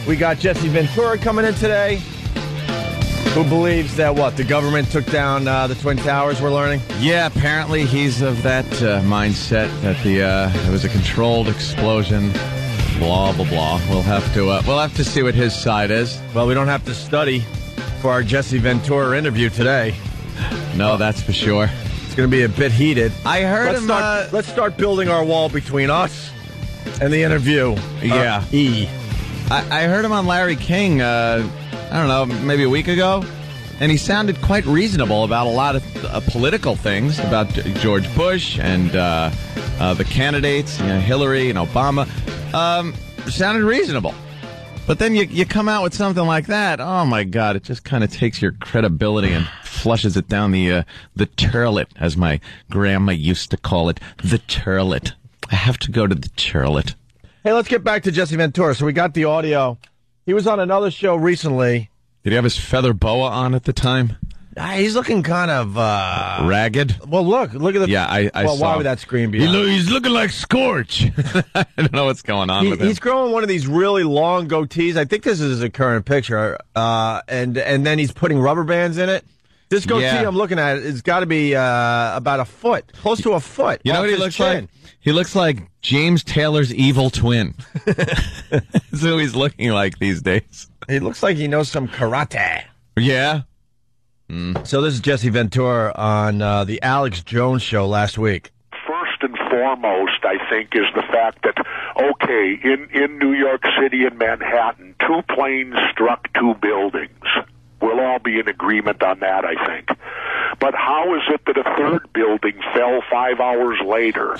We got Jesse Ventura coming in today, who believes that, the government took down the Twin Towers, we're learning? Yeah, apparently he's of that mindset that it was a controlled explosion, blah, blah, blah. We'll have to see what his side is. Well, we don't have to study for our Jesse Ventura interview today. No, that's for sure. It's going to be a bit heated. I heard Let's start building our wall between us and the interview. Yeah. I heard him on Larry King, I don't know, maybe a week ago, and he sounded quite reasonable about a lot of political things, about George Bush and the candidates, Hillary and Obama. Sounded reasonable. But then you come out with something like that, oh my God, it just kind of takes your credibility and flushes it down the toilet, as my grandma used to call it, the toilet. I have to go to the toilet. Hey, let's get back to Jesse Ventura. So we got the audio. He was on another show recently. Did he have his feather boa on at the time? He's looking kind of ragged. Well, look at the. Yeah, I saw. Why would that screen be on? He's looking like Scorch. I don't know what's going on with him. He's growing one of these really long goatees. I think this is a current picture. And then he's putting rubber bands in it. This goatee I'm looking at has got to be about a foot, close to a foot. You know what he looks like? He looks like James Taylor's evil twin. That's who he's looking like these days. He looks like he knows some karate. Yeah. So this is Jesse Ventura on the Alex Jones show last week. First and foremost, I think, is the fact that, okay, in New York City and Manhattan, 2 planes struck 2 buildings. We'll all be in agreement on that, I think. But how is it that a 3rd building fell 5 hours later?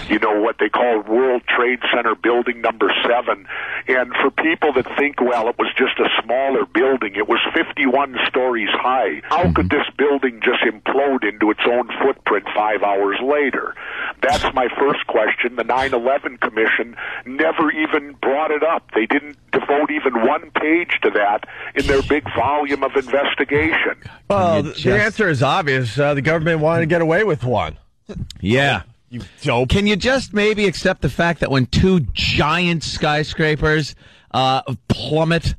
You know, what they call World Trade Center building number 7. And for people that think, well, it was just a smaller building, it was 51 stories high. How could this building just implode into its own footprint 5 hours later? That's my first question. The 9/11 Commission never even brought it up. They didn't devote even 1 page to that in their big volume of investigation. Well, the answer is obvious. The government wanted to get away with one. Yeah. You dope. Can you just maybe accept the fact that when 2 giant skyscrapers plummet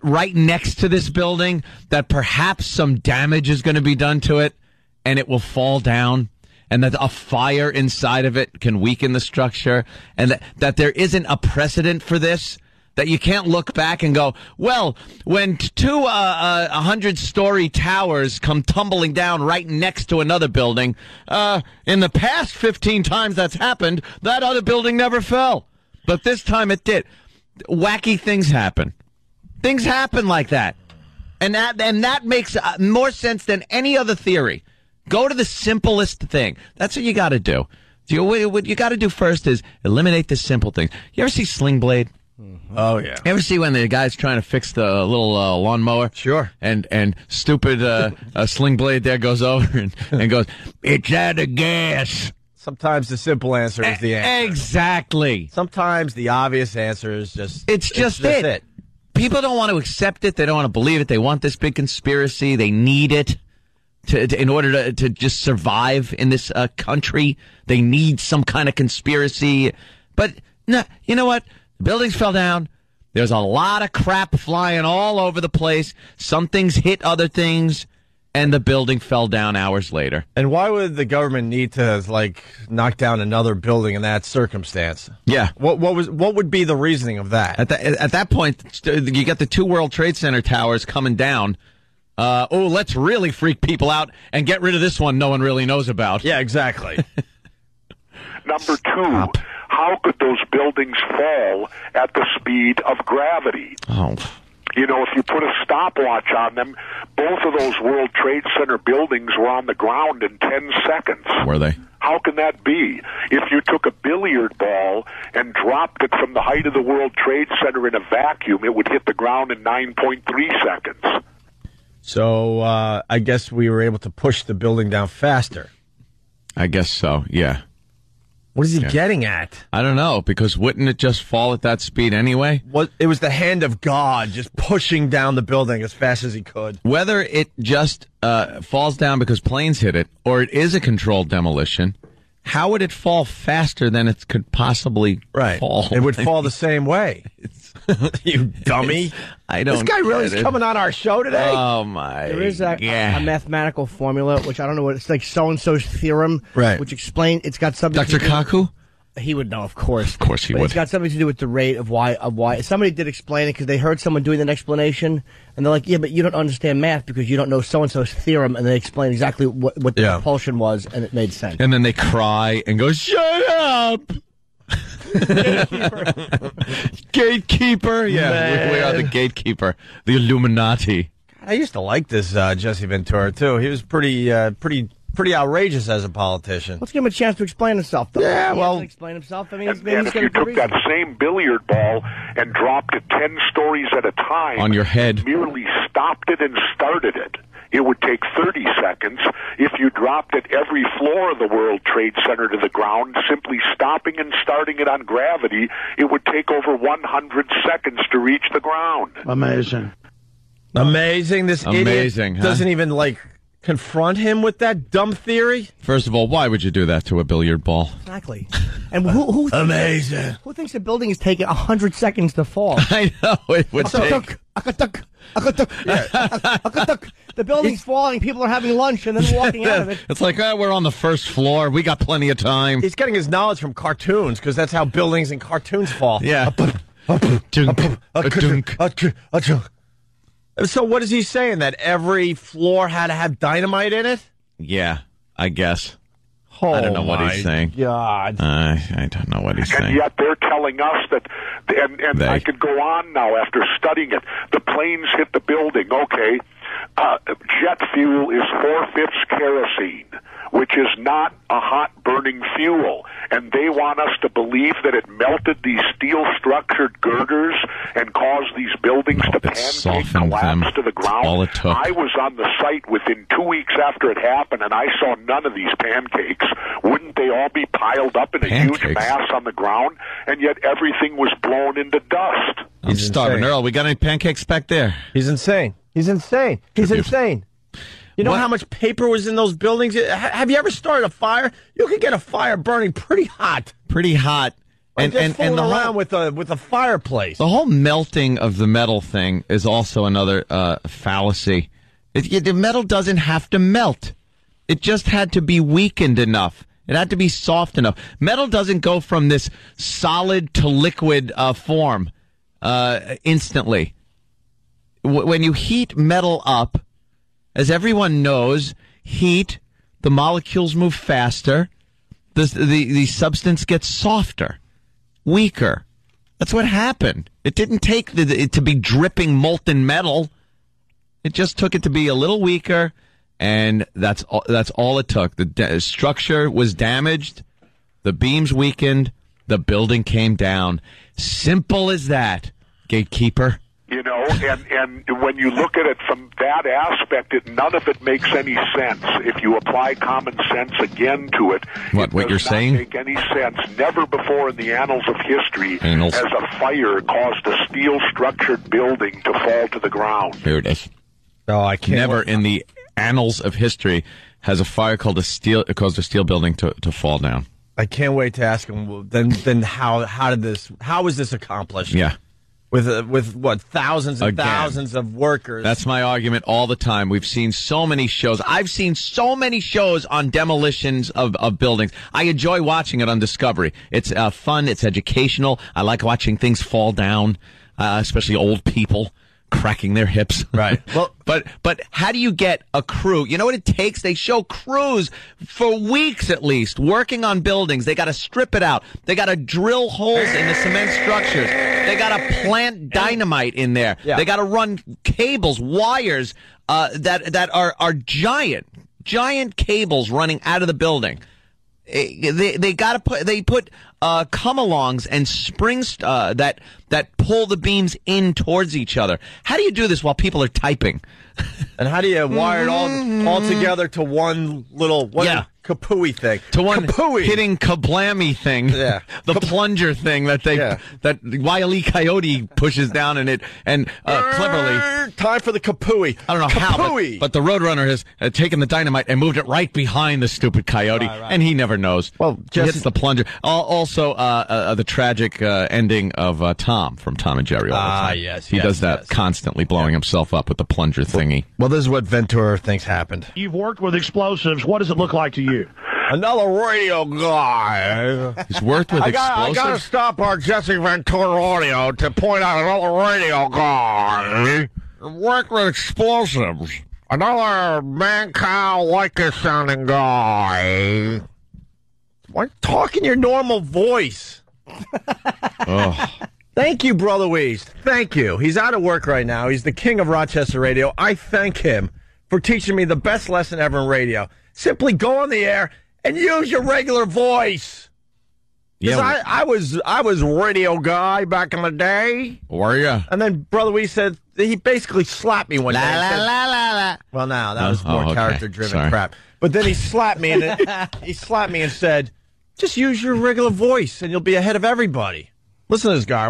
right next to this building, that perhaps some damage is going to be done to it and it will fall down, and that a fire inside of it can weaken the structure, and that there isn't a precedent for this? That you can't look back and go, well, when 2 100-story towers come tumbling down right next to another building, in the past 15 times that's happened, that other building never fell. But this time it did. Wacky things happen. Things happen like that. And that makes more sense than any other theory. Go to the simplest thing. That's what you got to do. What you got to do first is eliminate the simple things. You ever see Sling Blade? Oh, yeah. Ever see when the guy's trying to fix the little lawnmower? Sure. And stupid Sling Blade there goes over and goes, it's out of gas. Sometimes the simple answer is the answer. Exactly. Sometimes the obvious answer is just... It's just it. People don't want to accept it. They don't want to believe it. They want this big conspiracy. They need it in order to just survive in this country. They need some kind of conspiracy. But no, you know what? The buildings fell down. There's a lot of crap flying all over the place. Some things hit other things, and the building fell down hours later. And why would the government need to, knock down another building in that circumstance? Yeah. What would be the reasoning of that? At that point, you got the 2 World Trade Center towers coming down. Let's really freak people out and get rid of this one no one really knows about. Yeah, exactly. Number 2, how could those buildings fall at the speed of gravity? Oh. You know, if you put a stopwatch on them, both of those World Trade Center buildings were on the ground in 10 seconds. Were they? How can that be? If you took a billiard ball and dropped it from the height of the World Trade Center in a vacuum, it would hit the ground in 9.3 seconds. So I guess we were able to push the building down faster. I guess so, yeah. What is he getting at? I don't know, because wouldn't it just fall at that speed anyway? It was the hand of God just pushing down the building as fast as he could. Whether it just falls down because planes hit it, or it is a controlled demolition, how would it fall faster than it could possibly fall? It would fall the same way. You dummy. I don't. This guy really is coming on our show today. Oh, my. There is a mathematical formula, which I don't know what it's like, so-and-so's theorem, right? Which it's got something Dr. to do. Kaku? He would know, of course. Of course he would. It's got something to do with the rate of why. Somebody did explain it because they heard someone doing an explanation, and they're like, yeah, but you don't understand math because you don't know so-and-so's theorem, and they explained exactly what the propulsion was, and it made sense. And then they cry and go, shut up! Gatekeeper. Yeah, we are the gatekeeper. The Illuminati. I used to like this Jesse Ventura, too. He was pretty outrageous as a politician. Let's give him a chance to explain himself, though. Yeah, well, explain himself. I mean, and if you took that same billiard ball and dropped it 10 stories at a time on your head, merely stopped it and started it, it would take 30 seconds. If you dropped it every floor of the World Trade Center to the ground, simply stopping and starting it on gravity, it would take over 100 seconds to reach the ground. Amazing. This Amazing, idiot doesn't even, confront him with that dumb theory? First of all, why would you do that to a billiard ball? Exactly. And who Amazing. Who thinks a building is taking 100 seconds to fall? I know it would take. The building's falling, people are having lunch, and then walking out of it. It's like, we're on the first floor. We got plenty of time. He's getting his knowledge from cartoons, because that's how buildings and cartoons fall. Yeah. So what is he saying? That every floor had to have dynamite in it? Yeah, I guess. Oh, I don't know what he's saying. God. I don't know what he's saying. And yet they're telling us that, and I could go on now after studying it. The planes hit the building. Okay, jet fuel is 4/5 kerosene, which is not a hot-burning fuel. And they want us to believe that it melted these steel-structured girders and caused these buildings to pancake collapse to the ground. All it took. I was on the site within 2 weeks after it happened, and I saw none of these pancakes. Wouldn't they all be piled up in a huge mass on the ground? And yet everything was blown into dust. I'm starving. Earl, we got any pancakes back there? He's insane. He's insane. You know how much paper was in those buildings? Have you ever started a fire? You could get a fire burning pretty hot. And fooling around with a fireplace. The whole melting of the metal thing is also another fallacy. The metal doesn't have to melt. It just had to be weakened enough. It had to be soft enough. Metal doesn't go from this solid to liquid form instantly. When you heat metal up, as everyone knows, heat, the molecules move faster, the substance gets softer, weaker. That's what happened. It didn't take it to be dripping molten metal. It just took it to be a little weaker, and that's all it took. The structure was damaged, the beams weakened, the building came down. Simple as that, gatekeeper. You know, and when you look at it from that aspect, none of it makes any sense. If you apply common sense again to it, what you're saying? It does not make any sense. Never before in the annals of history has a fire caused a steel-structured building to fall to the ground. Here it is. No, I can't. Never in the annals of history has a fire caused a steel building to fall down. I can't wait to ask him. Then how was this accomplished? Yeah. With what, thousands and thousands of workers. That's my argument all the time. We've seen so many shows. I've seen so many shows on demolitions of buildings. I enjoy watching it on Discovery. It's fun. It's educational. I like watching things fall down, especially old people cracking their hips. Right. Well, but how do you get a crew? You know what it takes? They show crews for weeks at least working on buildings. They got to strip it out. They got to drill holes in the cement structures. They got to plant dynamite in there. Yeah. They got to run cables, wires that are giant cables running out of the building. They put come-alongs and springs that pull the beams in towards each other. How do you do this while people are typing? And how do you wire it all together to one little kapooey thing? To one hitting kablammy thing. Yeah. The plunger thing that Wile E. Coyote pushes down and cleverly. Time for the kapooey. I don't know how, but the Roadrunner has taken the dynamite and moved it right behind the stupid coyote, and he never knows. Well, he hits the plunger. Also, the tragic ending of Tom. Tom from Tom and Jerry all the time. Yes. He does that constantly, blowing himself up with the plunger thingy. Well, this is what Ventura thinks happened. You've worked with explosives. What does it look like to you? Another radio guy. He's worked with explosives? I got to stop our Jesse Ventura audio to point out another radio guy. Worked with explosives. Another man-cow like this sounding guy. Why talk in your normal voice? Oh. Thank you, Brother Weeze. Thank you. He's out of work right now. He's the king of Rochester radio. I thank him for teaching me the best lesson ever in radio. Simply go on the air and use your regular voice. Because I was a radio guy back in the day. Were you? And then Brother Weeze said, he basically slapped me one day. Well, now, that was more character-driven crap. But then he slapped me, and said, just use your regular voice, and you'll be ahead of everybody. Listen to this guy.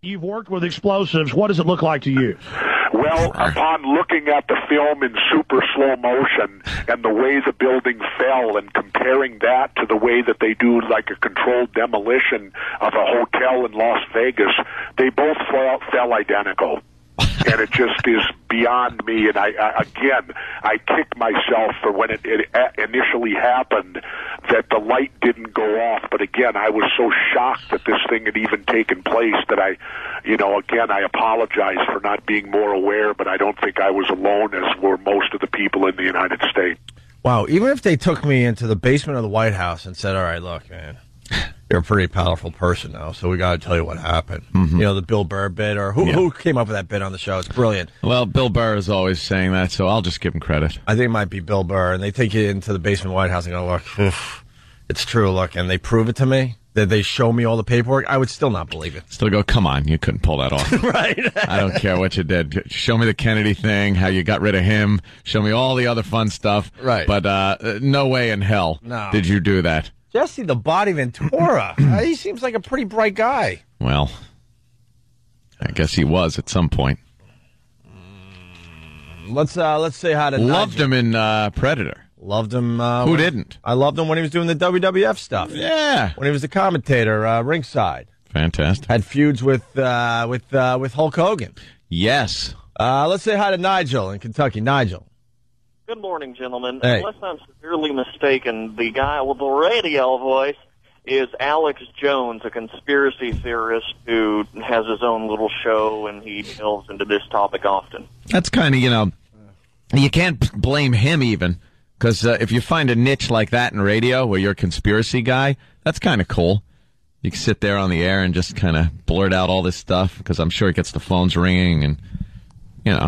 You've worked with explosives. What does it look like to you? Well, upon looking at the film in super slow motion and the way the building fell and comparing that to the way that they do like a controlled demolition of a hotel in Las Vegas, they both fell identical. And it just is beyond me. And I kick myself for when it initially happened that the light didn't go off. But again, I was so shocked that this thing had even taken place that I apologize for not being more aware, but I don't think I was alone, as were most of the people in the United States. Wow, even if they took me into the basement of the White House and said, all right, look, man, you're a pretty powerful person now, so we got to tell you what happened. Mm-hmm. You know, the Bill Burr bit, or who came up with that bit on the show? It's brilliant. Well, Bill Burr is always saying that, so I'll just give him credit. I think it might be Bill Burr, and they take you into the basement of the White House and go, look, it's true, look, and they prove it to me, that they show me all the paperwork, I would still not believe it. Still go, come on, you couldn't pull that off. Right. I don't care what you did. Show me the Kennedy thing, how you got rid of him. Show me all the other fun stuff. Right. But no way in hell did you do that. Jesse the Body Ventura. He seems like a pretty bright guy. Well, I guess he was at some point. Let's say hi to Loved Nigel. him in Predator. Loved him. Who didn't? I loved him when he was doing the WWF stuff. Yeah. When he was the commentator, ringside. Fantastic. Had feuds with Hulk Hogan. Yes. Let's say hi to Nigel in Kentucky. Nigel. Good morning, gentlemen. Hey. Unless I'm severely mistaken, the guy with the radio voice is Alex Jones, a conspiracy theorist who has his own little show, and he delves into this topic often. That's kind of, you can't blame him even, because if you find a niche like that in radio where you're a conspiracy guy, that's kind of cool. You can sit there on the air and just kind of blurt out all this stuff, because I'm sure it gets the phones ringing, and,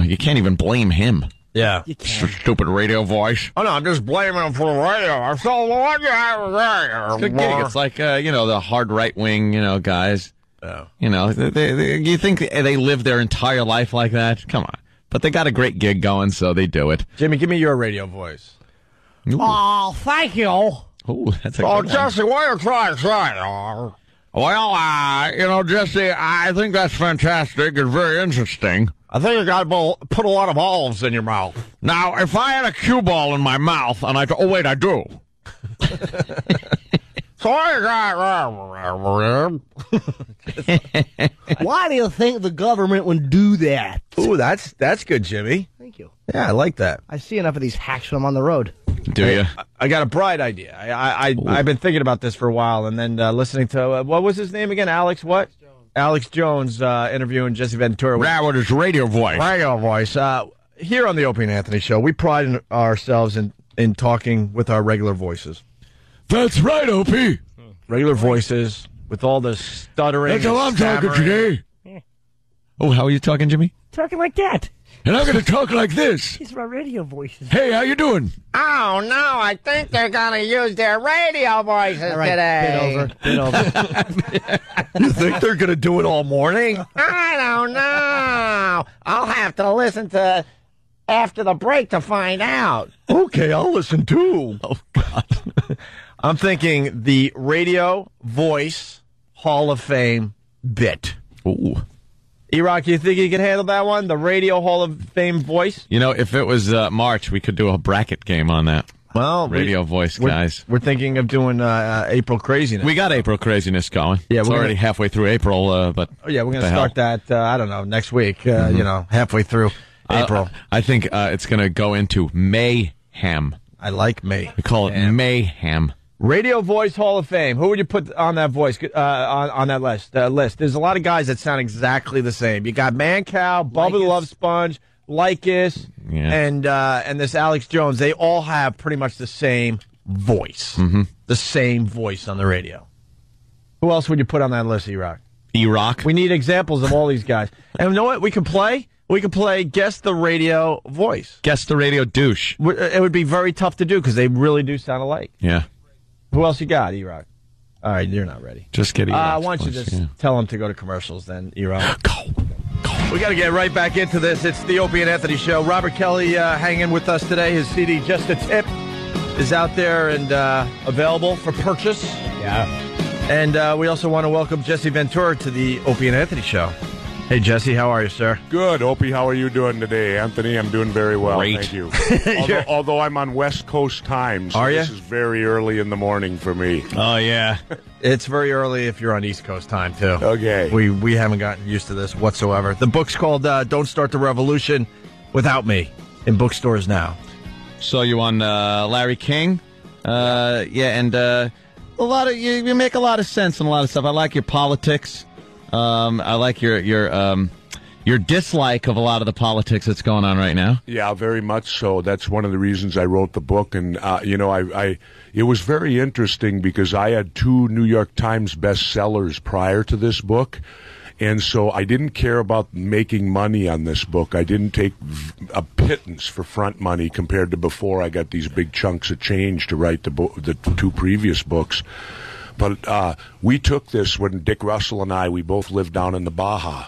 you can't even blame him. Yeah. Stupid radio voice. Oh, no, I'm just blaming him for the radio. I'm so It's a good gig. It's like, the hard right-wing, guys. Oh. You think they live their entire life like that? Come on. But they got a great gig going, so they do it. Jimmy, give me your radio voice. Ooh. Oh, thank you. Oh, that's a good one. Jesse, what are you trying to say? Well, Jesse, I think that's fantastic. It's very interesting. I think you got to put a lot of olives in your mouth. Now, if I had a cue ball in my mouth, and I do. So Why do you think the government would do that? Ooh, that's good, Jimmy. Thank you. Yeah, I like that. I see enough of these hacks when I'm on the road. Do you? I got a bright idea. I've been thinking about this for a while, and then listening to, what was his name again? Alex what? Alex Jones interviewing Jesse Ventura. Yeah, with his radio voice. Radio voice. Here on the Opie and Anthony Show, we pride ourselves in talking with our regular voices. That's right, Opie. Regular voices with all the stuttering. That's how I'm talking today. Oh, how are you talking, Jimmy? Talking like that. And I'm going to talk like this. These are our radio voices. Hey, how you doing? Oh, no, I think they're going to use their radio voices today. Bit over. You think they're going to do it all morning? I don't know. I'll have to listen to after the break to find out. Okay, I'll listen too. Oh, God. I'm thinking the Radio Voice Hall of Fame bit. Ooh. E-Rock, you think you can handle that one? The Radio Hall of Fame voice? If it was March, we could do a bracket game on that. Well, radio voice guys. We're thinking of doing April Craziness. We got April Craziness going. Yeah, it's already halfway through April. But we're going to start that. I don't know, next week. Halfway through April. I think it's going to go into mayhem. I like May. We call it mayhem. Radio Voice Hall of Fame. Who would you put on that voice on that list? There's a lot of guys that sound exactly the same. You got Mancow, Bubba the Love Sponge, Lycus, and this Alex Jones. They all have pretty much the same voice. The same voice on the radio. Who else would you put on that list, E-Rock? E-Rock? We need examples of all these guys. And you know what we can play? We could play Guess the Radio Voice. Guess the Radio Douche. It would be very tough to do because they really do sound alike. Yeah. Who else you got, E-Rock? All right, you're not ready. Just get E-Rock. Why don't you just tell him to go to commercials then, E-Rock? Go. We got to get right back into this. It's the Opie and Anthony Show. Robert Kelly hanging with us today. His CD, Just a Tip, is out there and available for purchase. Yeah. And we also want to welcome Jesse Ventura to the Opie and Anthony Show. Hey, Jesse, how are you, sir? Good. Opie, how are you doing today? Anthony, I'm doing very well. Great. Thank you. although I'm on West Coast time, so this is very early in the morning for me. Oh, yeah. It's very early if you're on East Coast time, too. Okay. We haven't gotten used to this whatsoever. The book's called Don't Start the Revolution Without Me, in bookstores now. Saw you on Larry King. And a lot of you make a lot of sense in a lot of stuff. I like your politics. I like your dislike of a lot of the politics that's going on right now. Yeah, very much so. That's one of the reasons I wrote the book. And, it was very interesting because I had 2 New York Times bestsellers prior to this book. And so I didn't care about making money on this book. I didn't take a pittance for front money compared to before I got these big chunks of change to write the 2 previous books. But we took this when Dick Russell and we both lived down in the Baja,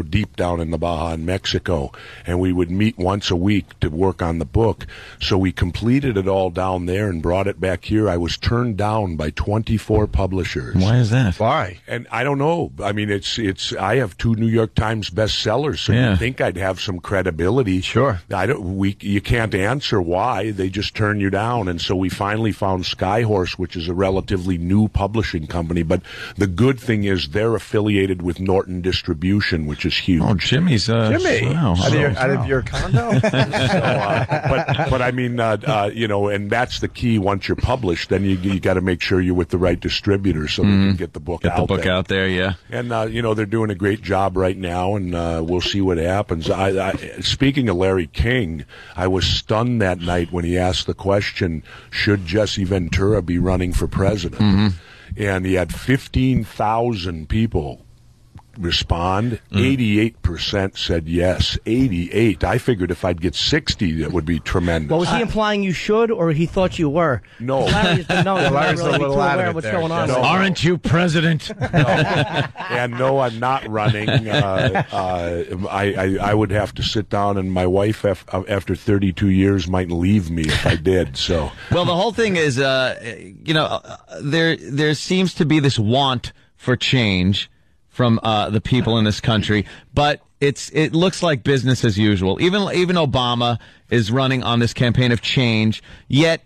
deep down in the Baja in Mexico, and we would meet once a week to work on the book. So we completed it all down there and brought it back here. I was turned down by 24 publishers. Why is that? Why? And I don't know. I mean, I have 2 New York Times bestsellers, so you think I'd have some credibility. Sure. You can't answer why. They just turn you down. And so we finally found Skyhorse, which is a relatively new publishing company. But the good thing is they're affiliated with Norton Distribution, which is huge. Oh, Jimmy's Jimmy, wow. out of your condo. But I mean, and that's the key. Once you're published, then you got to make sure you're with the right distributor so they can get the book out there. Yeah. And they're doing a great job right now, and we'll see what happens. Speaking of Larry King, I was stunned that night when he asked the question, "Should Jesse Ventura be running for president?" And he had 15,000 people respond. 88% said yes. 88. I figured if I'd get 60, that would be tremendous. Well, was he implying you should, or he thought you were? No. Larry's Larry's really a little too out aware of of what's there, going on. No. Aren't you president? And no, I'm not running. I would have to sit down, and my wife, after 32 years, might leave me if I did. So, well, the whole thing is, there seems to be this want for change from the people in this country, but it looks like business as usual. Even Obama is running on this campaign of change, yet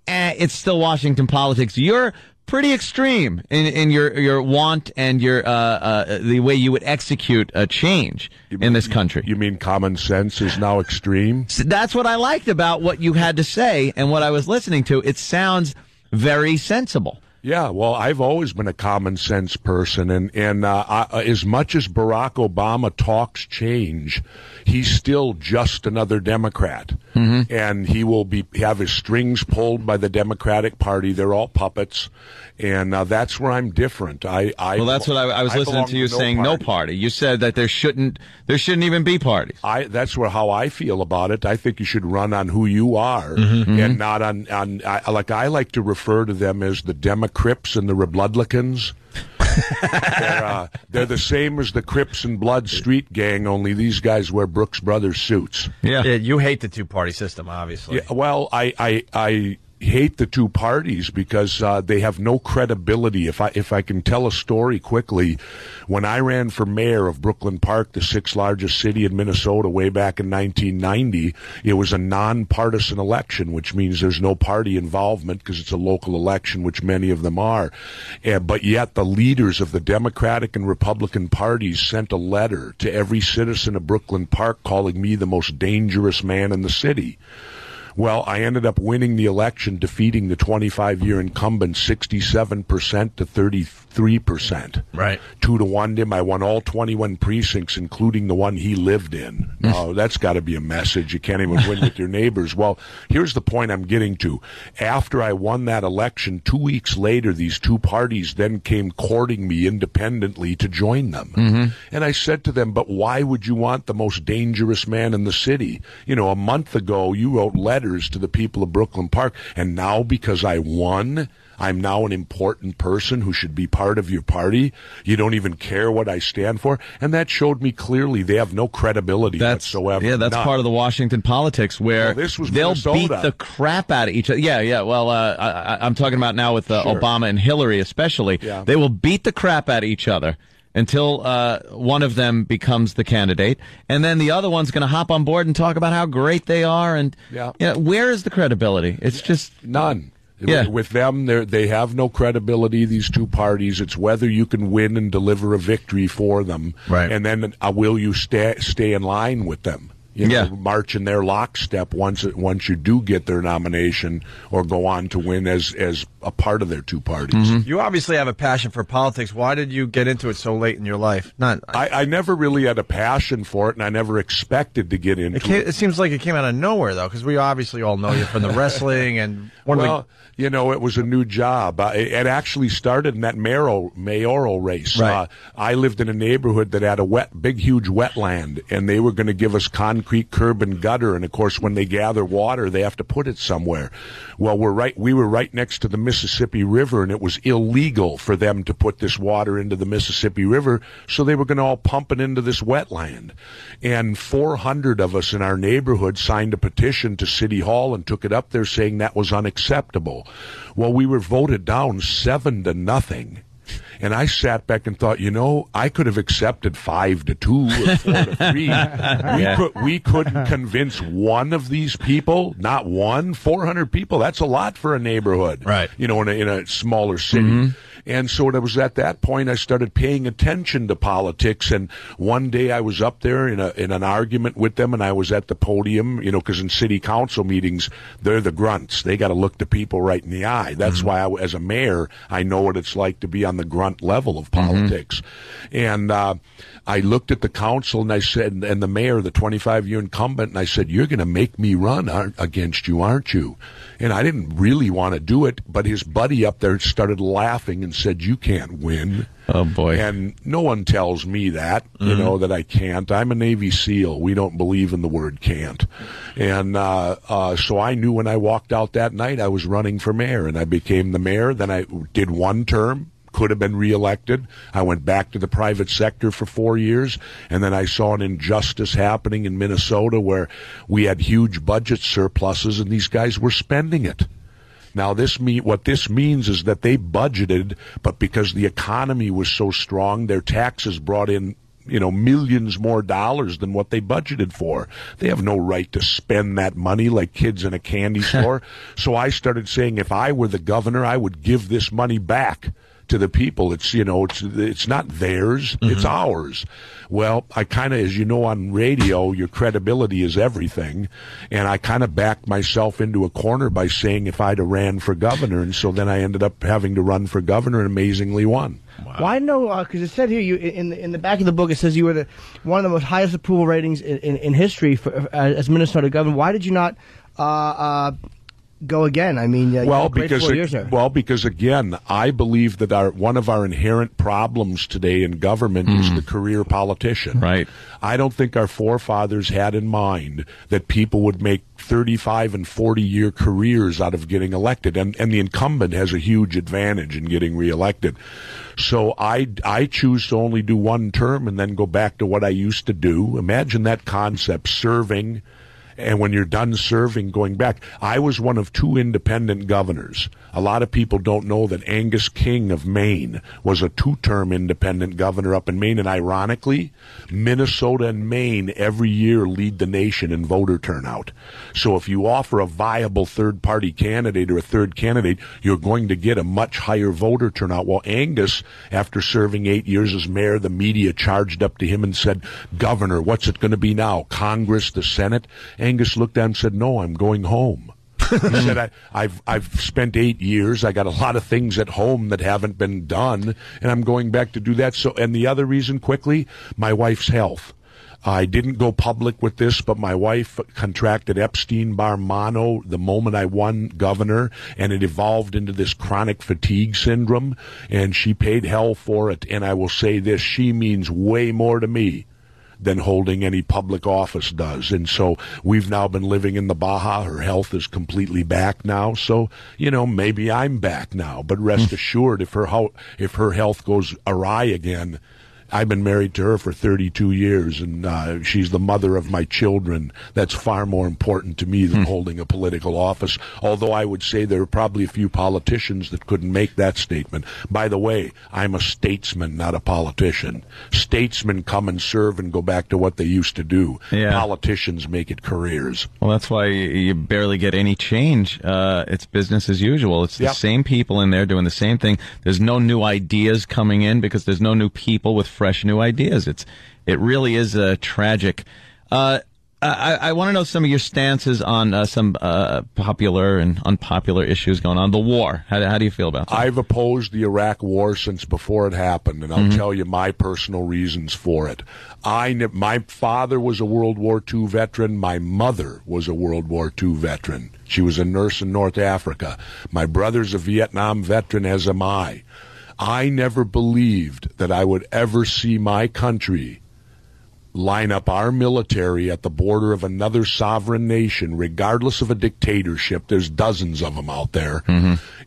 it's still Washington politics. You're pretty extreme in your want and your the way you would execute a change in this country. You mean common sense is now extreme? So that's what I liked about what you had to say and what I was listening to. It sounds very sensible. Yeah, well, I've always been a common sense person, and as much as Barack Obama talks change, he's still just another Democrat, and he will have his strings pulled by the Democratic Party. They're all puppets, and that's where I'm different. Well, that's what I was listening to you saying. No party. You said that there shouldn't even be parties. That's how I feel about it. I think you should run on who you are, and not on I like to refer to them as the Crips and the Rebloodlicans. They're the same as the Crips and Blood street gang, only these guys wear Brooks Brothers suits. Yeah, you hate the 2-party system, obviously. Yeah, well, I hate the two parties because they have no credibility. If I can tell a story quickly, when I ran for mayor of Brooklyn Park, the sixth largest city in Minnesota, way back in 1990, it was a nonpartisan election, which means there's no party involvement because it's a local election, which many of them are. But yet the leaders of the Democratic and Republican parties sent a letter to every citizen of Brooklyn Park calling me the most dangerous man in the city. Well, I ended up winning the election, defeating the 25-year incumbent 67% to 33%. Right. 2-1 to him. I won all 21 precincts, including the one he lived in. That's got to be a message. You can't even win with your neighbors. Well, here's the point I'm getting to. After I won that election, 2 weeks later, these two parties then came courting me independently to join them. Mm-hmm. And I said to them, but why would you want the most dangerous man in the city? A month ago, you wrote letters to the people of Brooklyn Park, and now because I won, I'm now an important person who should be part of your party. You don't even care what I stand for. And that showed me clearly they have no credibility whatsoever. Yeah, that's part of the Washington politics where they'll beat the crap out of each other. Yeah. Well, I'm talking about now with Obama and Hillary especially. Yeah. They will beat the crap out of each other until one of them becomes the candidate, and then the other one's going to hop on board and talk about how great they are. And where is the credibility? It's just none. Yeah. With them, they have no credibility, these two parties. It's whether you can win and deliver a victory for them, right? And then will you stay in line with them? March in their lockstep once you do get their nomination or go on to win as a part of their two parties. Mm-hmm. You obviously have a passion for politics. Why did you get into it so late in your life? I never really had a passion for it, and I never expected to get into it. It seems like it came out of nowhere, though, because we obviously all know you from the wrestling and it was a new job. It actually started in that mayoral race. Right. I lived in a neighborhood that had a big, huge wetland, and they were going to give us concrete curb and gutter. And of course, when they gather water, they have to put it somewhere. Well, we were right next to the Mississippi River, and it was illegal for them to put this water into the Mississippi River, so they were going to all pump it into this wetland. And 400 of us in our neighborhood signed a petition to City Hall and took it up there saying that was unacceptable. Well, we were voted down 7-0. And I sat back and thought, I could have accepted 5-2 or 4-3. We couldn't convince one of these people, not one, 400 people. That's a lot for a neighborhood, right? In a smaller city. Mm-hmm. And so it was at that point I started paying attention to politics. And one day I was up there in an argument with them, and I was at the podium, because in city council meetings, they're the grunts. They got to look the people right in the eye. That's why as a mayor, I know what it's like to be on the grunt level of politics. And I looked at the council and I said, and the mayor, the 25-year incumbent, and I said, you're going to make me run against you, aren't you? And I didn't really want to do it, but his buddy up there started laughing and said, you can't win. Oh, boy. And no one tells me that, that I can't. I'm a Navy SEAL. We don't believe in the word can't. And so I knew when I walked out that night I was running for mayor, and I became the mayor. Then I did one term. Could have been reelected. I went back to the private sector for 4 years, and then I saw an injustice happening in Minnesota where we had huge budget surpluses, and these guys were spending it. Now, what this means is that they budgeted, but because the economy was so strong, their taxes brought in millions more dollars than what they budgeted for. They have no right to spend that money like kids in a candy store. So I started saying if I were the governor, I would give this money back to the people. It's not theirs, it's ours. Well, I kind of, as you know, on radio, your credibility is everything, and I kind of backed myself into a corner by saying if I'd have ran for governor, and so then I ended up having to run for governor and amazingly won. Wow. Why no? Because it said here you in the back of the book it says you were one of the most highest approval ratings in history as Minnesota governor. Why did you not go again? I mean, because again, I believe that one of our inherent problems today in government is the career politician. Right. I don't think our forefathers had in mind that people would make 35 and 40-year careers out of getting elected, and the incumbent has a huge advantage in getting reelected. So I choose to only do one term and then go back to what I used to do. Imagine that concept, serving And when you're done serving, going back, I was one of 2 independent governors. A lot of people don't know that Angus King of Maine was a 2-term independent governor up in Maine. And ironically, Minnesota and Maine every year lead the nation in voter turnout. So if you offer a viable third-party candidate or a third candidate, you're going to get a much higher voter turnout. Well, Angus, after serving 8 years as mayor, the media charged up to him and said, "Governor, what's it going to be now? Congress, the Senate?" Angus looked down and said, "No, I'm going home." He said, I've spent 8 years. I got a lot of things at home that haven't been done, and I'm going back to do that. So, and the other reason, quickly, my wife's health. I didn't go public with this, but my wife contracted Epstein-Barr mono the moment I won governor, and it evolved into this chronic fatigue syndrome, and she paid hell for it. And I will say this, she means way more to me than holding any public office does. And so we've now been living in the Baja. Her health is completely back now. So, maybe I'm back now. But rest assured, if her health goes awry again, I've been married to her for 32 years, and she's the mother of my children. That's far more important to me than holding a political office, although I would say there are probably a few politicians that couldn't make that statement. By the way, I'm a statesman, not a politician. Statesmen come and serve and go back to what they used to do. Yeah. Politicians make it careers. Well, that's why you barely get any change. It's business as usual. It's the same people in there doing the same thing. There's no new ideas coming in because there's no new people with fresh new ideas. It really is tragic. I want to know some of your stances on some popular and unpopular issues going on. The war. How do you feel about that? I've opposed the Iraq war since before it happened, and I'll tell you my personal reasons for it. My father was a World War II veteran. My mother was a World War II veteran. She was a nurse in North Africa. My brother's a Vietnam veteran, as am I. I never believed that I would ever see my country line up our military at the border of another sovereign nation, regardless of a dictatorship. There's dozens of them out there.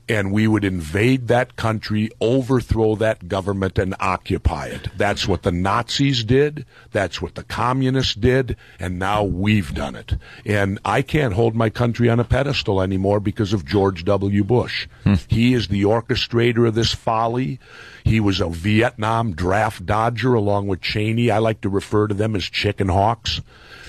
And we would invade that country, overthrow that government, and occupy it. That's what the Nazis did. That's what the communists did. And now we've done it. And I can't hold my country on a pedestal anymore because of George W. Bush. He is the orchestrator of this folly. He was a Vietnam draft dodger along with Cheney. I like to refer to them as chicken hawks.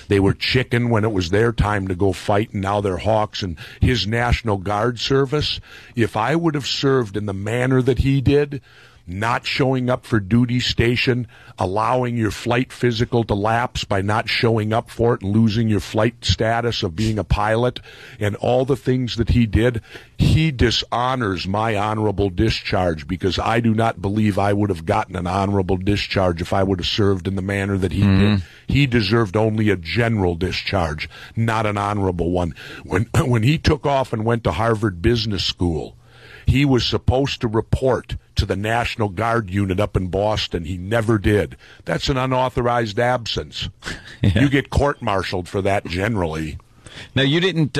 They were chicken when it was their time to go fight, and now they're hawks. And his National Guard service, if I would have served in the manner that he did, not showing up for duty station, allowing your flight physical to lapse by not showing up for it and losing your flight status of being a pilot, and all the things that he did, he dishonors my honorable discharge, because I do not believe I would have gotten an honorable discharge if I would have served in the manner that he did. He deserved only a general discharge, not an honorable one. When he took off and went to Harvard Business School, he was supposed to report to the National Guard unit up in Boston. He never did. That's an unauthorized absence. You get court-martialed for that generally. Now, you didn't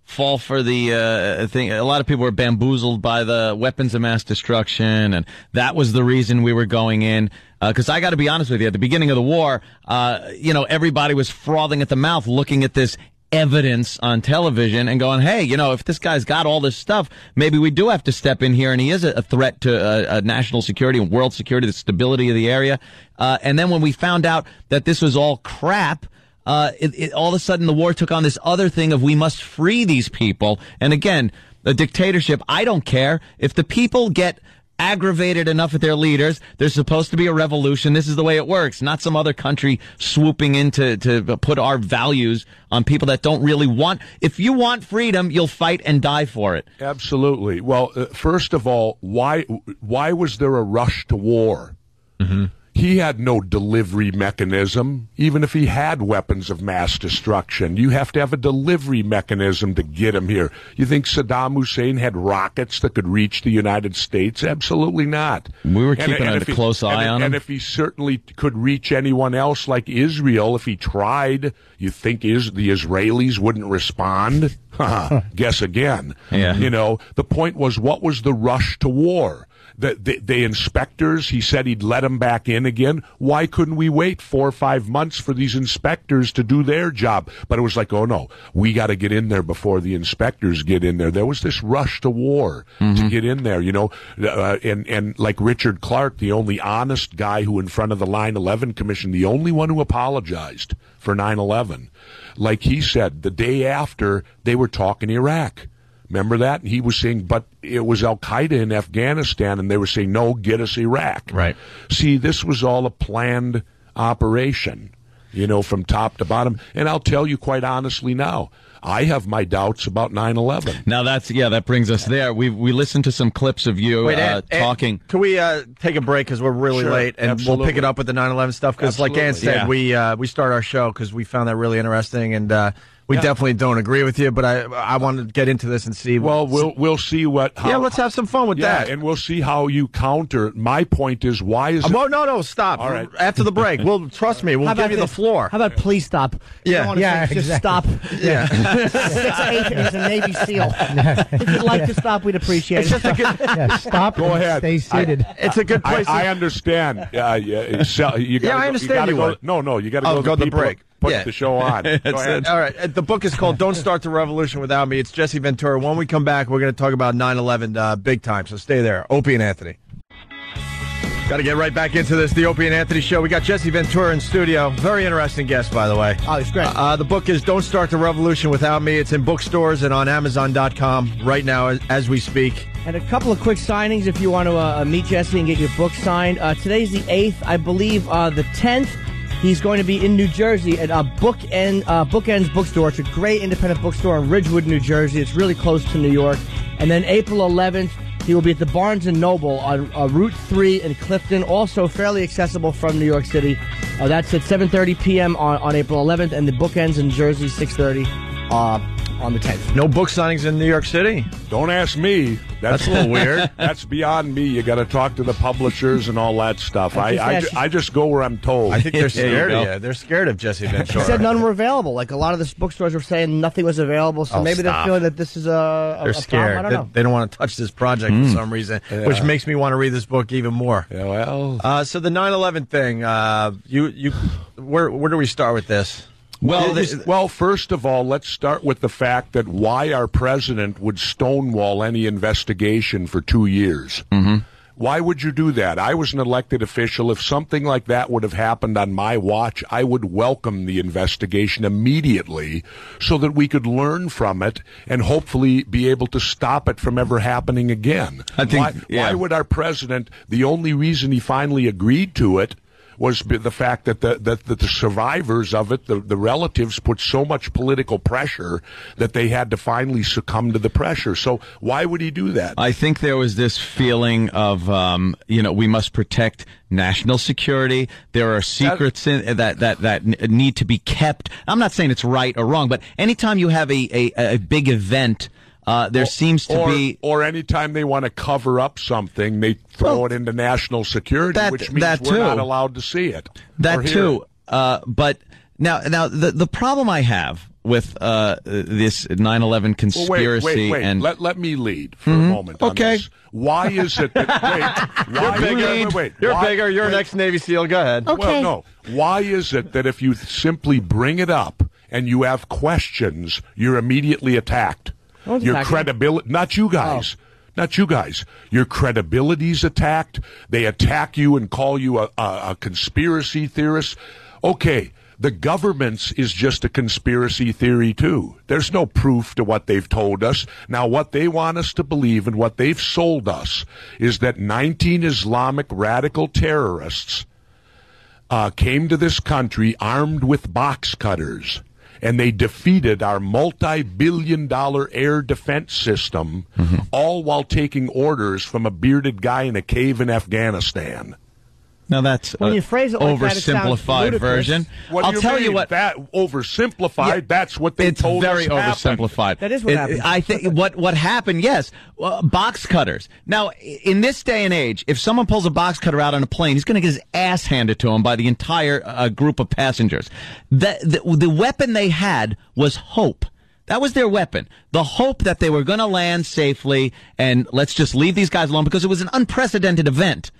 fall for the thing. A lot of people were bamboozled by the weapons of mass destruction, and that was the reason we were going in. Because I got to be honest with you, at the beginning of the war, everybody was frothing at the mouth looking at this evidence on television and going, hey, if this guy's got all this stuff, maybe we do have to step in here, and he is a threat to national security and world security, the stability of the area. And then when we found out that this was all crap, all of a sudden the war took on this other thing of we must free these people. And again, the dictatorship, I don't care. If the people get aggravated enough at their leaders, there's supposed to be a revolution. This is the way it works, not some other country swooping in to put our values on people that don't really want. If you want freedom, you'll fight and die for it. Absolutely. Well, first of all, why was there a rush to war? He had no delivery mechanism. Even if he had weapons of mass destruction, you have to have a delivery mechanism to get him here. You think Saddam Hussein had rockets that could reach the United States? Absolutely not. We were keeping a close eye on him. And if he certainly could reach anyone else like Israel, if he tried, you think the Israelis wouldn't respond? Guess again. Yeah. The point was, what was the rush to war? the inspectors, he said he'd let them back in again. Why couldn't we wait 4 or 5 months for these inspectors to do their job? But it was like, oh no, we got to get in there before the inspectors get in there. There was this rush to war to get in there, and like Richard Clark, the only honest guy who in front of the 9/11 Commission, the only one who apologized for 9/11. Like he said, the day after, they were talking Iraq. Remember that? And he was saying, but it was Al-Qaeda in Afghanistan, and they were saying, no, get us Iraq. Right. See, this was all a planned operation, from top to bottom. And I'll tell you quite honestly now, I have my doubts about 9/11. Now that brings us there. We listened to some clips of you talking. Can we take a break because we're really late, and absolutely. we'll pick it up with the 9/11 stuff? Because, like Dan said, we start our show because we found that really interesting, and we definitely don't agree with you. But I wanted to get into this and see. Well, we'll see what. Let's have some fun with that, and we'll see how you counter. My point is, why is it? No, stop. All right. After the break, trust me, we'll give you the floor. How about please stop? Just stop. Yeah. 6'8" and he's a Navy SEAL. If you'd like to stop, we'd appreciate it. It's just a good. Stop. Go ahead. Stay seated. It's a good place. I understand. You gotta I understand you you. No, you got to go to the break. Put the show on. Go ahead. All right. The book is called Don't Start the Revolution Without Me. It's Jesse Ventura. When we come back, we're going to talk about 9/11 big time. So stay there. Opie and Anthony. Got to get right back into this. The Opie and Anthony Show. We got Jesse Ventura in studio. Very interesting guest, by the way. Oh, he's great. The book is Don't Start the Revolution Without Me. It's in bookstores and on Amazon.com right now as we speak. And a couple of quick signings if you want to meet Jesse and get your book signed. Today's the 8th. I believe the 10th. He's going to be in New Jersey at Bookends Bookstore. It's a great independent bookstore in Ridgewood, New Jersey. It's really close to New York. And then April 11th, he will be at the Barnes & Noble on Route 3 in Clifton, also fairly accessible from New York City. That's at 7:30 p.m. on April 11th, and the Bookends in Jersey, 6:30 on the 10th. No book signings in New York City? Don't ask me. That's a little weird. That's beyond me. You got to talk to the publishers and all that stuff. I just go where I'm told. I think they're scared of you. They're scared of Jesse Ventura. He said none were available. Like a lot of the bookstores were saying nothing was available, so maybe they're feeling that this is they're scared. Problem. I don't know. They don't want to touch this project for some reason, which makes me want to read this book even more. Yeah, well, so the 9/11 thing. Where do we start with this? Well, first of all, let's start with the fact that why our president would stonewall any investigation for 2 years. Mm-hmm. Why would you do that? I was an elected official. If something like that would have happened on my watch, I would welcome the investigation immediately so that we could learn from it and hopefully be able to stop it from ever happening again. Why would our president, the only reason he finally agreed to it was the fact that the survivors of it, the relatives, put so much political pressure that they had to finally succumb to the pressure. So why would he do that? I think there was this feeling of, we must protect national security. There are secrets that need to be kept. I'm not saying it's right or wrong, but anytime you have a big event, there seems to be... Or anytime they want to cover up something, they throw it into national security, which means we're not allowed to see it. That too. But now the problem I have with this 9/11 conspiracy... Wait. And let me lead for a moment on this. Why is it that... You're bigger. You're an ex-Navy SEAL. Go ahead. Well, Okay. no. Why is it that if you simply bring it up and you have questions, you're immediately attacked? Your credibility, not you guys. Not you guys. Your credibility's attacked. They attack you and call you a conspiracy theorist. Okay, the government's is just a conspiracy theory, too. There's no proof to what they've told us. Now, what they want us to believe and what they've sold us is that 19 Islamic radical terrorists came to this country armed with box cutters. And they defeated our multi-billion-dollar air defense system, all while taking orders from a bearded guy in a cave in Afghanistan. Now that's when you phrase it like oversimplified version. I'll tell you what. That oversimplified. That's what they told us. It's very oversimplified. That is what happened. I think what happened. Yes, box cutters. Now, in this day and age, if someone pulls a box cutter out on a plane, he's going to get his ass handed to him by the entire group of passengers. The weapon they had was hope. That was their weapon. The hope that they were going to land safely and let's just leave these guys alone because it was an unprecedented event.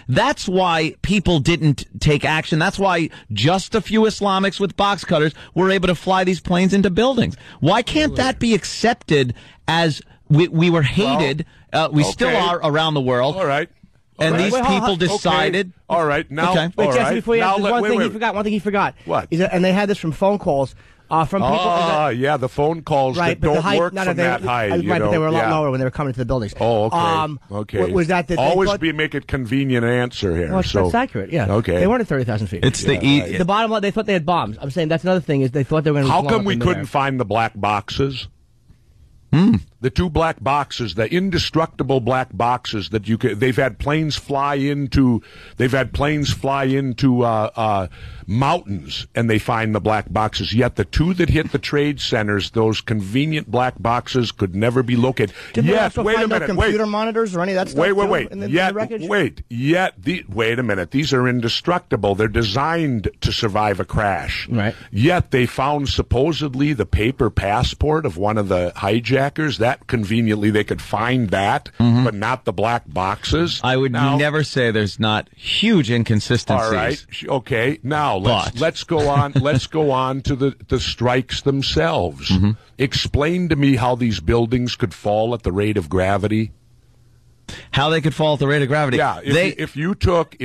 That's why people didn't take action. That's why just a few Islamics with box cutters were able to fly these planes into buildings. Why can't that be accepted as we were hated? We still are around the world. All right. And these people decided. Okay. All right. Now, wait, Jesse, before you answer, one thing he forgot. What? And they had this from phone calls. From people. Yeah, the phone calls that don't work from that high. Right, but they were a lot lower when they were coming to the buildings. Oh, okay. Okay. Was that always make it convenient answer here? Well, that's accurate. Yeah. Okay. They weren't at 30,000 feet. It's the bottom line. They thought they had bombs. I'm saying that's another thing is they thought they were going to. How come we couldn't find the black boxes? The two black boxes, the indestructible black boxes that they've had planes fly into mountains and they find the black boxes. Yet the two that hit the trade centers, those convenient black boxes, could never be located. Did they also find no computer monitors or any of that stuff? Wait a minute. These are indestructible. They're designed to survive a crash. Right. Yet they found supposedly the paper passport of one of the hijackers. That conveniently they could find that, but not the black boxes. I would never say there's not huge inconsistencies. All right. Okay. Now let's go on. Let's go on to the strikes themselves. Explain to me how these buildings could fall at the rate of gravity. How they could fall at the rate of gravity? Yeah, if you took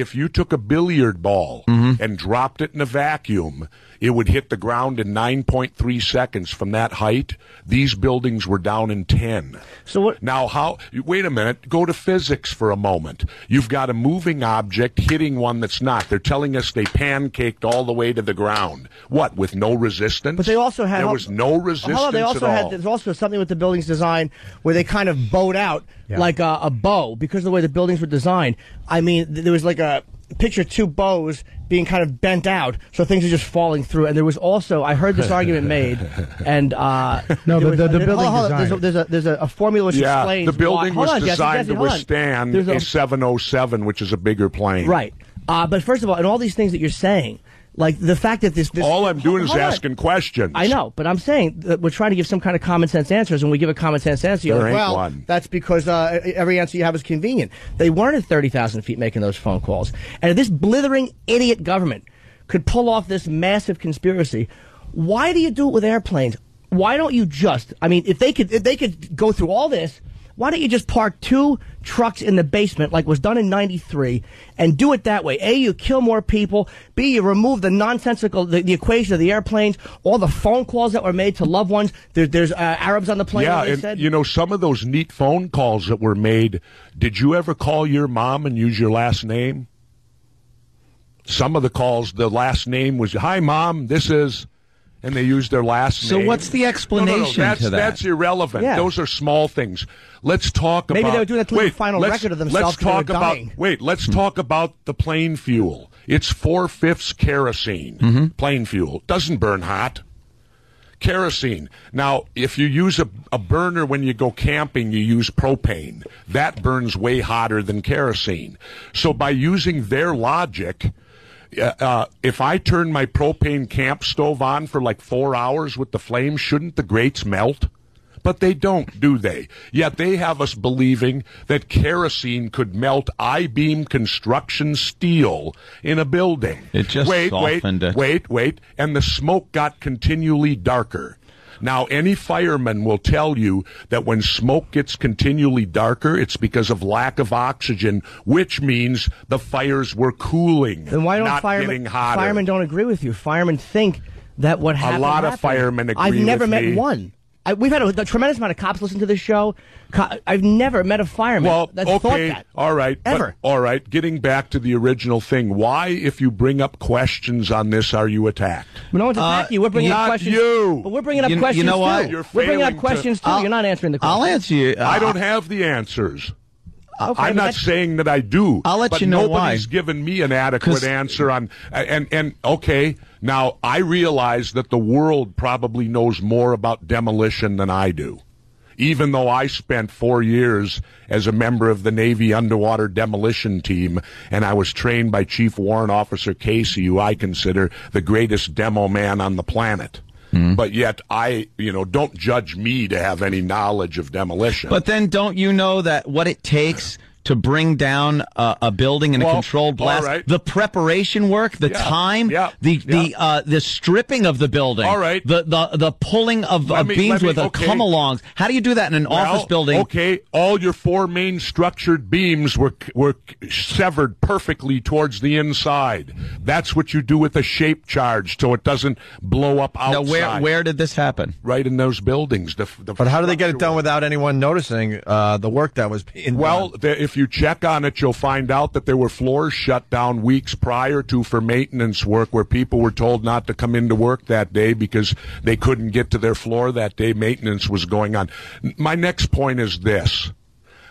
a billiard ball and dropped it in a vacuum, it would hit the ground in 9.3 seconds from that height. These buildings were down in 10. So what? Now, wait a minute. Go to physics for a moment. You've got a moving object hitting one that's not. They're telling us they pancaked all the way to the ground. What, with no resistance? But they also had... There was no resistance at all. There's also something with the building's design where they kind of bowed out like a bow because of the way the buildings were designed. I mean, there was like a... Picture two bows being kind of bent out, so things are just falling through. And there was also, I heard this argument made, and the building design. There's a formula which explains the building why. was designed to withstand a 707, which is a bigger plane. Right. But first of all, and all these things that you're saying, like the fact that this all I'm doing is asking questions. I know, but I'm saying that we're trying to give some kind of common sense answers, and we give a common sense answer. You're like, well, that's because every answer you have is convenient. They weren't at 30,000 feet making those phone calls, and if this blithering idiot government could pull off this massive conspiracy, why do you do it with airplanes? Why don't you just? I mean, if they could go through all this. Why don't you just park two trucks in the basement like was done in '93 and do it that way? A, you kill more people. B, you remove the nonsensical, the equation of the airplanes, all the phone calls that were made to loved ones. There's Arabs on the plane. Yeah, and said. You know, some of those neat phone calls that were made, did you ever call your mom and use your last name? Some of the calls, the last name was, "Hi, Mom, this is..." And they used their last name. So what's the explanation to that? That's irrelevant. Yeah. Those are small things. Let's talk about... Maybe they were doing that to leave a final record of themselves. Let's talk about the plane fuel. It's 4/5 kerosene. Plane fuel. Doesn't burn hot. Kerosene. Now, if you use a burner when you go camping, you use propane. That burns way hotter than kerosene. So by using their logic... if I turn my propane camp stove on for like 4 hours with the flames, shouldn't the grates melt? But they don't, do they? Yet they have us believing that kerosene could melt I-beam construction steel in a building. It just softened it. Wait. And the smoke got continually darker. Now, any fireman will tell you that when smoke gets continually darker, it's because of lack of oxygen, which means the fires were cooling, then why don't not getting hotter. Firemen don't agree with you. Firemen think that what happened. A lot of firemen agree with me. I've never met one. We've had a tremendous amount of cops listen to this show. I've never met a fireman that's thought that. All right. Ever. All right. Getting back to the original thing, why, if you bring up questions on this, are you attacked? No one's attacking you. We're bringing up questions. You. But we're bringing up questions, you know what? too. We're bringing up questions, too. You're not answering the questions. I'll answer you. I don't have the answers. Okay, I'm not saying that I do. I'll let you know why. Nobody's given me an adequate answer on. And okay, now I realize that the world probably knows more about demolition than I do. Even though I spent 4 years as a member of the Navy underwater demolition team, and I was trained by Chief Warrant Officer Casey, who I consider the greatest demo man on the planet. But yet don't judge me to have any knowledge of demolition. But then don't you know that what it takes to bring down a building in a controlled blast, right. the preparation work, the time, the stripping of the building, the pulling of beams with come-alongs. How do you do that in an office building? Okay, all your four main structured beams were severed perfectly towards the inside. That's what you do with a shape charge so it doesn't blow up outside. Now, where did this happen? Right in those buildings. But how do they get it done without anyone noticing the work that was being done? If you check on it, you'll find out that there were floors shut down weeks prior to for maintenance work where people were told not to come into work that day because they couldn't get to their floor that day. Maintenance was going on. My next point is this.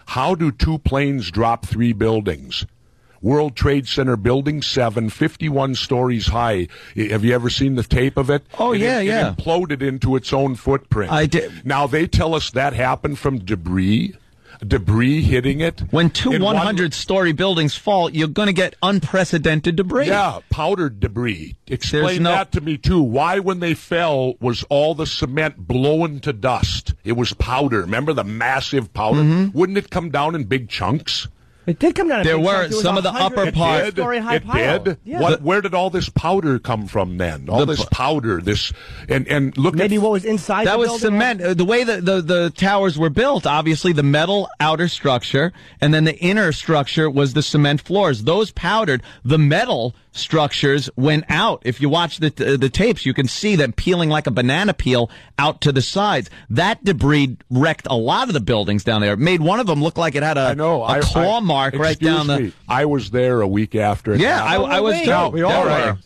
How do two planes drop three buildings? World Trade Center Building 7, 51 stories high. Have you ever seen the tape of it? Oh, It yeah. imploded into its own footprint. I did. Now, they tell us that happened from debris hitting it. When two 100-story buildings fall, you're going to get unprecedented debris. Yeah, powdered debris. Explain that to me, too. Why, when they fell, was all the cement blown to dust? It was powder. Remember the massive powder? Mm-hmm. Wouldn't it come down in big chunks? It did come down. There were some of the upper part. It did. Yeah. Where did all this powder come from then? All this powder, and look. Maybe what was inside. That the was building cement. The way the towers were built, obviously the metal outer structure, and then the inner structure was the cement floors. Those powdered. The metal structures went out. If you watch the tapes, you can see them peeling like a banana peel out to the sides. That debris wrecked a lot of the buildings down there. It made one of them look like it had a claw mark right down the. I was there a week after it. Yeah, I was too. We all were.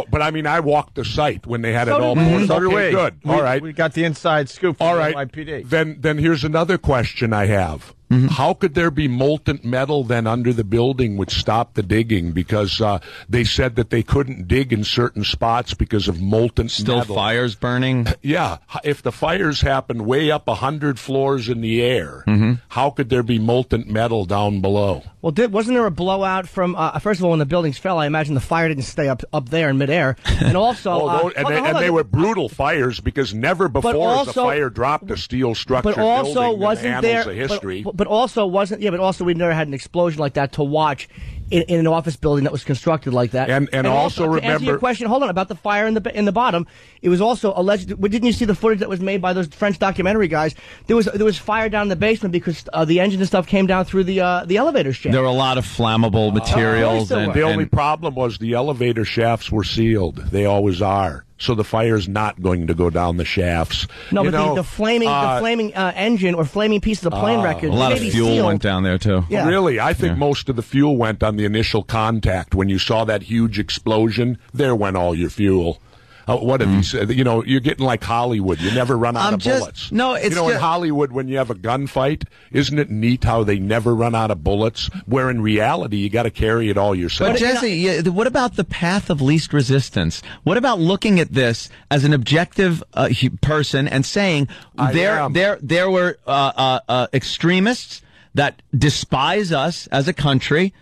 But I mean, I walked the site when they had it all. Okay, good. All right, we got the inside scoop from all right. NYPD. Then here's another question I have. Mm-hmm. How could there be molten metal then under the building which stopped the digging? Because they said that they couldn't dig in certain spots because of molten metal. Still fires burning? Yeah. If the fires happened way up 100 floors in the air, how could there be molten metal down below? Well, wasn't there a blowout from, first of all, when the buildings fell, I imagine the fire didn't stay up there in midair. And also... they were brutal fires because never before has a fire dropped a steel structure building in the annals of history. But also we never had an explosion like that to watch in an office building that was constructed like that. And also remember, to answer your question, hold on, about the fire in the bottom. It was also alleged. Didn't you see the footage that was made by those French documentary guys? There was fire down in the basement because the engine and stuff came down through the elevator shaft. There were a lot of flammable materials. The only problem was the elevator shafts were sealed. They always are. So the fire's not going to go down the shafts. No, but the flaming engine or flaming pieces of plane wreckage. A lot of fuel went down there too. Yeah. Really, I think most of the fuel went on the initial contact. When you saw that huge explosion, there went all your fuel. What have you said? You're getting like Hollywood. You never run out of bullets. No, it's in Hollywood, when you have a gunfight, isn't it neat how they never run out of bullets? Where in reality, you got to carry it all yourself. But Jesse, what about the path of least resistance? What about looking at this as an objective person and saying there were extremists that despise us as a country?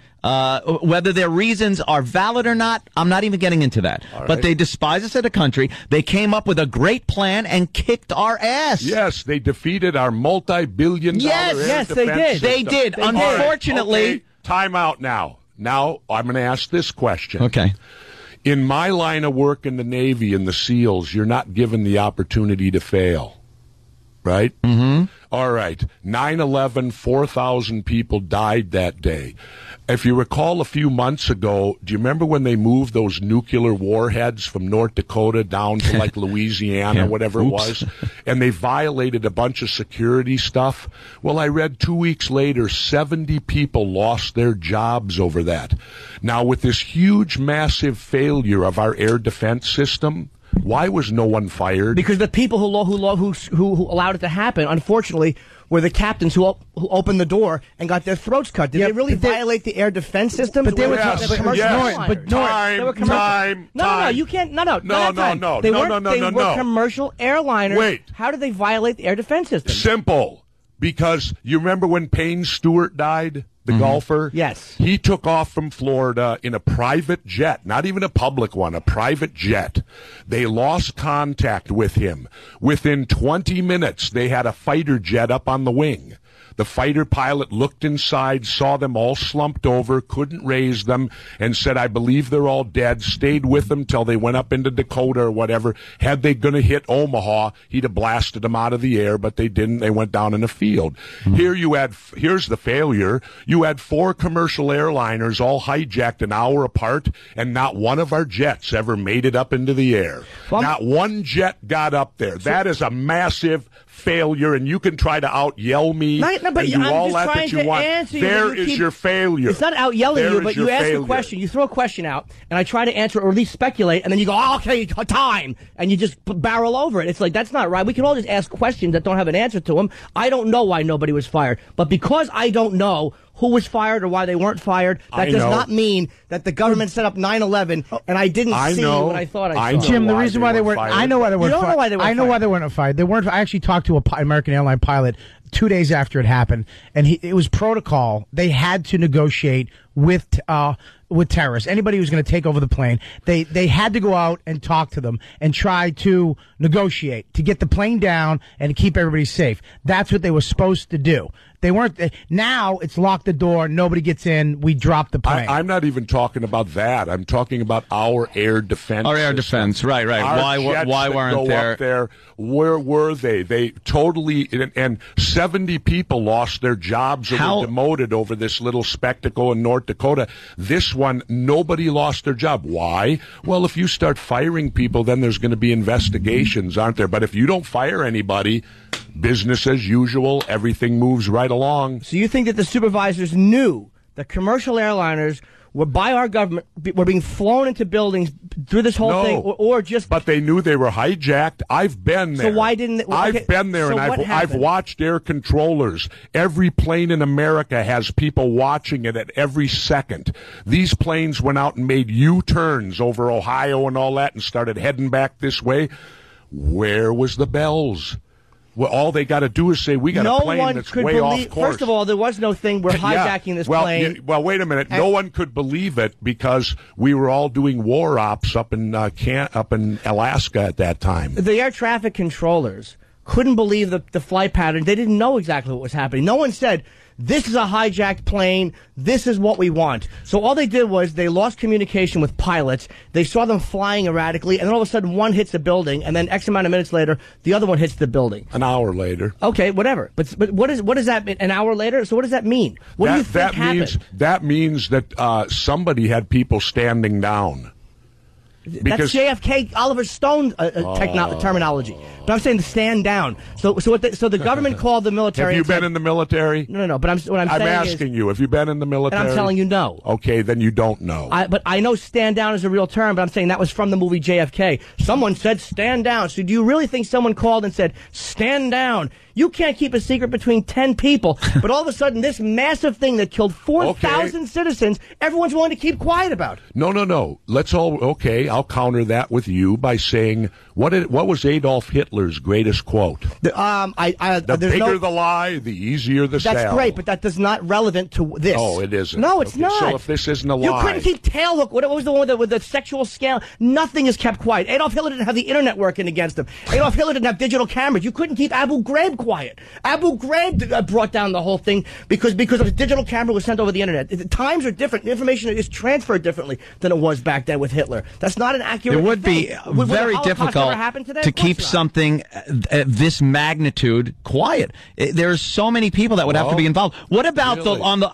Whether their reasons are valid or not, I'm not even getting into that. Right. But they despise us as a country. They came up with a great plan and kicked our ass. Yes, they defeated our multi-billion-dollar yes, they did. System. They did. Unfortunately. Okay. Time out now. Now, I'm going to ask this question. Okay. In my line of work in the Navy and the SEALs, you're not given the opportunity to fail. Right? Mm-hmm. All right. 9/11, 4,000 people died that day. If you recall a few months ago, do you remember when they moved those nuclear warheads from North Dakota down to like Louisiana, whatever it was, and they violated a bunch of security stuff? Well, I read 2 weeks later, 70 people lost their jobs over that. Now, with this huge, massive failure of our air defense system, why was no one fired? Because the people who allowed it to happen, unfortunately, were the captains who opened the door and got their throats cut. Did they really violate the air defense system? But they were commercial airliners. No, you can't. No. They were commercial airliners. Wait. How did they violate the air defense system? Simple. Because you remember when Payne Stewart died? the golfer? Yes. He took off from Florida in a private jet, not even a public one, a private jet. They lost contact with him. Within 20 minutes, they had a fighter jet up on the wing. The fighter pilot looked inside, saw them all slumped over, couldn't raise them, and said, I believe they're all dead, stayed with them till they went up into Dakota or whatever. Had they going to hit Omaha, he'd have blasted them out of the air, but they didn't. They went down in a field. Here's the failure. You had 4 commercial airliners all hijacked an hour apart, and not one of our jets ever made it up into the air. Well, not one jet got up there. That is a massive failure, and you can try to out-yell me and do all that you want. There is your failure. It's not out-yelling you, but you ask a question. You throw a question out, and I try to answer it or at least speculate, and then you go, oh, okay, time, and you just barrel over it. It's like, that's not right. We can all just ask questions that don't have an answer to them. I don't know why nobody was fired, but because I don't know who was fired or why they weren't fired, that does not mean that the government set up 9/11 and I didn't see what I thought I saw. Jim, the reason why they weren't fired. I know why they weren't fired. You don't know why they weren't fired. I know why they weren't fired. They weren't. I actually talked to an American airline pilot 2 days after it happened, and it was protocol. They had to negotiate with terrorists. Anybody who was going to take over the plane, they had to go out and talk to them and try to negotiate to get the plane down and keep everybody safe. That's what they were supposed to do. They weren't. Now it's lock the door. Nobody gets in. We drop the plane. I'm not even talking about that. I'm talking about our air defense. Our air defense, right. Why weren't they up there? Where were they? They totally and 70 people lost their jobs or were demoted over this little spectacle in North Dakota. This one, nobody lost their job. Why? Well, if you start firing people, then there's going to be investigations, aren't there? But if you don't fire anybody, business as usual, everything moves right along. So you think that the supervisors knew that commercial airliners were by our government, were being flown into buildings through this whole thing, or just... But they knew they were hijacked. I've been there. So why didn't... I've been there, and I've watched air controllers. Every plane in America has people watching it at every second. These planes went out and made U-turns over Ohio and all that and started heading back this way. Where was the bells? Well, all they got to do is say, we got a plane that's way off course. First of all, there was no thing, we're hijacking this plane. Well, wait a minute. No one could believe it because we were all doing war ops up in Alaska at that time. The air traffic controllers couldn't believe the flight pattern. They didn't know exactly what was happening. No one said, this is a hijacked plane. This is what we want. So all they did was they lost communication with pilots. They saw them flying erratically, and then all of a sudden one hits the building, and then X amount of minutes later, the other one hits the building. An hour later. Okay, whatever. But what does that mean? An hour later? So what does that mean? What do you think happened? That means that somebody had people standing down. That's JFK, Oliver Stone terminology. But I'm saying to stand down. So the government called the military. Have you been in the military? No. But I'm asking you. Have you been in the military? And I'm telling you no. Okay, then you don't know. But I know stand down is a real term. But I'm saying that was from the movie JFK. Someone said stand down. So do you really think someone called and said stand down? You can't keep a secret between 10 people, but all of a sudden, this massive thing that killed 4,000 citizens, everyone's willing to keep quiet about. No. I'll counter that with you by saying, what was Adolf Hitler's greatest quote? The bigger the lie, the easier the sell. That's great, but that is not relevant to this. Oh, it isn't. No, it's not. So if this isn't a lie. You couldn't keep tailhook. What was the one with the sexual scandal? Nothing is kept quiet. Adolf Hitler didn't have the internet working against him. Adolf Hitler didn't have digital cameras. You couldn't keep Abu Ghraib quiet. Abu Ghraib brought down the whole thing because of the digital camera was sent over the internet. The times are different. The information is transferred differently than it was back then with Hitler. That's not an accurate. It would be very difficult to keep something this magnitude quiet. There's so many people that would have to be involved. What about on the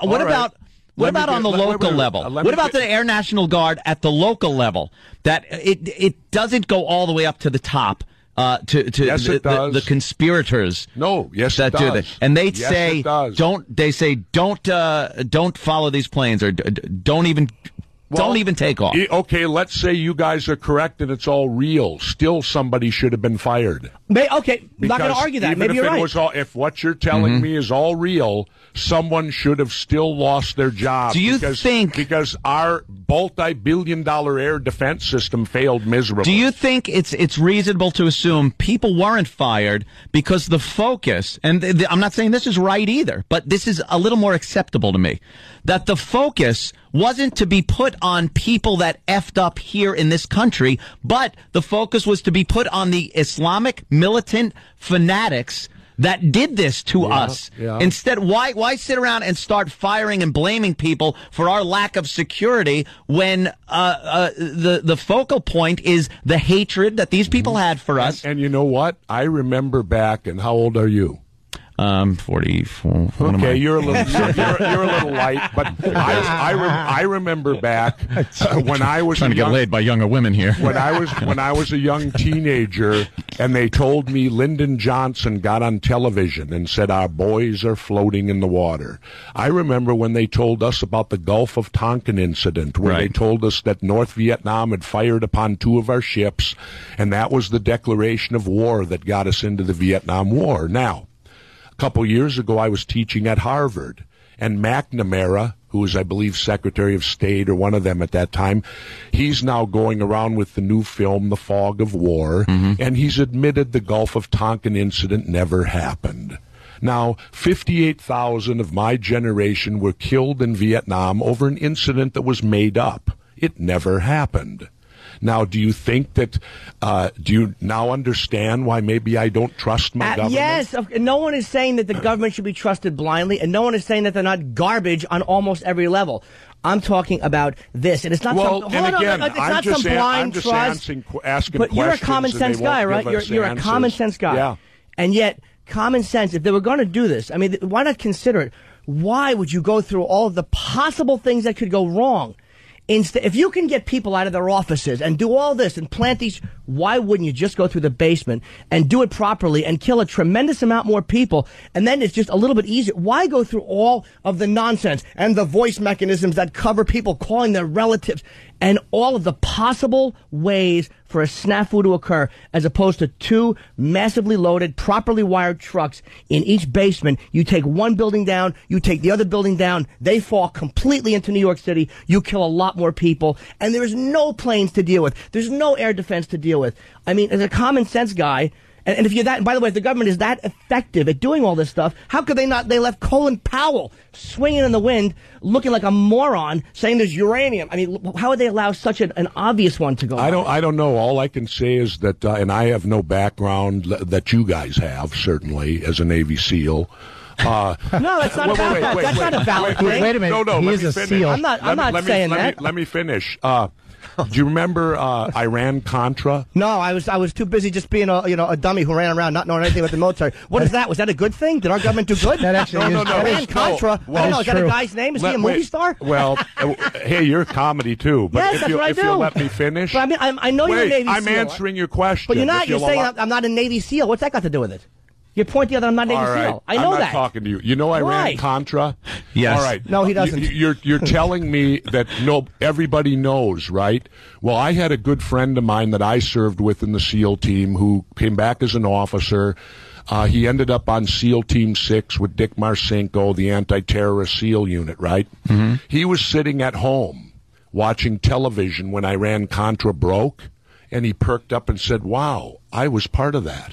local level? What about the Air National Guard at the local level? That it doesn't go all the way up to the top. Yes, the conspirators. No, yes, that it do does. that, and they'd say don't. They say don't follow these planes or don't even don't even take off. Okay, let's say you guys are correct and it's all real. Still, somebody should have been fired. Okay, I'm not going to argue that. Maybe you're right. If what you're telling me is all real, someone should have still lost their job. Do you think... Because our multi-billion-dollar air defense system failed miserably. Do you think it's reasonable to assume people weren't fired because the focus, and I'm not saying this is right either, but this is a little more acceptable to me, that the focus wasn't to be put on people that effed up here in this country, but the focus was to be put on the Islamic militant fanatics that did this to us. Yeah. Instead, why sit around and start firing and blaming people for our lack of security when the focal point is the hatred that these people had for us? And you know what? I remember back, and how old are you? 44. Okay, you're a little light, but I remember back when I was trying to get laid by younger women here. When I was a young teenager, and they told me Lyndon Johnson got on television and said our boys are floating in the water. I remember when they told us about the Gulf of Tonkin incident, where they told us that North Vietnam had fired upon 2 of our ships, and that was the declaration of war that got us into the Vietnam War. Now, a couple years ago, I was teaching at Harvard, and McNamara, who was, I believe, Secretary of State or one of them at that time, he's now going around with the new film, The Fog of War, and he's admitted the Gulf of Tonkin incident never happened. Now, 58,000 of my generation were killed in Vietnam over an incident that was made up. It never happened. Now, do you think that, do you now understand why maybe I don't trust my government? Yes. No one is saying that the government should be trusted blindly, and no one is saying that they're not garbage on almost every level. I'm talking about this, and it's not some blind trust. Asking but you're a common sense guy, right? You're a common sense guy. Yeah. And yet, common sense, if they were going to do this, I mean, why not consider it? Why would you go through all of the possible things that could go wrong? Instead, if you can get people out of their offices and do all this and plant these, why wouldn't you just go through the basement and do it properly and kill a tremendous amount more people? And then it's just a little bit easier. Why go through all of the nonsense and the voice mechanisms that cover people calling their relatives and all of the possible ways for a snafu to occur, as opposed to 2 massively loaded, properly wired trucks in each basement? You take one building down, you take the other building down, they fall completely into New York City, you kill a lot more people, and there is no planes to deal with. There's no air defense to deal with. I mean, as a common sense guy, and if you're that, by the way, if the government is that effective at doing all this stuff, how could they not? They left Colin Powell swinging in the wind, looking like a moron, saying there's uranium. I mean, how would they allow such an obvious one to go on? I don't know. All I can say is that, and I have no background that you guys have, certainly, as a Navy SEAL. No, that's not that's not a valid thing. Wait a minute. No, he is a SEAL. I'm not saying that. Let me finish. Do you remember Iran-Contra? No, I was too busy just being a dummy who ran around not knowing anything about the military. What is that? Was that a good thing? Did our government do good? That actually no. Iran-Contra. Well, is that a guy's name? Is he a movie star? Well, hey, you're comedy too. But yes, if you'll let me finish. But I mean, I know you're a Navy SEAL. I'm answering your question. But you're not. You're saying I'm not a Navy SEAL. What's that got to do with it? You're pointing out that I'm not Navy SEAL. I know that. I'm not talking to you. You know Iran-Contra? Yes. All right. No, he doesn't. You're telling me that everybody knows, right? Well, I had a good friend of mine that I served with in the SEAL team who came back as an officer. He ended up on SEAL Team 6 with Dick Marcinko, the anti-terrorist SEAL unit, right? Mm-hmm. He was sitting at home watching television when Iran-Contra broke, and he perked up and said, wow, I was part of that.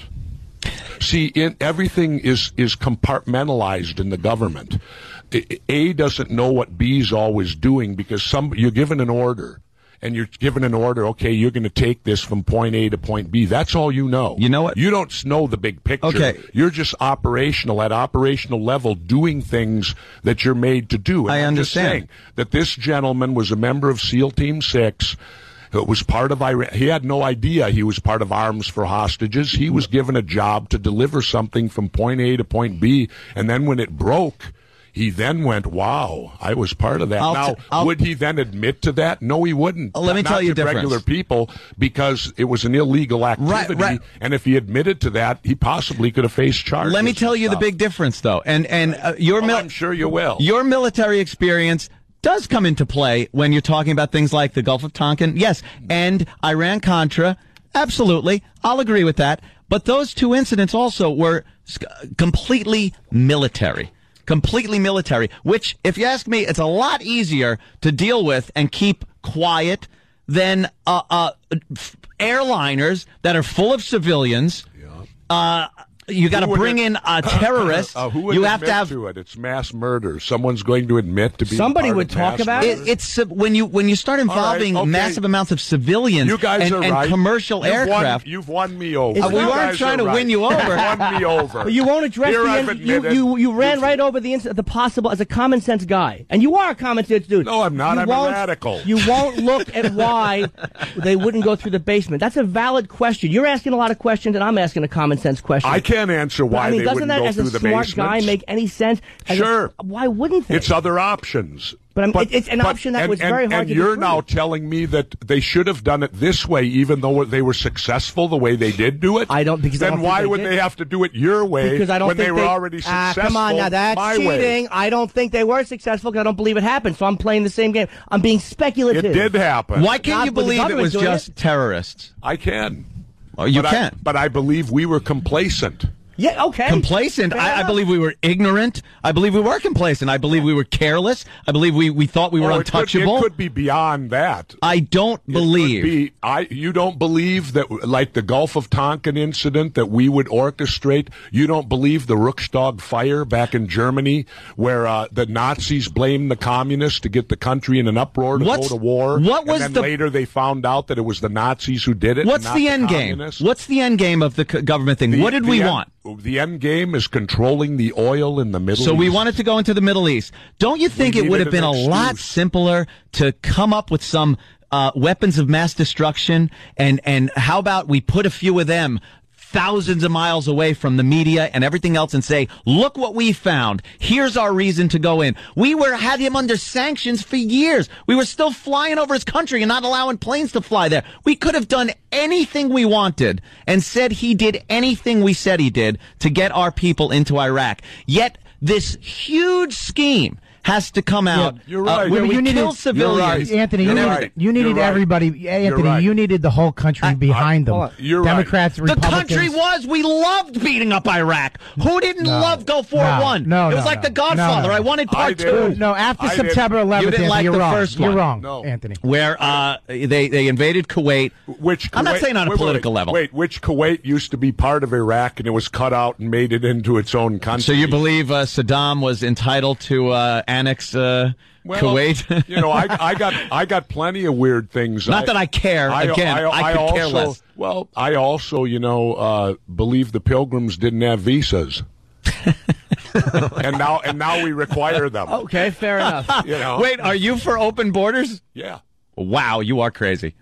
See, everything is compartmentalized in the government. A doesn't know what B's always doing because you're given an order, and you're given an order, okay, you're going to take this from point A to point B. That's all you know. You know what? You don't know the big picture. Okay. You're just operational, at operational level, doing things that you're made to do. And I understand. I'm just saying that this gentleman was a member of SEAL Team 6. It was part of Iran. He had no idea he was part of Arms for Hostages. He was given a job to deliver something from point A to point B, and then when it broke, he then went, wow, I was part of that. Would he then admit to that? No, he wouldn't. Let me tell you the difference. Regular people, because it was an illegal activity, right. And if he admitted to that, he possibly could have faced charges. Let me tell you the big difference, though. And I'm sure you will. Your military experience does come into play when you're talking about things like the Gulf of Tonkin. Yes, and Iran-Contra. Absolutely. I'll agree with that. But those two incidents also were completely military. Completely military, which, if you ask me, it's a lot easier to deal with and keep quiet than airliners that are full of civilians. You got to bring in a terrorist. Who would you admit have to have to it? It's mass murder. Someone's going to admit to being somebody part would of talk mass about murder. it. It's when you start involving massive amounts of civilians You guys and, are and right. commercial aircraft. You've won me over. We weren't trying to win you over. You've won me over. But you won't address Here the I've admitted- you ran right over the possible as a common sense guy, and you are a common sense dude. No, I'm not. I'm a radical. You won't look at why they wouldn't go through the basement. That's a valid question. You're asking a lot of questions, and I'm asking a common sense question. I can't answer why they wouldn't that go as through a the smart basements. guy make any sense? Sure. Why wouldn't they? It's other options. But it's an option that was very hard to And you're define. now telling me that they should have done it this way, even though they were successful the way they did do it? I don't, because I then don't why think they would did. they have to do it your way Because I don't when think they were already successful come on, now that's my cheating. way? I don't think they were successful because I don't believe it happened. So I'm playing the same game. I'm being speculative. It did happen. Why can't Not you with the believe it government was doing just terrorists? I can. Oh, you can. But I believe we were complacent. Yeah, okay. Complacent. I believe we were ignorant. I believe we were complacent. I believe we were careless. I believe we thought we were untouchable. It could be beyond that. I don't believe. You don't believe that, like the Gulf of Tonkin incident, that we would orchestrate? You don't believe the Reichstag fire back in Germany, where the Nazis blamed the communists to get the country in an uproar to go to war? And then later they found out that it was the Nazis who did it. What's the end game? What's the end game of the government thing? What did we want? The end game is controlling the oil in the Middle East. So we wanted to go into the Middle East. Don't you think it would have been a lot simpler to come up with some weapons of mass destruction? And how about we put a few of them thousands of miles away from the media and everything else and say, look what we found. Here's our reason to go in. We had him under sanctions for years. We were still flying over his country and not allowing planes to fly there. We could have done anything we wanted and said he did anything we said he did to get our people into Iraq. Yet this huge scheme has to come out you're right. where we needed, kill civilians. Anthony, you needed everybody. Anthony, you needed the whole country behind them. You're Democrats, right. Republicans. We loved beating up Iraq. Who didn't love Gulf War I? It was like The Godfather. I wanted part two. No, after September 11th, you didn't like you're the wrong. first one. You're wrong, No. Anthony. Where they invaded Kuwait. I'm not saying on a political level. Which Kuwait used to be part of Iraq and it was cut out and made it into its own country. So you believe Saddam was entitled to annex Kuwait? You know, I got plenty of weird things. Not that I care. I could care less. Well, I also, believe the Pilgrims didn't have visas. and now we require them. Okay, fair enough. Wait, are you for open borders? Yeah. Wow, you are crazy.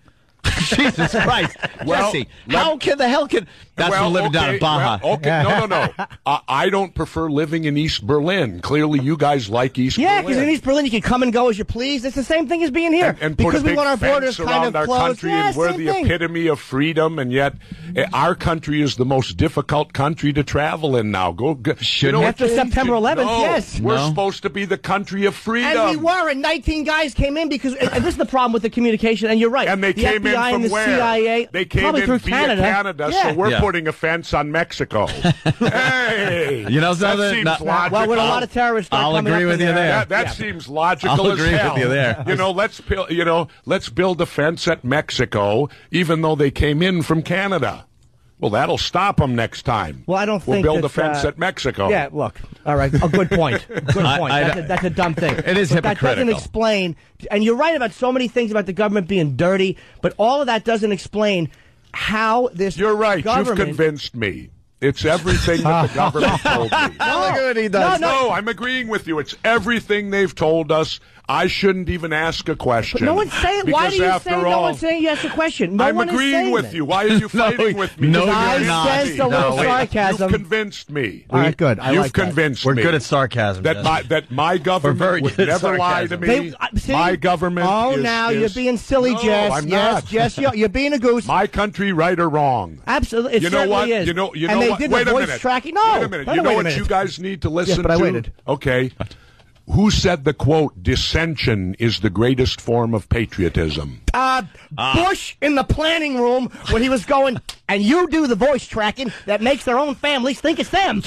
Jesus Christ. Jesse, that's for living down in Baja. No. I don't prefer living in East Berlin. Clearly, you guys like East Berlin. Yeah, because in East Berlin you can come and go as you please. It's the same thing as being here. And because put a big we want our borders fence kind around of our closed. country, and we're the epitome of freedom, and yet our country is the most difficult country to travel in now. After September 11th, yes. We're supposed to be the country of freedom. And we were, and 19 guys came in because, and this is the problem with the communication, and you're right. And they the came FBI in from and the where? CIA, They came probably in through via Canada, so we're putting a fence on Mexico. Hey, that seems logical. Well, with a lot of terrorists, I'll agree with you there. That seems logical. I'll as agree hell. with you there. Let's build a fence at Mexico, even though they came in from Canada. Well, that'll stop them next time. Well, I don't think we'll build a fence at Mexico. Yeah, look. All right. A good point. Good point. That's a dumb thing. It is but hypocritical. That doesn't explain. And you're right about so many things about the government being dirty, but all of that doesn't explain how this. You're right. Government, You've convinced me. It's everything that the government told me. No, I'm agreeing with you. It's everything they've told us. I shouldn't even ask a question. But no one's saying. Why do you say no one's saying you ask a question? I'm agreeing with you. Why are you fighting with me? No, you're I not. sensed a little sarcasm. You've convinced me. All right, good. You've convinced me. We're good at sarcasm. That my government would never lie to me. My government. Oh, now you're being silly, Jess. I'm not. Jess, you're being a goose. My country, right or wrong? Absolutely. It certainly is. You know and they what? did Wait the a voice minute. tracking. No. Wait a minute. You know what you guys need to listen but to? I waited. Okay. Who said the quote, dissension is the greatest form of patriotism? Bush in the planning room when he was going, and you do the voice tracking that makes their own families think it's them.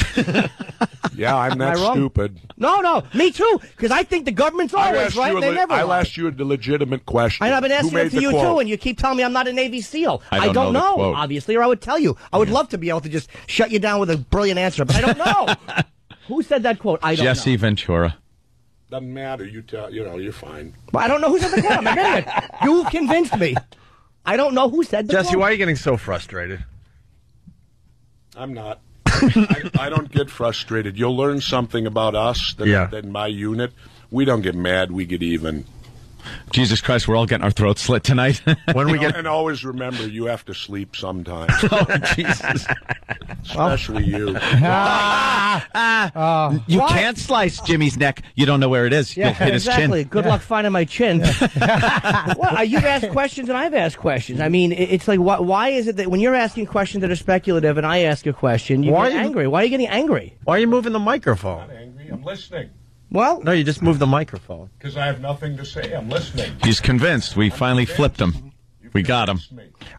Yeah, I'm not stupid. No, me too, because I think the government's always right, and they never I'll lie. ask you a legitimate question. I've been asking it to you, too, and you keep telling me I'm not a Navy SEAL. I don't know, obviously, or I would tell you. I would love to be able to just shut you down with a brilliant answer, but I don't know. Who said that quote? I don't know. Jesse Ventura. Doesn't matter. You're fine. But I don't know who said the quote. I'm admitting it. You convinced me. I don't know who said the quote. Jesse, why are you getting so frustrated? I'm not. I don't get frustrated. You'll learn something about us that in my unit. We don't get mad. We get even. Jesus Christ, we're all getting our throats slit tonight. And always remember, you have to sleep sometimes. Oh, Jesus. Especially you. You can't slice Jimmy's neck. You don't know where it is. You'll hit his chin. Good luck finding my chin. Well, you've asked questions and I've asked questions. I mean, it's like, why is it that when you're asking questions that are speculative and I ask a question, you get angry? Why are you getting angry? Why are you moving the microphone? I'm not angry. I'm listening. Well, no, you just moved the microphone. Because I have nothing to say. I'm listening. He's convinced. We finally flipped him. We got him.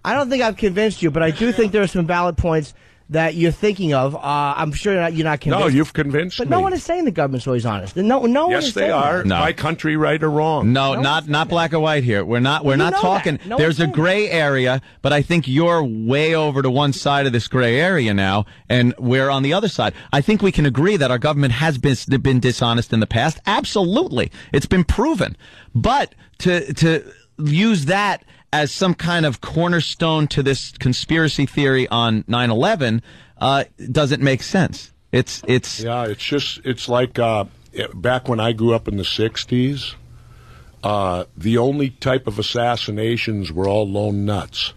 I don't think I've convinced you, but I do think there are some valid points that you're thinking of. I'm sure you're not convinced. No, you've convinced me. But no one is saying the government's always honest. No one yes, is they saying are. That. No. My country, right or wrong? No, not black or white here. We're not talking. No There's a gray area, but I think you're way over to one side of this gray area now, and we're on the other side. I think we can agree that our government has been dishonest in the past. Absolutely, it's been proven. But to use that as some kind of cornerstone to this conspiracy theory on 9/11 doesn't make sense. It's like back when I grew up in the 60s, the only type of assassinations were all lone nuts.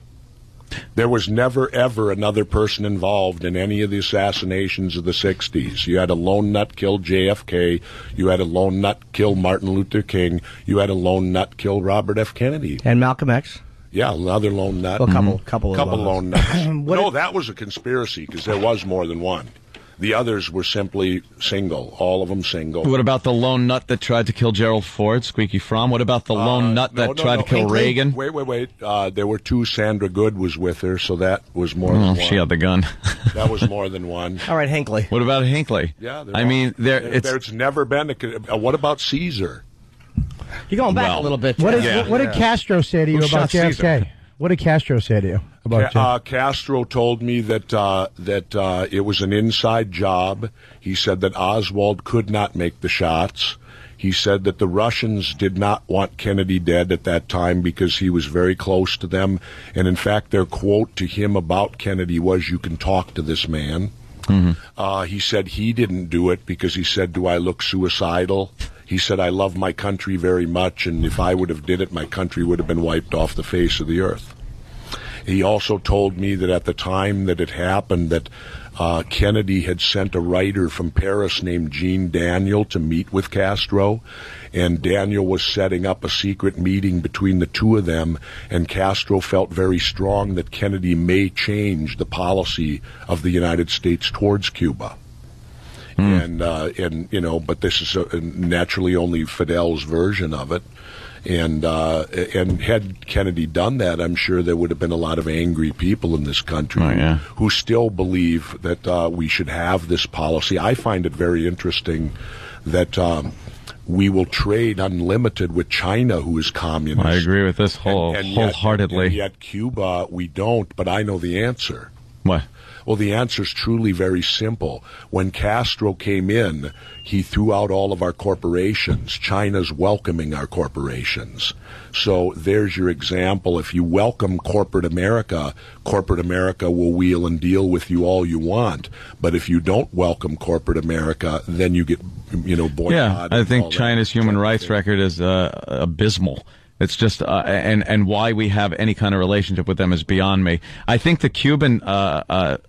There was never, ever another person involved in any of the assassinations of the 60s. You had a lone nut kill JFK. You had a lone nut kill Martin Luther King. You had a lone nut kill Robert F. Kennedy. And Malcolm X. Yeah, another lone nut. Well, couple lone nuts. No, that was a conspiracy because there was more than one. The others were simply single, all of them single. What about the lone nut that tried to kill Gerald Ford, Squeaky Fromm? What about the lone nut that tried to kill Reagan? Wait. There were two. Sandra Good was with her, so that was more than one. She had the gun. That was more than one. All right, Hinckley. What about Hinckley? Yeah, there's never been what about Caesar? You're going back a little bit. What did Castro say to you about JFK? Caesar? What did Castro say to you about JFK? Castro told me that it was an inside job. He said that Oswald could not make the shots. He said that the Russians did not want Kennedy dead at that time because he was very close to them. And in fact, their quote to him about Kennedy was, "You can talk to this man." Mm-hmm. He said he didn't do it because he said, "Do I look suicidal?" He said, "I love my country very much, and if I would have did it, my country would have been wiped off the face of the earth." He also told me that at the time that it happened, that Kennedy had sent a writer from Paris named Jean Daniel to meet with Castro, and Daniel was setting up a secret meeting between the two of them, and Castro felt very strong that Kennedy may change the policy of the United States towards Cuba. And but this is naturally only Fidel's version of it. And had Kennedy done that, I'm sure there would have been a lot of angry people in this country who still believe that we should have this policy. I find it very interesting that we will trade unlimited with China, who is communist. I agree with this wholeheartedly. And yet Cuba, we don't, but I know the answer. What? Well, the answer is truly very simple. When Castro came in, he threw out all of our corporations. China's welcoming our corporations. So there's your example. If you welcome corporate America will wheel and deal with you all you want. But if you don't welcome corporate America, then you get, boycotted. Yeah, I think China's human rights record is abysmal. It's just, and why we have any kind of relationship with them is beyond me. I think the Cuban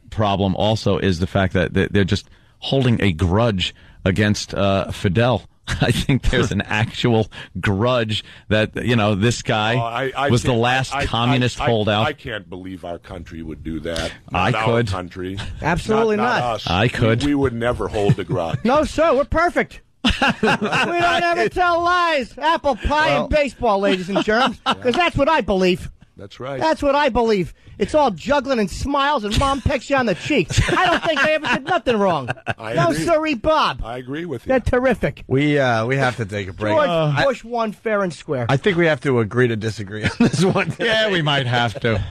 problem also is the fact that they're just holding a grudge against Fidel. I think there's an actual grudge that, this guy was the last communist holdout. I can't believe our country would do that. I could. Our country. Absolutely not. Us. I could. We would never hold a grudge. No, sir, we're perfect. We don't ever tell lies. Apple pie and baseball, ladies and germs, because that's what I believe. That's right. That's what I believe. It's all juggling and smiles, and Mom pecks you on the cheek. I don't think I ever did nothing wrong. No, sirree, Bob. I agree with you. They're terrific. We have to take a break. George Bush won fair and square. I think we have to agree to disagree on this one. Yeah, we might have to.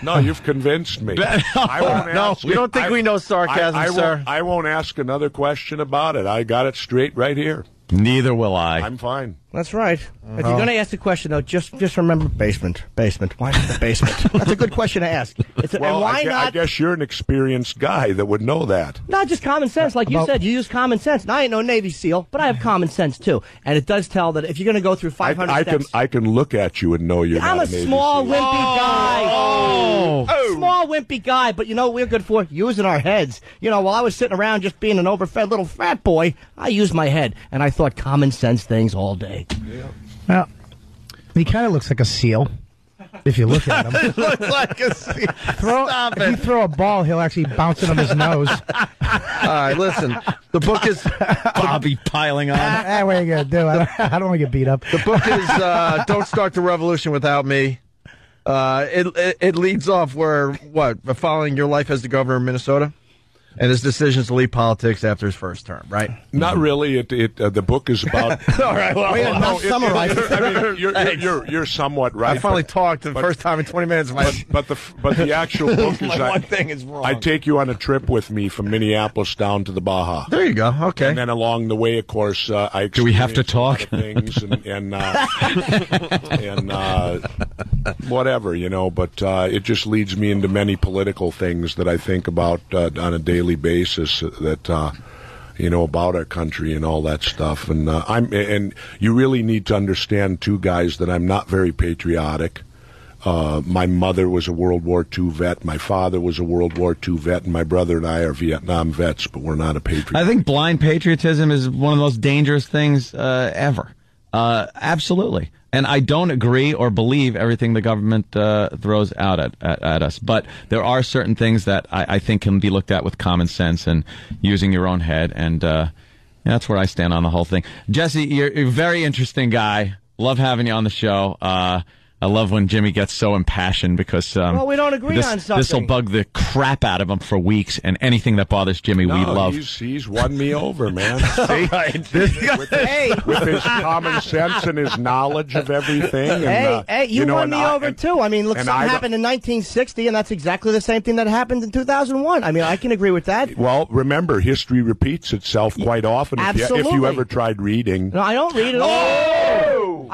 No, you've convinced me. I won't ask we don't think we know sarcasm, sir. I won't ask another question about it. I got it straight right here. Neither will I. I'm fine. That's right. If you're going to ask the question, though, just remember basement. Why not the basement? That's a good question to ask. And why not? I guess you're an experienced guy that would know that. Not just common sense. Like you said, you use common sense. And I ain't no Navy SEAL, but I have common sense, too. And it does tell that if you're going to go through 500 steps... I can look at you and know you're not a Navy small, SEAL. wimpy guy. Small, wimpy guy. But you know what we're good for? Using our heads. You know, while I was sitting around just being an overfed little fat boy, I used my head. And I thought common sense things all day. Yeah. Well, he kind of looks like a seal. If you look at him, It looks like a seal. Stop if you throw a ball, he'll actually bounce it on his nose. All right, listen. The book is Bobby piling on. What are you gonna do? I don't want to get beat up. The book is Don't Start the Revolution Without Me. It leads off following your life as the governor of Minnesota and his decisions to leave politics after his first term, right? Not really. The book is about. All right. Well, summarize. You're somewhat right. I finally talked the first time in 20 minutes. But the actual book is one thing is wrong. I take you on a trip with me from Minneapolis down to the Baja. There you go. Okay. And then along the way, of course, I do we have to talk? Things and whatever, you know. But it just leads me into many political things that I think about on a daily basis. That. About our country and all that stuff, and you really need to understand, too, guys, that I'm not very patriotic. My mother was a World War II vet. My father was a World War II vet, and my brother and I are Vietnam vets, but we're not a patriot. I think blind patriotism is one of the most dangerous things ever. Absolutely. And I don't agree or believe everything the government throws out at us. But there are certain things that I think can be looked at with common sense and using your own head. And that's where I stand on the whole thing. Jesse, you're a very interesting guy. Love having you on the show. I love when Jimmy gets so impassioned because we don't agree on something. This will bug the crap out of him for weeks, and anything that bothers Jimmy, we love. He's won me over, man. See? With his common sense and his knowledge of everything. And, you won me over too. I mean, look, something happened in 1960, and that's exactly the same thing that happened in 2001. I mean, I can agree with that. Well, remember, history repeats itself quite often. Absolutely. If you ever tried reading. No, I don't read at all.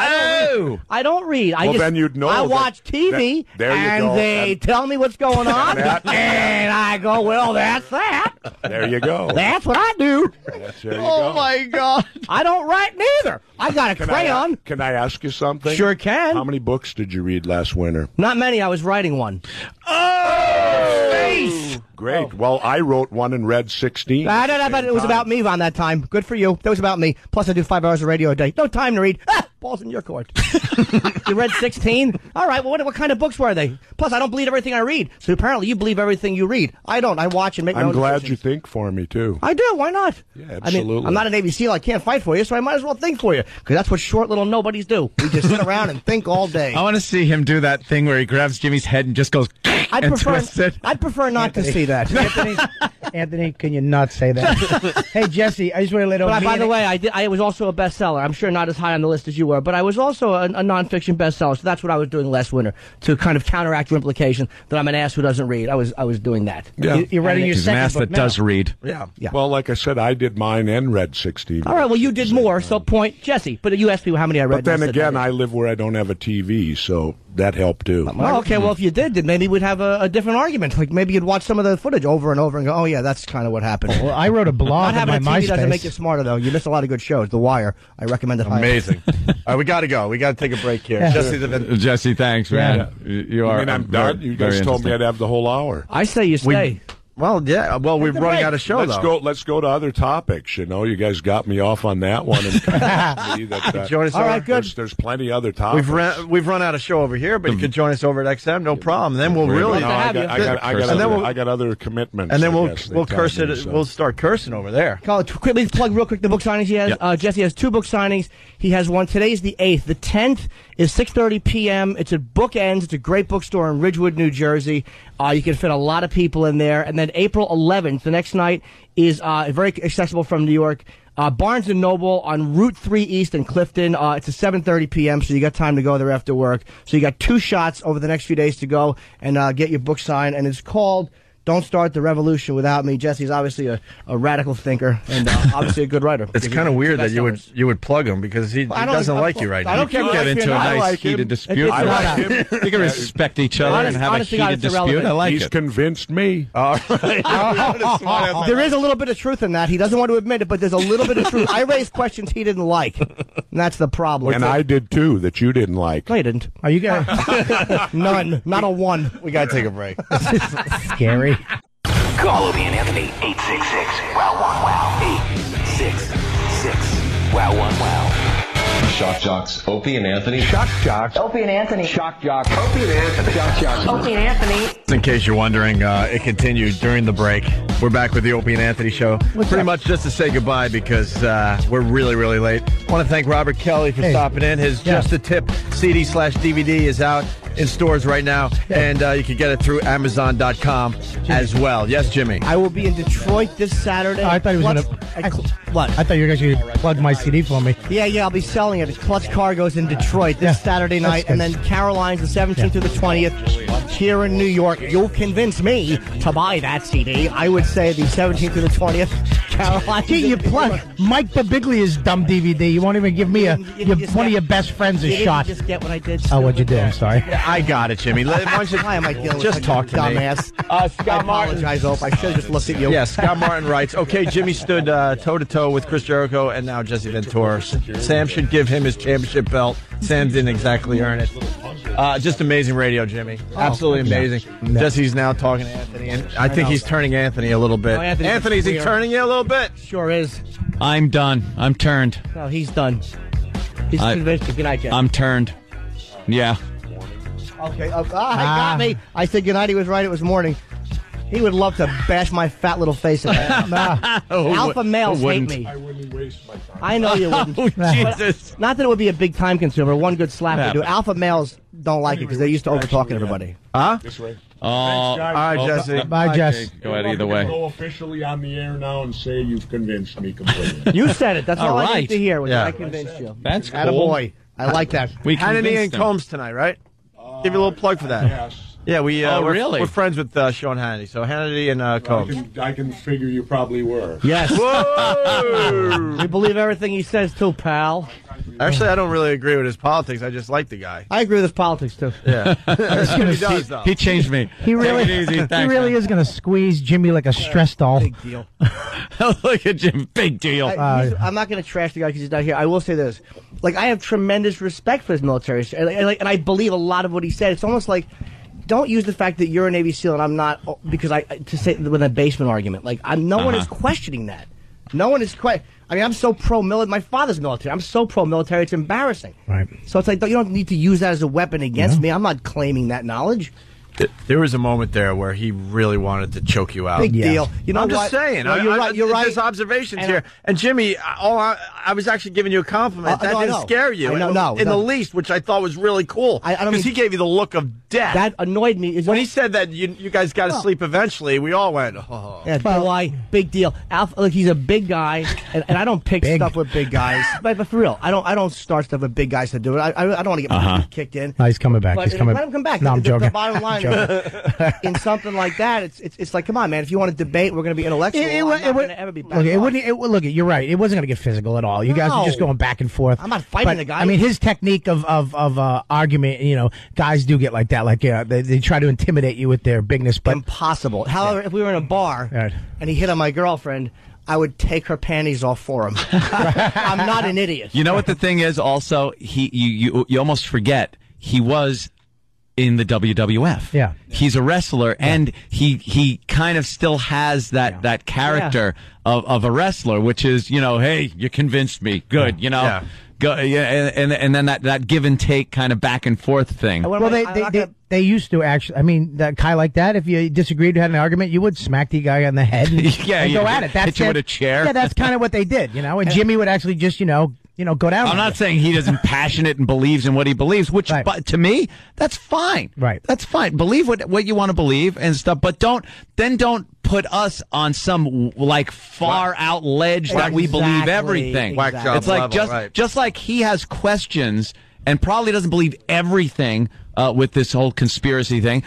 I don't read. Then you'd know. I watch TV, and they tell me what's going on, and I go, well, that's that. There you go. That's what I do. There you go. My God. I don't write neither. I got a crayon. Can I ask you something? Sure can. How many books did you read last winter? Not many. I was writing one. Face! Great. Well, I wrote one and read 16. But it was about me on that time. Good for you. That was about me. Plus, I do 5 hours of radio a day. No time to read. Ball's in your court. You read 16? All right. Well, what kind of books were they? Plus, I don't believe everything I read. So apparently, you believe everything you read. I don't. I watch and make my own I'm glad decisions. you think for me, too. I do. Why not? Yeah, absolutely. I mean, I'm not a Navy SEAL. I can't fight for you, so I might as well think for you. Because that's what short little nobodies do. We just sit around and think all day. I want to see him do that thing where he grabs Jimmy's head and just goes I'd prefer not to see that. Anthony, can you not say that? Hey, Jesse, I just want to let But by the way, I was also a bestseller. I'm sure not as high on the list as you were, but I was also a nonfiction bestseller. So that's what I was doing last winter to kind of counteract your implication that I'm an ass who doesn't read. I was doing that. Yeah. You're writing your He's an second ass book that now. does read. Yeah. Well, like I said, I did mine and read 16. All right. Well, you did more. So point Jesse. But you asked me how many I read. But then again, I live where I don't have a TV, so that helped too. Well, okay. Well, if you did, then maybe we'd have a different argument. Like maybe you'd watch some of the footage over and over and go, "Oh yeah, that's kind of what happened." Well, I wrote a blog Not on having my a TV MySpace. doesn't make you smarter, though. You miss a lot of good shows. The Wire. I recommend it highly. Amazing. All right, we got to go. We got to take a break here. Jesse, thanks, man. You are. I mean, I'm done. You guys told me I'd have the whole hour. I say you stay. Well, yeah. Well, we're running out of show. Let's go to other topics. You know, you guys got me off on that one. And join us. All right, good. There's plenty other topics. We've run out of show over here, but you could join us over at XM. No problem. Then we'll really. I got other commitments. And then we'll curse it. So. We'll start cursing over there. Call it quickly. Plug real quick the book signings he has. Yep. Jesse has 2 book signings. He has one. Today's the 8th. The 10th is 6:30 p.m. It's at Bookends. It's a great bookstore in Ridgewood, New Jersey. You can fit a lot of people in there. And then April 11th, the next night, is very accessible from New York. Barnes & Noble on Route 3 East in Clifton. It's at 7:30 p.m., so you got time to go there after work. So you got 2 shots over the next few days to go and get your book signed. And it's called Don't Start the Revolution Without Me. Jesse's obviously a radical thinker and obviously a good writer. It's kind of weird that you would plug him because he doesn't like you right now. I don't care. You get into a nice heated dispute. I like him. You can respect each other and have a heated dispute. I like it. He's convinced me. All right. There is a little bit of truth in that. He doesn't want to admit it, but there's a little bit of truth. I raised questions he didn't like, and that's the problem. And I did too, that you didn't like. No, you didn't. Are you guys none? Not a 1. We got to take a break. scary? Call Opie and Anthony, 866-WOW-WOW-WOW, 866-WOW-WOW-WOW. Shock Jocks, Opie and Anthony. Shock Jocks. Opie and Anthony. Shock Jocks. Opie and Anthony. Shock Jocks. Opie and Anthony. In case you're wondering, it continued during the break. We're back with the Opie and Anthony show. Pretty much just to say goodbye because we're really, really late. I want to thank Robert Kelly for stopping in. His Just a Tip CD/DVD is out in stores right now, and you can get it through Amazon.com as well. Yes, Jimmy? I will be in Detroit this Saturday. I thought he was going to... What? I thought you were going to plug my CD for me. Yeah, I'll be selling it. Clutch Cargo's in Detroit this Saturday night, and then Caroline's the 17th to the 20th here in New York. You'll convince me to buy that CD. I would say the 17th to the 20th, Caroline. Gee, you plug Mike Babiglia's dumb DVD. You won't even give me one of your best friends a shot. Just get what I did. Oh, what'd you do? I'm sorry. I got it, Jimmy. Why am I dealing just with talk to dumbass? Scott Martin. I apologize, Ope. I should have just looked at you. Yeah, Scott Martin writes, okay, Jimmy stood toe-to-toe with Chris Jericho and now Jesse Ventura. Sam should give him his championship belt. Sam didn't exactly earn it. Just amazing radio, Jimmy. Absolutely amazing. No. Jesse's now talking to Anthony, and I think he's turning Anthony a little bit. Anthony's he turning you a little bit? Sure is. I'm done. I'm turned. No, he's done. He's convinced. Good night, Jesse. I'm turned. Yeah. Okay. He got me. I said good night. He was right. It was morning. He would love to bash my fat little face in that. Alpha males hate me. I wouldn't waste my time. I know you wouldn't. Jesus. Not that it would be a big time consumer. One good slap would do. Alpha males don't like it because they're used to over-talking everybody. Huh? This way. All right, Jesse. Bye, Jess. Go ahead either way. Go officially on the air now and say you've convinced me completely. You said it. That's all I need right. to hear. Was Yeah. I convinced you. That's cool. Attaboy. I like that. We Hannity convinced and him. Combs tonight, right? Give you a little plug for that. Yes. Yeah, we're, really? we're friends with Sean Hannity. So Hannity and Combs. I can figure you probably were. Yes. Whoa! We believe everything he says, too, pal. Actually, I don't really agree with his politics. I just like the guy. I agree with his politics, too. Yeah. He does, though. He changed me. He really, Take it easy. he Thanks, really man. is going to squeeze Jimmy like a stress doll. Big deal. Look at Jim. Big deal. I'm not going to trash the guy because he's not here. I will say this. Like, I have tremendous respect for his military. And I believe a lot of what he said. It's almost like, don't use the fact that you're a Navy SEAL and I'm not, because to say with a basement argument. Like, no one is questioning that. No one is I mean, I'm so pro-military. My father's military. I'm so pro-military. It's embarrassing. Right. So it's like, you don't need to use that as a weapon against me. I'm not claiming that knowledge. There was a moment there where he really wanted to choke you out. Big deal. You know I'm what? just saying. No, you're right. You're right. There's observations here. And Jimmy, I was actually giving you a compliment. That didn't scare you. No, in the least, which I thought was really cool. Because he gave you the look of death. That annoyed me. When he said that you guys got to sleep eventually, we all went, oh. Yeah, why? Big deal. Alpha, look, he's a big guy, and I don't pick stuff with big guys. But for real, I don't start stuff with big guys to do it. I don't want to get my feet kicked in. No, he's coming back. But He's coming. Let him come back. No, I'm joking. The bottom line in something like that, it's like, come on, man. If you want to debate, we're going to be intellectual. I'm not going to ever be back. Look, you're right. It wasn't going to get physical at all. You guys are just going back and forth. I'm not fighting the guy. I mean, his technique of argument, guys do get like that. Like they try to intimidate you with their bigness. But impossible. However, if we were in a bar and he hit on my girlfriend, I would take her panties off for him. I'm not an idiot. You know what the thing is? Also, you almost forget he was in the WWF. Yeah. He's a wrestler, and he kind of still has that character of a wrestler, which is, hey, you convinced me. Good, Go, and then that give and take kind of back and forth thing. Well, they used to actually. I mean, that guy like that. If you disagreed, had an argument, you would smack the guy on the head and, and go at it. Hit you with a chair. Yeah, that's kind of what they did, And Jimmy would actually just, go down. I'm not saying he isn't passionate and believes in what he believes, which but to me, that's fine. Right. That's fine. Believe what you want to believe and stuff, but don't put us on some far out ledge that we believe everything. Exactly. It's like just like he has questions and probably doesn't believe everything with this whole conspiracy thing.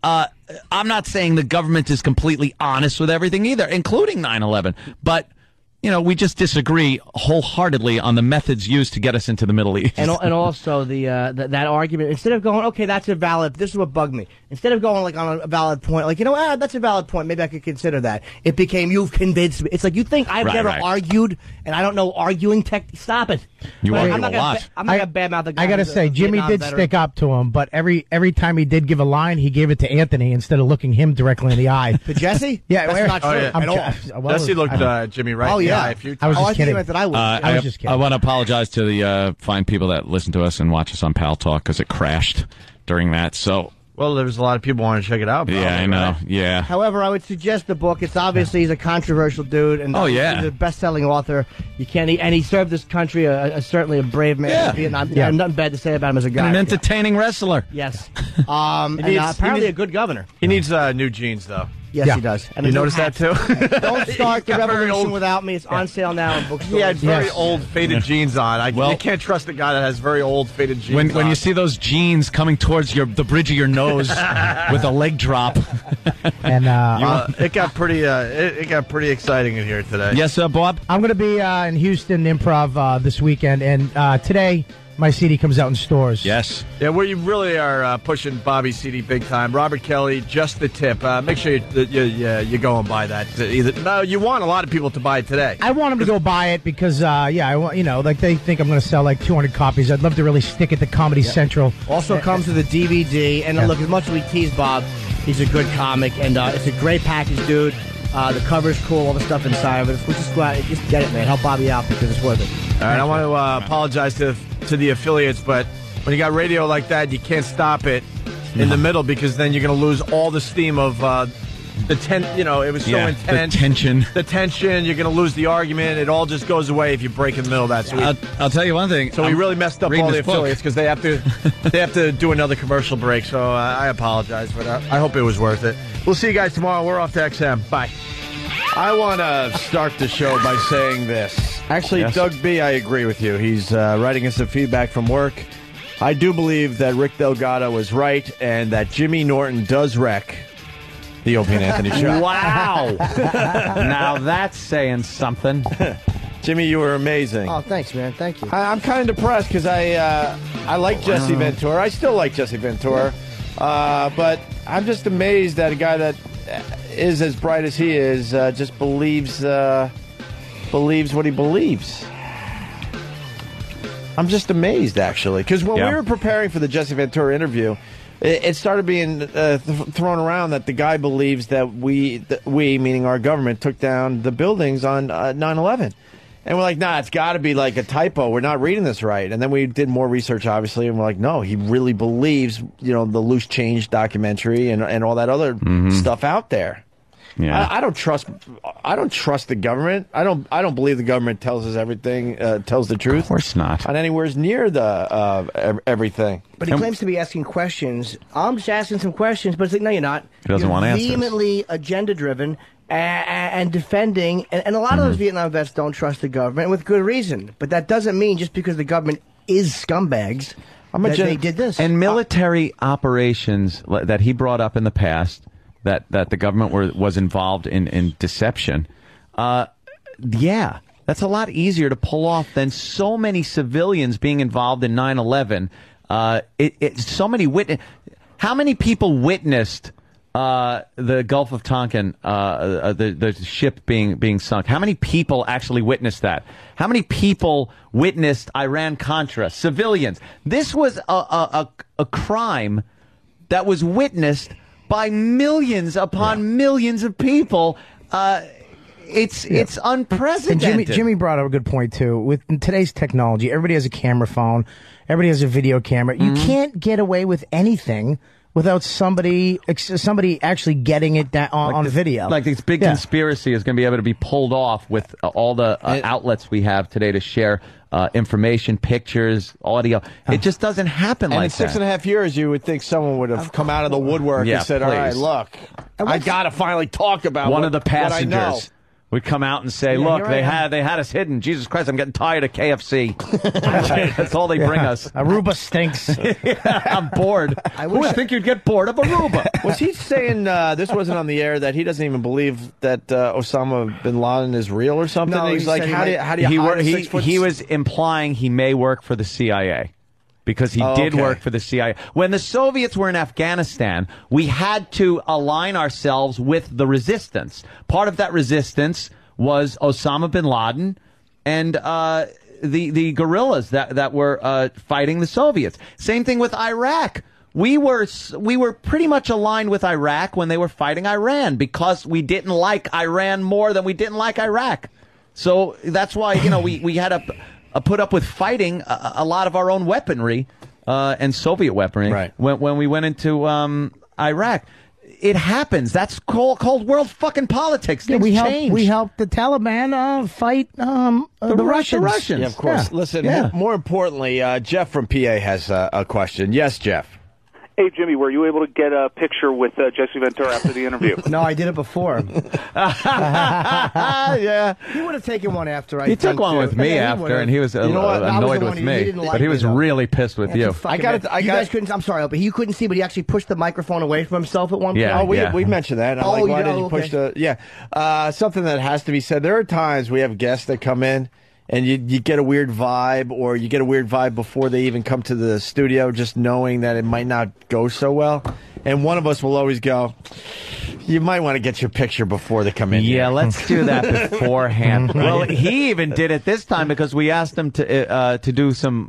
I'm not saying the government is completely honest with everything either, including 9/11, but we just disagree wholeheartedly on the methods used to get us into the Middle East. And also that argument, instead of going, okay, that's a valid, this is what bugged me. Instead of going on a valid point, that's a valid point, maybe I could consider that. It became, you've convinced me. It's like, you think I've never argued and I don't know arguing tech? Stop it. You argue a lot. I'm not going to badmouth the guy. I got to say, Jimmy did stick up to him, but every time he did give a line, he gave it to Anthony instead of looking him directly in the eye. To Jesse? Yeah, that's not true at all. Jesse looked Jimmy right in the eye a few times. I was just kidding. I was just kidding. I want to apologize to the fine people that listen to us and watch us on Pal Talk because it crashed during that. So. Well, there was a lot of people wanting to check it out. Yeah, I know. Right? Yeah. However, I would suggest the book. It's obviously he's a controversial dude, and he's a best-selling author. You can't, and he served this country. Certainly a brave man in Vietnam. Yeah. Nothing bad to say about him as a guy. And an entertaining wrestler. Yes. Apparently a good governor. He needs new jeans, though. Yes, he does. And you notice that too? Don't start the revolution without me. It's on sale now in bookstores. He had very old, faded jeans on. You can't trust a guy that has very old, faded jeans. When you see those jeans coming towards the bridge of your nose with a leg drop, and it got pretty exciting in here today. Yes, Bob. I'm going to be in Houston Improv this weekend, and today. My CD comes out in stores. Yes. Yeah, we really are pushing Bobby's CD big time. Robert Kelly, Just the Tip. Make sure you go and buy that. You want a lot of people to buy it today. I want them to go buy it because, I want, they think I'm going to sell 200 copies. I'd love to really stick it to Comedy Central. Also comes with a DVD. And look, as much as we tease Bob, he's a good comic, and it's a great package, dude. The cover's cool, all the stuff inside of it. If we just go out and just get it, man. Help Bobby out because it's worth it. All right, I want to apologize to the affiliates, but when you got radio like that, you can't stop it in the middle because then you're going to lose all the steam of it was so intense. The tension, you're going to lose the argument. It all just goes away if you break in the middle of that. So I'll tell you one thing. So we really messed up all the affiliates because they have to do another commercial break. So I apologize for that. I hope it was worth it. We'll see you guys tomorrow. We're off to XM. Bye. I want to start the show by saying this. Actually, yes. Doug B., I agree with you. He's writing us some feedback from work. I do believe that Rick Delgado was right and that Jimmy Norton does wreck the Opie and Anthony show. Wow. Now that's saying something. Jimmy, you were amazing. Oh, thanks, man. Thank you. I'm kind of depressed because I like Jesse Ventura. I still like Jesse Ventura. But I'm just amazed that a guy that is as bright as he is just believes what he believes. I'm just amazed, actually, because when we were preparing for the Jesse Ventura interview, it started being thrown around that the guy believes that we, meaning our government, took down the buildings on 9/11. And we're like, nah, it's got to be like a typo. We're not reading this right. And then we did more research, obviously, and we're like, no, he really believes, the Loose Change documentary and all that other stuff out there. Yeah. I don't trust the government. I don't believe the government tells us everything, tells the truth. Of course not. On anywhere near the everything. But he claims to be asking questions. I'm just asking some questions, but it's like, no, you're not. He doesn't want answers. Vehemently agenda-driven and defending. And a lot of those Vietnam vets don't trust the government, with good reason. But that doesn't mean just because the government is scumbags that they did this. And military operations that he brought up in the past, that the government was involved in deception, that's a lot easier to pull off than so many civilians being involved in 9/11. So many how many people witnessed the Gulf of Tonkin, the ship being sunk. How many people actually witnessed that? How many people witnessed Iran-Contra? Civilians. This was a crime that was witnessed by millions upon millions of people. It's unprecedented. And Jimmy brought up a good point too. With today's technology, everybody has a camera phone, everybody has a video camera. You can't get away with anything without somebody actually getting it on video. Like this big conspiracy is going to be able to be pulled off with all the outlets we have today to share information, pictures, audio. It just doesn't happen like that. In 6.5 years, you would think someone would have come out of the woodwork and said, all right, look, I got to finally talk about one of the passengers. What I know. Would come out and say, look, they had us hidden. Jesus Christ, I'm getting tired of KFC. That's all they bring us. Aruba stinks. I'm bored. Who would think you'd get bored of Aruba? Was he saying, this wasn't on the air, that he doesn't even believe that Osama bin Laden is real or something? No, he's like, how do you hide 6 foot? He was implying he may work for the CIA. Because he did work for the CIA. When the Soviets were in Afghanistan, we had to align ourselves with the resistance. Part of that resistance was Osama bin Laden and the guerrillas that were fighting the Soviets. Same thing with Iraq. We were pretty much aligned with Iraq when they were fighting Iran because we didn't like Iran more than we didn't like Iraq. So that's why we had a put up with fighting a lot of our own weaponry and Soviet weaponry when we went into Iraq. It happens. That's called world fucking politics. Things change. We helped the Taliban fight the Russians. Yeah, of course. Yeah. Listen, more importantly, Jeff from PA has a question. Yes, Jeff. Hey, Jimmy, were you able to get a picture with Jesse Ventura after the interview? No, I did it before. Yeah. He would have taken one after. He took one with me after, and he was annoyed with me. But he was really pissed with you. You guys couldn't. I'm sorry, but he couldn't see, but he actually pushed the microphone away from himself at one point. Oh, we mentioned that. Why did you push the? Yeah, something that has to be said. There are times we have guests that come in. And you get a weird vibe, or you get a weird vibe before they even come to the studio, just knowing that it might not go so well. And one of us will always go, you might want to get your picture before they come in. Yeah, here. let's do that beforehand. Well, he even did it this time because we asked him to do some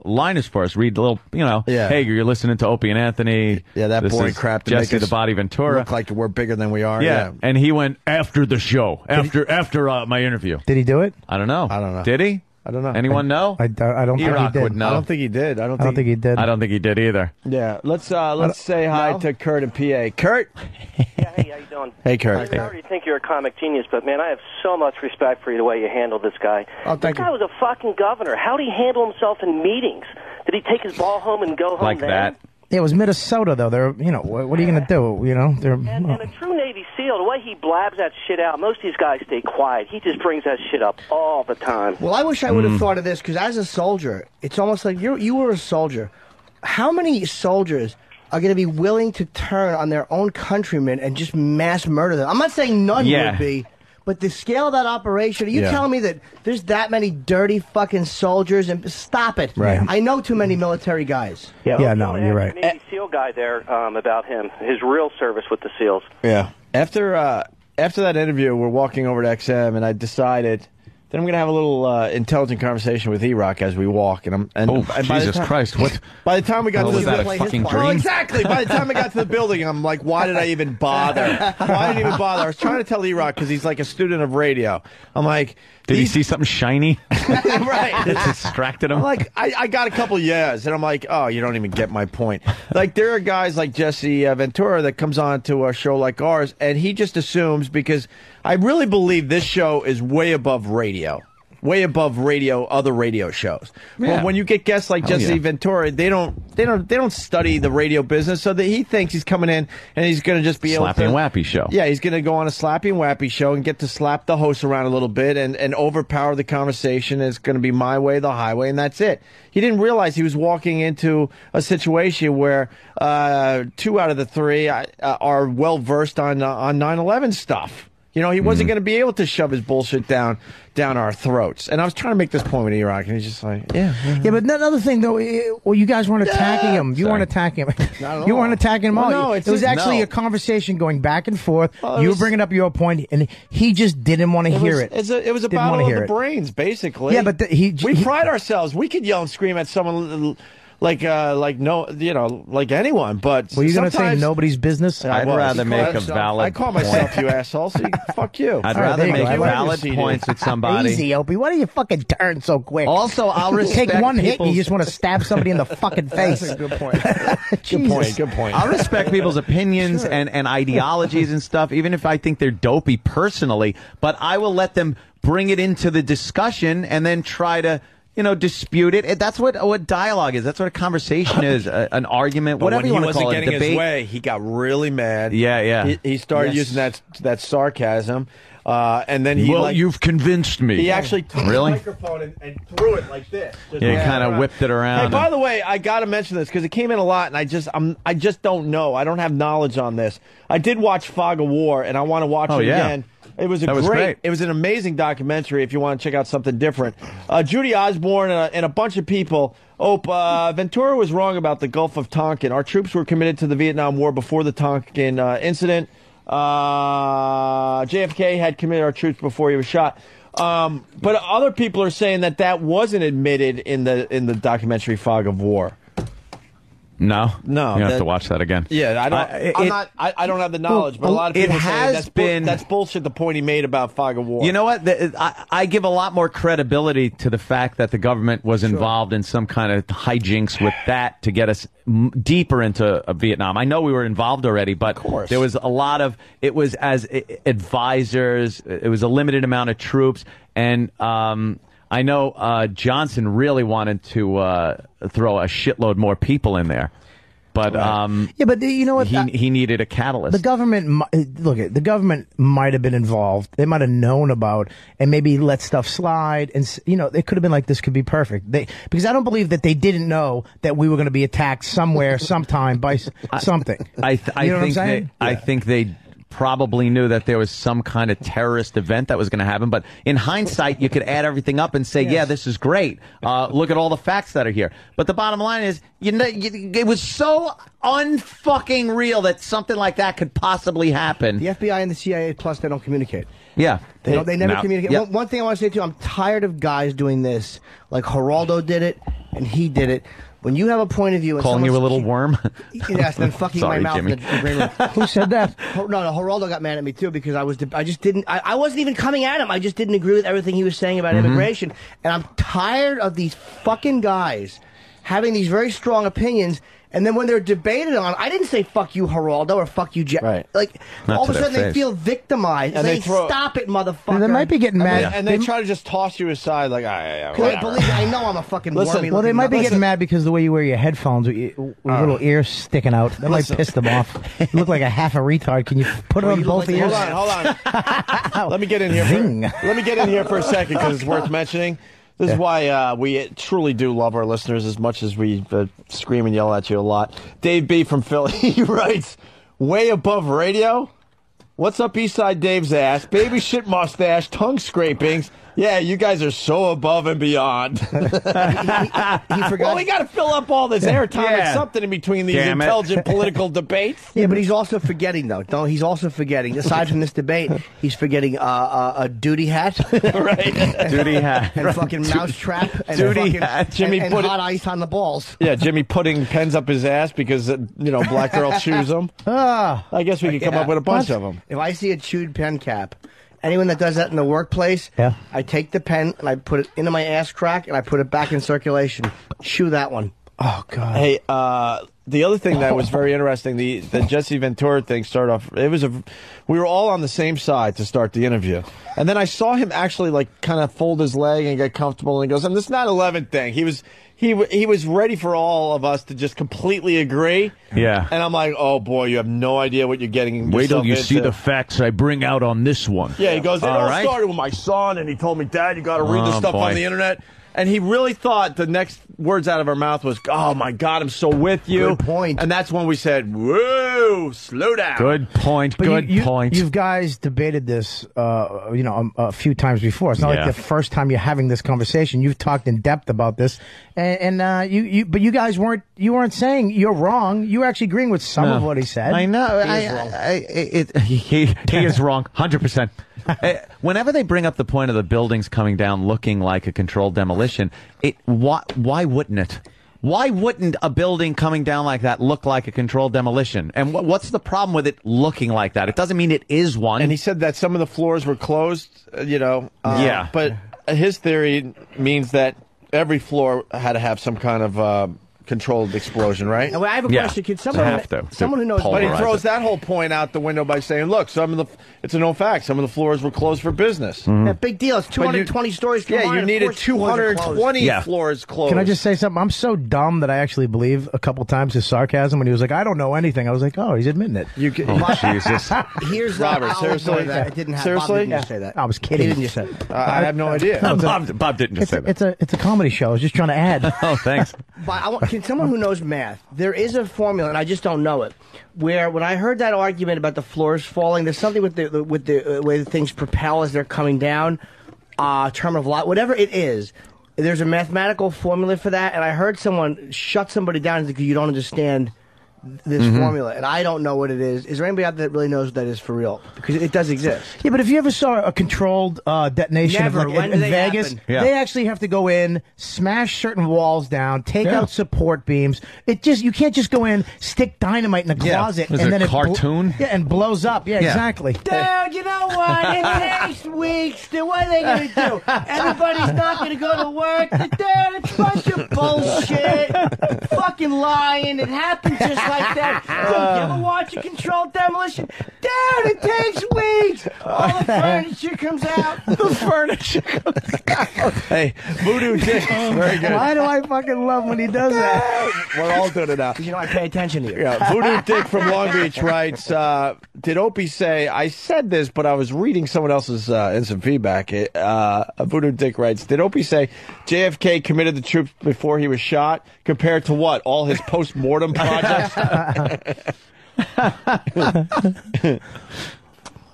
liners for us. Read a little, hey, you're listening to Opie and Anthony. Yeah, that this boring is crap to Jesse make the us Body Ventura. look like we're bigger than we are. Yeah. And he went after the show, after my interview. Did he do it? I don't know. know. Did he? I don't know. Anyone know? I don't think he did. Would know. I don't think he did. I don't think he did. I don't think he did either. Yeah, let's say hi to Kurt in PA. Kurt. Yeah, hey, how you doing? Hey, Kurt. I already think you're a comic genius, but man, I have so much respect for you the way you handle this guy. Oh, thank This guy was a fucking governor. How did he handle himself in meetings? Did he take his ball home and go home like then? that? Yeah, it was Minnesota though. They're, what are you going to do? And a true Navy SEAL, the way he blabs that shit out, most of these guys stay quiet. He just brings that shit up all the time. Well, I wish I would have thought of this, because as a soldier, it's almost like you were a soldier. How many soldiers are going to be willing to turn on their own countrymen and just mass murder them? I'm not saying none would be. But the scale of that operation, are you telling me that there's that many dirty fucking soldiers? And stop it. Right. I know too many military guys. Yeah, no, you're right. Navy SEAL guy there about him, his real service with the SEALs. Yeah. After that interview, we're walking over to XM, and I decided that I'm going to have a little intelligent conversation with E-Rock as we walk. And Jesus Christ! What? By the time we got to that a fucking dream? Well, exactly. By the time I got to the building, I'm like, why did I even bother? Why did I even bother? I was trying to tell E-Rock, because he's like a student of radio. I'm like, did he see something shiny? Right. It distracted him. I'm like, I got a couple yeahs, and I'm like, oh, you don't even get my point. Like, there are guys like Jesse Ventura that comes on to a show like ours, and he just assumes, because I really believe this show is way above radio. Way above other radio shows. Yeah. But when you get guests like Jesse Ventura, they don't study the radio business, so that he thinks he's coming in and he's going to just be Slappy and Wappy show. Yeah, he's going to go on a Slappy and Wappy show and get to slap the host around a little bit and overpower the conversation. It's going to be my way, the highway, and that's it. He didn't realize he was walking into a situation where 2 out of the 3 are well versed on 9/11 stuff. You know, he wasn't going to be able to shove his bullshit down our throats. And I was trying to make this point with E-Rock, and he's just like, yeah. But another thing, though, well, you guys weren't attacking him. You weren't attacking him. You weren't attacking him. Well, all. no, it was actually a conversation going back and forth. You were bringing up your point, and he just didn't want to hear it. It was a battle of the brains, basically. Yeah, but we pride ourselves. We could yell and scream at someone like anyone, but were you going to say nobody's business? I'd rather make a valid. I call myself you asshole. So fuck you. I'd rather make valid points with somebody. Easy, Opie. Why do you fucking turn so quick? Also, I'll respect take one hit and you just want to stab somebody in the fucking face. That's a good point. Good point. I'll respect people's opinions and ideologies and stuff, even if I think they're dopey personally. But I will let them bring it into the discussion and then try to, dispute it. That's what dialogue is. That's what a conversation is. An argument, whatever you want to call it. When he wasn't getting his way, he got really mad. Yeah. He started using that sarcasm. And then you've convinced me. He actually took the microphone and threw it like this. He kind of whipped it around. Hey, by the way, I got to mention this because it came in a lot, and I just don't know. I don't have knowledge on this. I did watch Fog of War, and I want to watch it again. It was great. It was an amazing documentary. If you want to check out something different, Judy Osborne and a bunch of people. Ventura was wrong about the Gulf of Tonkin. Our troops were committed to the Vietnam War before the Tonkin incident. JFK had committed our troops before he was shot. But other people are saying that wasn't admitted in the documentary Fog of War. No. You have to watch that again. Yeah, I don't have the knowledge, but a lot of people say that's bullshit. The point he made about Fog of War. You know what? I give a lot more credibility to the fact that the government was involved in some kind of hijinks with that to get us deeper into Vietnam. I know we were involved already, but there was a lot of it was as advisors. It was a limited amount of troops, and I know Johnson really wanted to throw a shitload more people in there, but but you know what? He needed a catalyst. The government, the government might have been involved. They might have known about and maybe let stuff slide, and it could have been like this could be perfect. Because I don't believe that they didn't know that we were going to be attacked somewhere, sometime by something. I think they probably knew that there was some kind of terrorist event that was going to happen, but in hindsight, you could add everything up and say, yeah, this is great. Look at all the facts that are here. But the bottom line is, it was so unfucking real that something like that could possibly happen. The FBI and the CIA, plus, they don't communicate. Yeah. They never communicate. Yep. One thing I want to say, too, I'm tired of guys doing this. Like Geraldo did it, and he did it. When you have a point of view, and calling you a little worm, yes, then fucking my mouth. Jimmy. In the green room. Who said that? No, Geraldo got mad at me too because I wasn't even coming at him. I just didn't agree with everything he was saying about immigration, and I'm tired of these fucking guys having these very strong opinions. And then when they're debated on, I didn't say "fuck you, Geraldo" or "fuck you, Jeff." Right. Like all of a sudden they feel victimized. And they stop it, motherfucker. They might be getting mad, and they try to just toss you aside, like, believe me, I know I'm a fucking wormy. Well, they might be getting mad because the way you wear your headphones with your little ears sticking out. That might piss them off. You look like a half a retard. Can you put it on both ears? Hold on. Let me get in here. Let me get in here for a second because it's worth mentioning. This is why we truly do love our listeners as much as we scream and yell at you a lot. Dave B. from Philly, he writes, way above radio? What's up Eastside Dave's ass? Baby shit mustache, tongue scrapings. Yeah, you guys are so above and beyond. he forgot. Well, we got to fill up all this airtime and something in between these intelligent political debates. Yeah, but he's also forgetting, though. He's also forgetting, aside from this debate, he's forgetting a duty hat. Right. Duty hat. And fucking mousetrap. And duty hat. Jimmy and hot ice on the balls. Yeah, Jimmy putting pens up his ass because, black girl chews them. I guess we could come up with a bunch of them. If I see a chewed pen cap, anyone that does that in the workplace, I take the pen and I put it into my ass crack and I put it back in circulation. Chew that one. Oh, God. Hey, the other thing that was very interesting, the Jesse Ventura thing started off, we were all on the same side to start the interview. And then I saw him actually kind of fold his leg and get comfortable and he goes, and this 9/11 thing, he was ready for all of us to just completely agree. Yeah. And I'm like, oh, boy, you have no idea what you're getting Wait till you into. see the facts I bring out on this one. Yeah, he goes, it all started with my son, and he told me, Dad, you got to read this stuff on the internet. And he really thought the next words out of our mouth was, "Oh my God, I'm so with you." Good point. And that's when we said, "Whoa, slow down." Good point. Good point. You guys debated this, a few times before. It's not like the first time you're having this conversation. You've talked in depth about this, but you guys weren't saying you're wrong. You were actually agreeing with some of what he said. I know. He is wrong, 100%. Whenever they bring up the point of the buildings coming down looking like a controlled demolition, why wouldn't it? Why wouldn't a building coming down like that look like a controlled demolition? And what's the problem with it looking like that? It doesn't mean it is one. And he said that some of the floors were closed, But his theory means that every floor had to have some kind of controlled explosion, right? Well, I have a question. Can someone who knows? But he throws that whole point out the window by saying, "Look, it's a known fact. Some of the floors were closed for business." Yeah, big deal. It's 220 stories. Yeah, you needed 220 floors closed. Can I just say something? I'm so dumb that I actually believe a couple times his sarcasm when he was like, "I don't know anything." I was like, "Oh, he's admitting it." Jesus. Here's Robert. Seriously, it didn't happen. seriously, Bob didn't just say that. I was kidding. He didn't just say that. I have no idea. Bob didn't just say that. It's a comedy show. I was just trying to add. Oh, thanks. But can someone who knows math? There is a formula, and I just don't know it. Where when I heard that argument about the floors falling, there's something with the way the things propel as they're coming down, term of light, whatever it is. There's a mathematical formula for that, and I heard someone shut somebody down because you don't understand this formula, and I don't know what it is. Is there anybody out there that really knows what that is for real? Because it does exist. Yeah, but if you ever saw a controlled detonation Never. in Vegas, happen? they actually have to go in, smash certain walls down, take out support beams. You can't just go in, stick dynamite in a closet, Was and it then a cartoon? and blows up. Yeah, exactly. Dude, you know what? It takes weeks. What are they going to do? Everybody's not going to go to work. Dude, it's a bunch of bullshit. Fucking lying. It happens just like that. Dude, you ever watch a controlled demolition? Dude, it takes weeks. All the furniture comes out. The furniture comes out. Hey, Voodoo Dick. Very good. Why do I fucking love when he does that? We're all doing it now. You know, I pay attention to you. Yeah, Voodoo Dick from Long Beach writes, did Opie say, I said this, but I was reading someone else's instant feedback. Voodoo Dick writes, did Opie say JFK committed the troops before he was shot compared to what? All his post-mortem projects?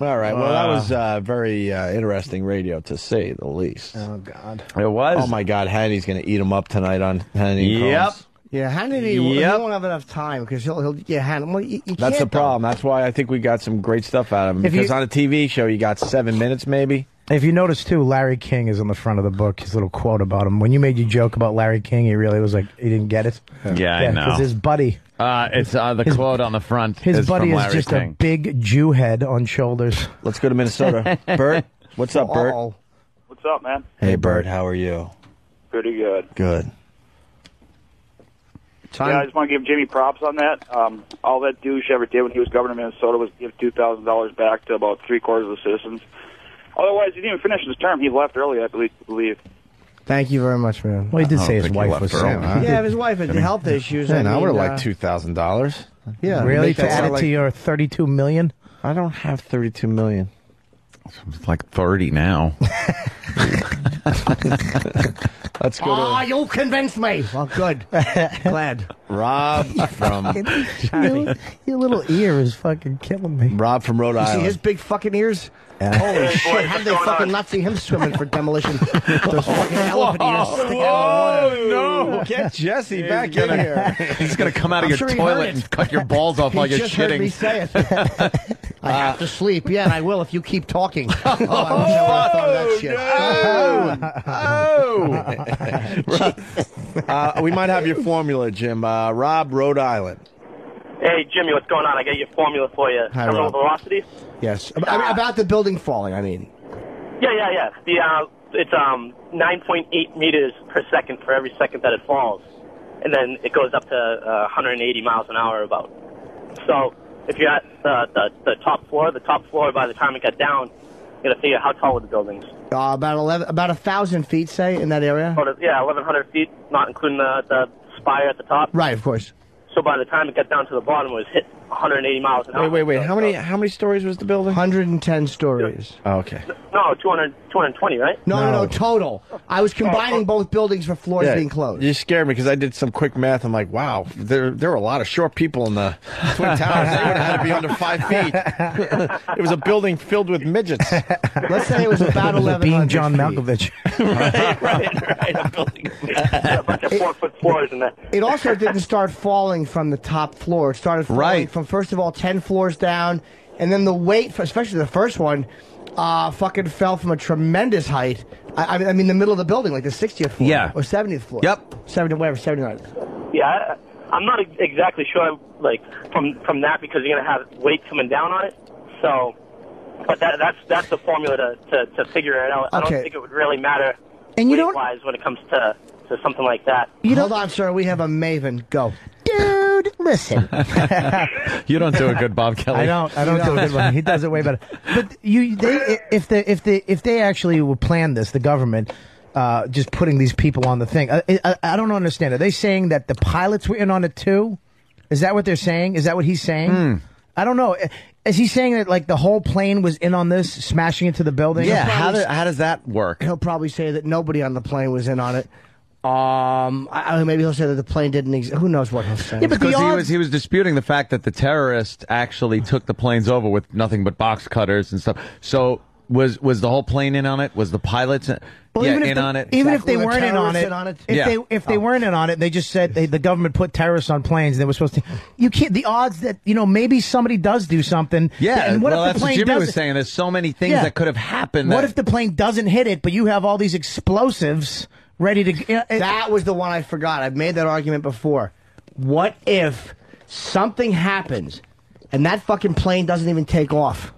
All right. Well, that was very interesting radio, to say the least. Oh, God. It was. Oh, my God. Hannity's going to eat him up tonight on Hannity. Yep. Yeah, Hannity, he won't have enough time because he'll Hannity. Well, you that's the can't, problem. That's why I think we got some great stuff out of him. Because on a TV show, you got 7 minutes, maybe. If you notice, too, Larry King is on the front of the book, his little quote about him. When you made your joke about Larry King, he really was like, he didn't get it. Yeah, I know. Because his buddy. It's the quote on the front. His buddy from is Larry just King. a big Jew head on shoulders. Let's go to Minnesota. Bert, what's up, Bert? What's up, man? Hey, Bert, how are you? Pretty good. Good. Yeah, I just want to give Jimmy props on that. All that douche ever did when he was governor of Minnesota was give $2,000 back to about 3/4 of the citizens. Otherwise, he didn't even finish his term. He left early, I believe. Thank you very much, man. Well, he did say his wife was sick. Yeah, his wife had health issues. Man, I would have liked $2,000. Yeah. Really? To add it to your $32 million? I don't have $32 million. It's like 30 now. Let's go Oh, you convinced me. Well, good. Glad. Rob from... Your little ear is fucking killing me. Rob from Rhode You Island. see his big fucking ears? Holy shit. How did they fucking not see him swimming for demolition? Those fucking elephant ears sticking out of the water. No! Get Jesse back in here. He's going to come out of your toilet and cut your balls off while you're just heard me shitting. say it. I have to sleep. Yeah, and I will if you keep talking. Oh, I wish I would have thought of that shit. We might have your formula, Jim. Rob, Rhode Island. Hey, Jimmy, what's going on? I got your formula for you. Hi, Terminal Rob. velocity? Yes. About the building falling, I mean. Yeah. It's 9.8 meters per second for every second that it falls. And then it goes up to 180 miles an hour about. So if you're at the top floor by the time it got down, you got to figure how tall were the buildings. About 1,000 feet, say, in that area? 1,100 feet, not including the spire at the top. Right, of course. So by the time it got down to the bottom, it was hit 180 miles an hour. Wait. How many stories was the building? 110 stories. Oh, okay. No, 220, right? No, total. I was combining both buildings for floors being closed. You scared me because I did some quick math. I'm like, wow, there were a lot of short people in the Twin Towers. They would have had to be under 5 feet. It was a building filled with midgets. Let's say it was about 1100 Being John feet. Malkovich. right. A building. A bunch of 4-foot floors in that. It also didn't start falling from the top floor. It started falling from, first of all, 10 floors down, and then the weight, especially the first one, fucking fell from a tremendous height. I mean, the middle of the building, like the 60th floor. Yeah. Or 70th floor. Yep. 79. Yeah, I'm not exactly sure, like, from that, because you're going to have weight coming down on it. So, but that's the formula to figure it out. I don't think it would really matter weight-wise when it comes to something like that. Hold on, sir. We have a maven. Go. Dude, listen. You don't do a good Bob Kelly. I don't do a good one. He does it way better. But if they actually will plan this, the government, just putting these people on the thing, I don't understand. Are they saying that the pilots were in on it too? Is that what they're saying? Is that what he's saying? I don't know. Is he saying that like the whole plane was in on this, smashing into the building? Yeah. How does that work? He'll probably say that nobody on the plane was in on it. Maybe he'll say that the plane didn't exist. Who knows what he'll say? Yeah, because he was disputing the fact that the terrorists actually took the planes over with nothing but box cutters and stuff. So was the whole plane in on it? Was the pilots in on it? Even if they weren't in on it, if they weren't in on it, they just said the government put terrorists on planes. They were supposed to. You can't. The odds that maybe somebody does do something. Yeah, and what if the that's plane what Jimmy was saying. There's so many things that could have happened. What if the plane doesn't hit it, but you have all these explosives ready to... That was the one I forgot. I've made that argument before. What if something happens and that fucking plane doesn't even take off?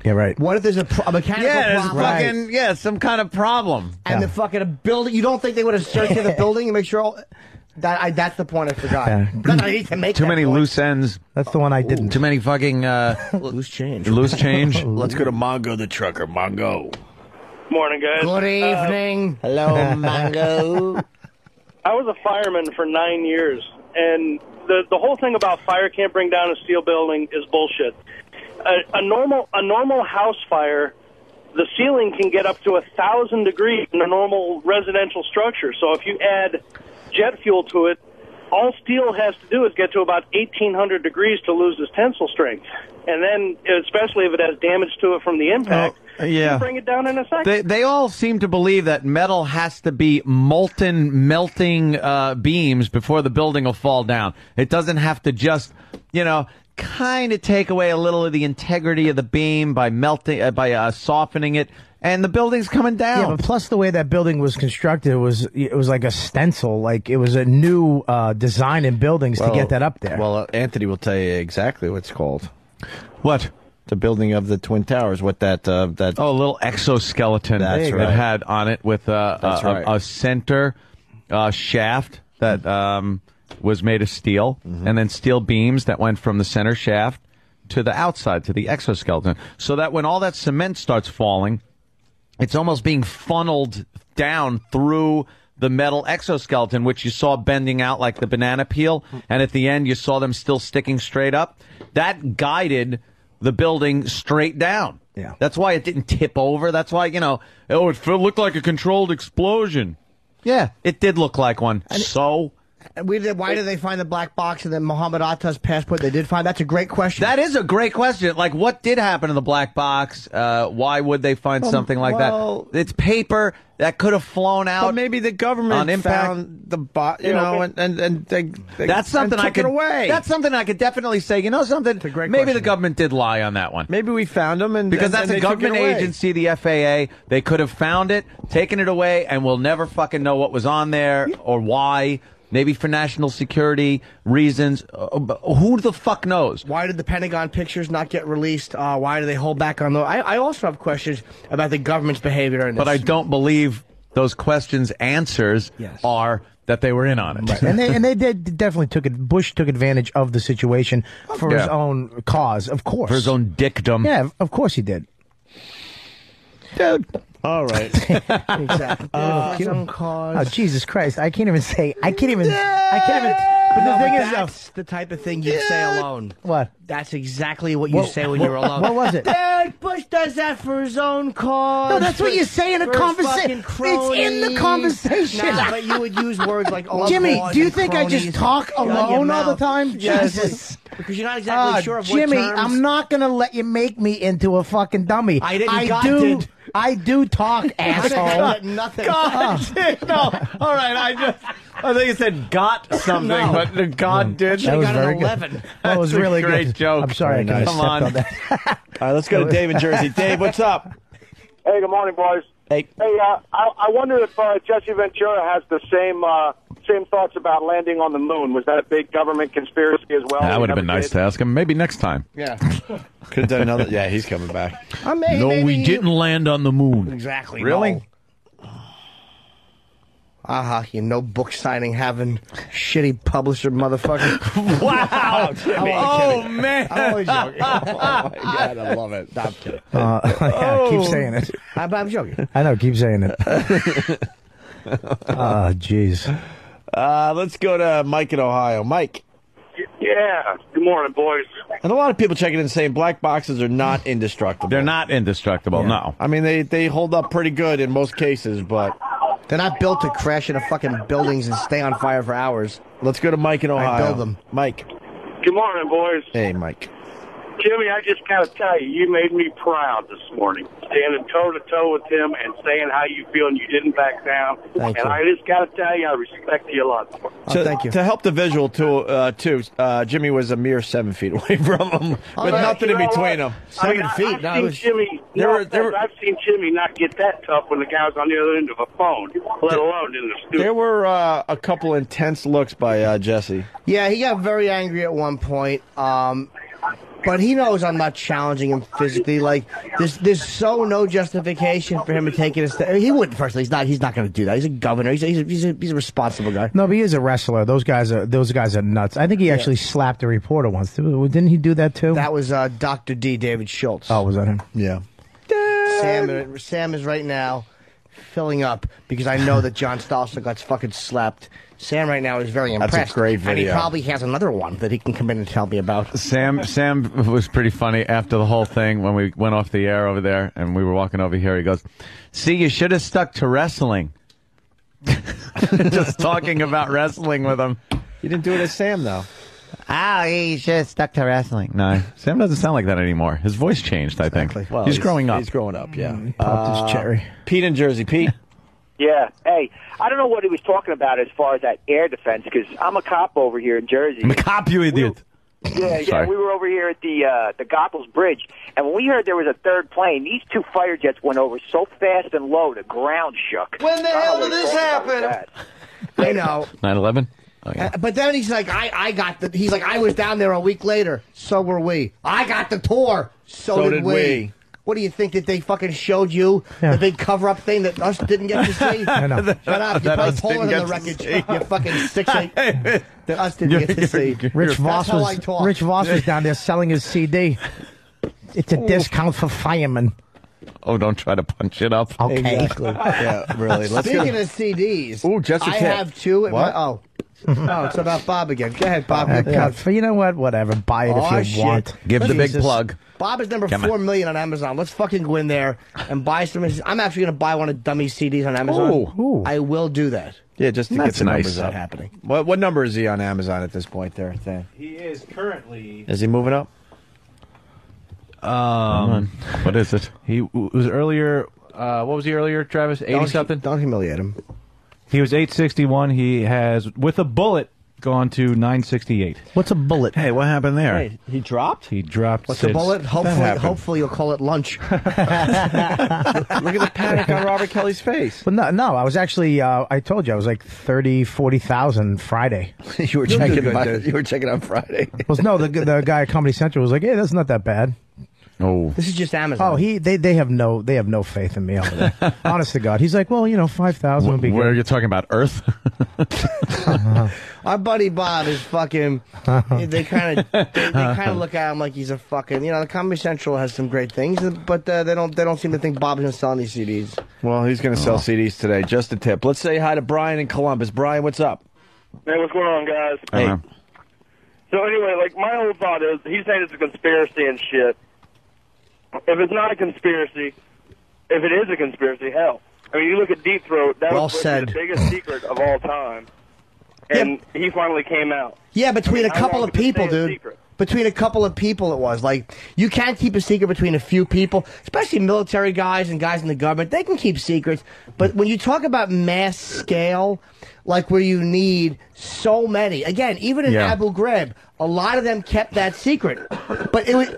Yeah, right. What if there's a mechanical problem? Some kind of problem. And the fucking building... You don't think they would have searched the building and make sure all... That's the point I forgot. I need to make too many loose ends. That's the one I didn't. Too many fucking... loose change. Loose change. Let's go to Mongo the trucker. Mongo. Morning, guys. Good evening. Hello, Mongo. I was a fireman for 9 years, and the whole thing about fire can't bring down a steel building is bullshit. A normal house fire, the ceiling can get up to 1,000 degrees in a normal residential structure. So if you add jet fuel to it, all steel has to do is get to about 1,800 degrees to lose its tensile strength. And then, especially if it has damage to it from the impact, you can bring it down in a second. They all seem to believe that metal has to be molten, melting beams before the building will fall down. It doesn't have to just, kind of take away a little of the integrity of the beam by melting, by softening it. And the building's coming down. Yeah, but plus the way that building was constructed, it was like a stencil. Like it was a new design in buildings to get that up there. Well, Anthony will tell you exactly what it's called. What? The building of the Twin Towers. What that? A little exoskeleton that had on it with a center shaft that was made of steel, and then steel beams that went from the center shaft to the outside, to the exoskeleton. So that when all that cement starts falling, it's almost being funneled down through the metal exoskeleton, which you saw bending out like the banana peel, and at the end you saw them still sticking straight up. That guided the building straight down. Yeah. That's why it didn't tip over. That's why, it looked like a controlled explosion. Yeah, it did look like one. Why did they find the black box and then Muhammad Atta's passport? They did find. That's a great question. That is a great question. Like, what did happen to the black box? Why would they find something like that? It's paper that could have flown out. But maybe the government found the box, and they that's something and I took could. it away. That's something I could definitely say. Something. It's a great maybe question. the government did lie on that one. Maybe we found them, because that's and a government agency, the FAA. They could have found it, taken it away, and we'll never fucking know what was on there or why. Maybe for national security reasons. Who the fuck knows? Why did the Pentagon pictures not get released? Why do they hold back on those? I also have questions about the government's behavior in this. But I don't believe those questions' answers are that they were in on it. Right. and they definitely Bush took advantage of the situation for his own cause, of course. For his own dickdom. Yeah, of course he did. Dude. All right. Exactly. Oh, Jesus Christ. I can't even But the thing is, that's the type of thing you'd say alone. What? That's exactly what you say when you're alone. What was it? Dad, Bush does that for his own cause. No, that's what you say in a conversation. It's in the conversation. Nah, but you would use words like Jimmy, do you think I just talk alone all the time? Yes. Because you're not exactly sure of what Jimmy, terms. I'm not going to let you make me into a fucking dummy. I didn't. God did. I do talk, asshole. Nothing. God did. No. All right. I think it said got something, but the God did. That was very 11. good. That was really great good. joke. I'm sorry. Very nice. Come on. All right, let's go to Dave in Jersey. Dave, what's up? Hey, good morning, boys. Hey. Hey, I wonder if Jesse Ventura has the same thoughts about landing on the moon. Was that a big government conspiracy as well? That would have been nice to ask him. Maybe next time. Yeah. Could have done another. Yeah, he's coming back. No, we didn't land on the moon. Exactly. Really? No. You know, book signing having shitty publisher motherfucker. Wow. Jimmy. Oh, man. I'm always joking. Oh, my God, I love it. No, I'm kidding. Yeah, keep saying it. I'm joking. I know, keep saying it. Oh, jeez. Let's go to Mike in Ohio. Mike. Yeah. Good morning, boys. And a lot of people checking in saying black boxes are not indestructible. They're not indestructible, no. I mean, they hold up pretty good in most cases, but they're not built to crash into fucking buildings and stay on fire for hours. Let's go to Mike in Ohio. I build them. Mike. Good morning, boys. Hey, Mike. Jimmy, I just got to tell you, you made me proud this morning. Standing toe-to-toe with him and saying how you feel and you didn't back down. Thank you. I just got to tell you, I respect you a lot more. Thank you. To help the visual, too, Jimmy was a mere 7 feet away from him, with nothing in between them. 7 feet? I've seen Jimmy not get that tough when the guy was on the other end of a phone, let alone in the studio. There were a couple intense looks by Jesse. Yeah, he got very angry at one point. But he knows I'm not challenging him physically. Like, there's so no justification for him to take it a step. He wouldn't. Firstly, he's not going to do that. He's a governor. He's a responsible guy. No, but he is a wrestler. Those guys are nuts. I think he actually slapped a reporter once. Didn't he do that too? That was Dr. D. David Schultz. Oh, was that him? Yeah. Sam is right now filling up because I know that John Stalster got fucking slapped. Sam right now is very impressed. That's a great video. And he probably has another one that he can come in and tell me about. Sam was pretty funny after the whole thing when we went off the air over there and we were walking over here. He goes, "See, you should have stuck to wrestling." Just talking about wrestling with him. You didn't do it as Sam, though. Oh, he should have stuck to wrestling. No, Sam doesn't sound like that anymore. His voice changed, I think. Well, he's growing up. He's growing up, yeah. He popped his cherry. Pete in Jersey. Pete? Yeah. Hey, I don't know what he was talking about as far as that air defense, because I'm a cop over here in Jersey. I'm a cop, you idiot. Yeah, we were over here at the Goethals Bridge, and when we heard there was a third plane, these two fighter jets went over so fast and low, the ground shook. When the hell did this happen? I know. 9/11? Oh, yeah. But then he's like, he's like, I was down there a week later. So were we. I got the tour. So did we. What do you think that they fucking showed you? The big cover-up thing that us didn't get to see? I know. Shut up. You're probably taller than the wreckage. You fucking 6'8". That us didn't get to see. Rich Voss was down there selling his CD. It's a discount for firemen. Oh, don't try to punch it up. Okay. Exactly. Yeah, really. Speaking of CDs, just a I tip. have two. What? Oh, it's about Bob again. Go ahead, Bob. You know what? Whatever. Buy it if you want. Give the big plug. Bob is number 4 million on Amazon. Let's fucking go in there and buy some. I'm actually going to buy one of Dummy CDs on Amazon. Ooh. I will do that. Yeah, just to get the numbers up. Happening. What number is he on Amazon at this point there, Thane? He is currently... Is he moving up? What is it? He was earlier... what was he earlier, Travis? 80-something? Don't humiliate him. He was 861. He has, with a bullet, gone to 968. What's a bullet? Hey, what happened there? Hey, he dropped? He dropped. What's a bullet? Hopefully you'll call it lunch. Look at the panic on Robert Kelly's face. But no, I was actually, I told you, I was like 30, 40,000 Friday. You were checking on Friday. Well, no, the guy at Comedy Central was like, hey, that's not that bad. Oh, this is just Amazon. Oh, they have no faith in me over there. Honest to God, he's like, well, 5,000 would be good. Where are you talking about? Earth? Our buddy Bob is fucking. They kind of look at him like he's a fucking. The Comedy Central has some great things, but they don't seem to think Bob's gonna sell any CDs. Well, he's gonna sell CDs today. Just a tip. Let's say hi to Brian in Columbus. Brian, what's up? Hey, what's going on, guys? Hey. So anyway, like, my whole thought is, he's saying it's a conspiracy and shit. If it's not a conspiracy, if it is a conspiracy, hell. I mean, you look at Deep Throat, that was the biggest secret of all time. And he finally came out. Yeah, between I mean, a couple of people, dude. Between a couple of people, it was. Like, you can't keep a secret between a few people, especially military guys and guys in the government. They can keep secrets. But when you talk about mass scale, like where you need so many, again, even in Abu Ghraib, a lot of them kept that secret. But it was,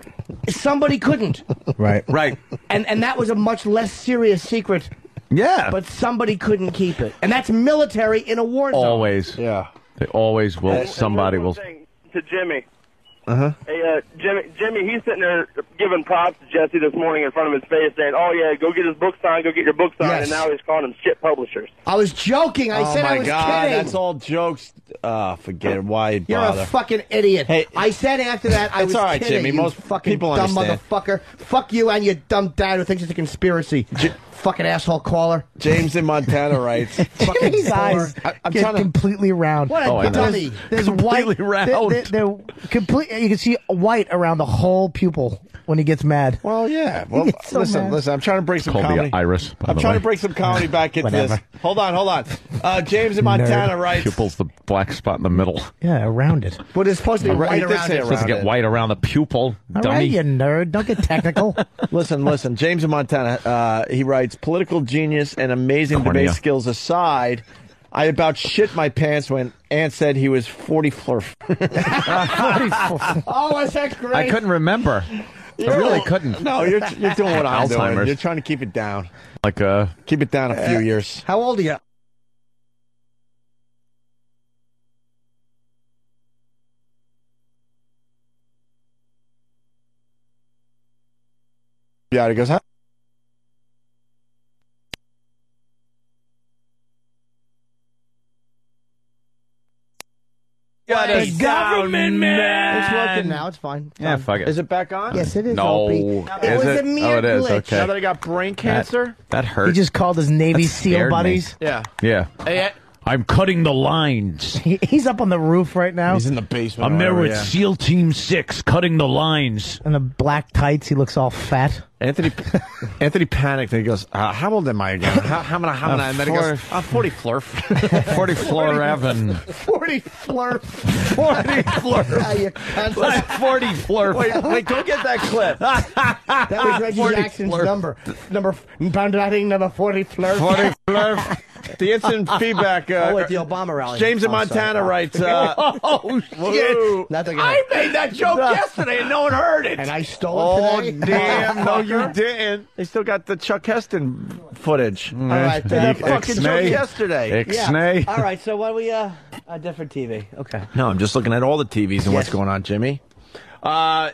somebody couldn't. Right. Right. And that was a much less serious secret. Yeah. But somebody couldn't keep it. And that's military in a war zone. Always. Yeah. They always will. Somebody will. To Jimmy. Uh-huh. Hey, Jimmy, he's sitting there giving props to Jesse this morning in front of his face, saying, "Oh yeah, go get his book signed, go get your book signed," Yes. and now he's calling them shit publishers. I was joking. I said I was kidding. That's all jokes. Forget it. Why You're bother? a fucking idiot. Hey, I said after that I it's was all right, kidding. Jimmy. You Most fucking people dumb understand. motherfucker. Fuck you and your dumb dad who thinks it's a conspiracy. Fucking asshole caller. James in Montana writes. Jimmy's eyes I'm get trying to. completely round. What a dummy. There's Completely white. round. They're complete. You can see white around the whole pupil when he gets mad. Well, yeah. Well, gets so listen. mad. I'm trying to bring some Called comedy. the iris. By I'm the trying way. to bring some comedy back into this. Whatever. Hold on. James in Montana writes. Pupil's the black spot in the middle. Yeah, around it. But it's supposed to be right He did around say it. around Doesn't get it. white around the pupil. All Dummy. right, you nerd. Don't get technical. Listen. James in Montana, he writes, political genius and amazing Cornea. debate skills aside, I about shit my pants when Ant said he was 40 flurf. Oh, is that great? I couldn't remember. I really couldn't. No, you're doing what I'm doing. Alzheimer's. You're trying to keep it down. Like Keep it down a few years. How old are you? Yeah, he goes, huh? got The a government man. It's working now. It's fine. It's Yeah, fine. fuck it. Is it back on? Yes, it is. No. Opie. It Is was it? a mere Oh, it is. glitch. Okay. Now that he got brain cancer? That hurt. He just called his Navy That SEAL scared me. buddies. Yeah. Yeah. Hey, I'm cutting the lines. He's up on the roof right now. he's in the basement. I'm or there whatever, with yeah. SEAL Team 6, cutting the lines. In the black tights, he looks all fat. Anthony panicked and he goes, how old am I again? How many? And then he goes, 40 flurf. 40 floor Evan. 40 flurf. 40 flurf. Ah, you cunt. 40 flurf. Wait, go get that clip. That was Reggie 40 Jackson's flurf. number. Pounding number 40 flurf. 40 flurf. The instant feedback. Oh, at the Obama rally. James in Oh, sorry. Montana writes. Oh, shit. Nothing. I made that joke yesterday and no one heard it. And I stole it today. Damn, no, you didn't. They still got the Chuck Heston footage. All right. That fucking joke Ixnay. yesterday. Ixnay. All right. So what do we? A different TV. Okay. No, I'm just looking at all the TVs and what's going on, Jimmy. How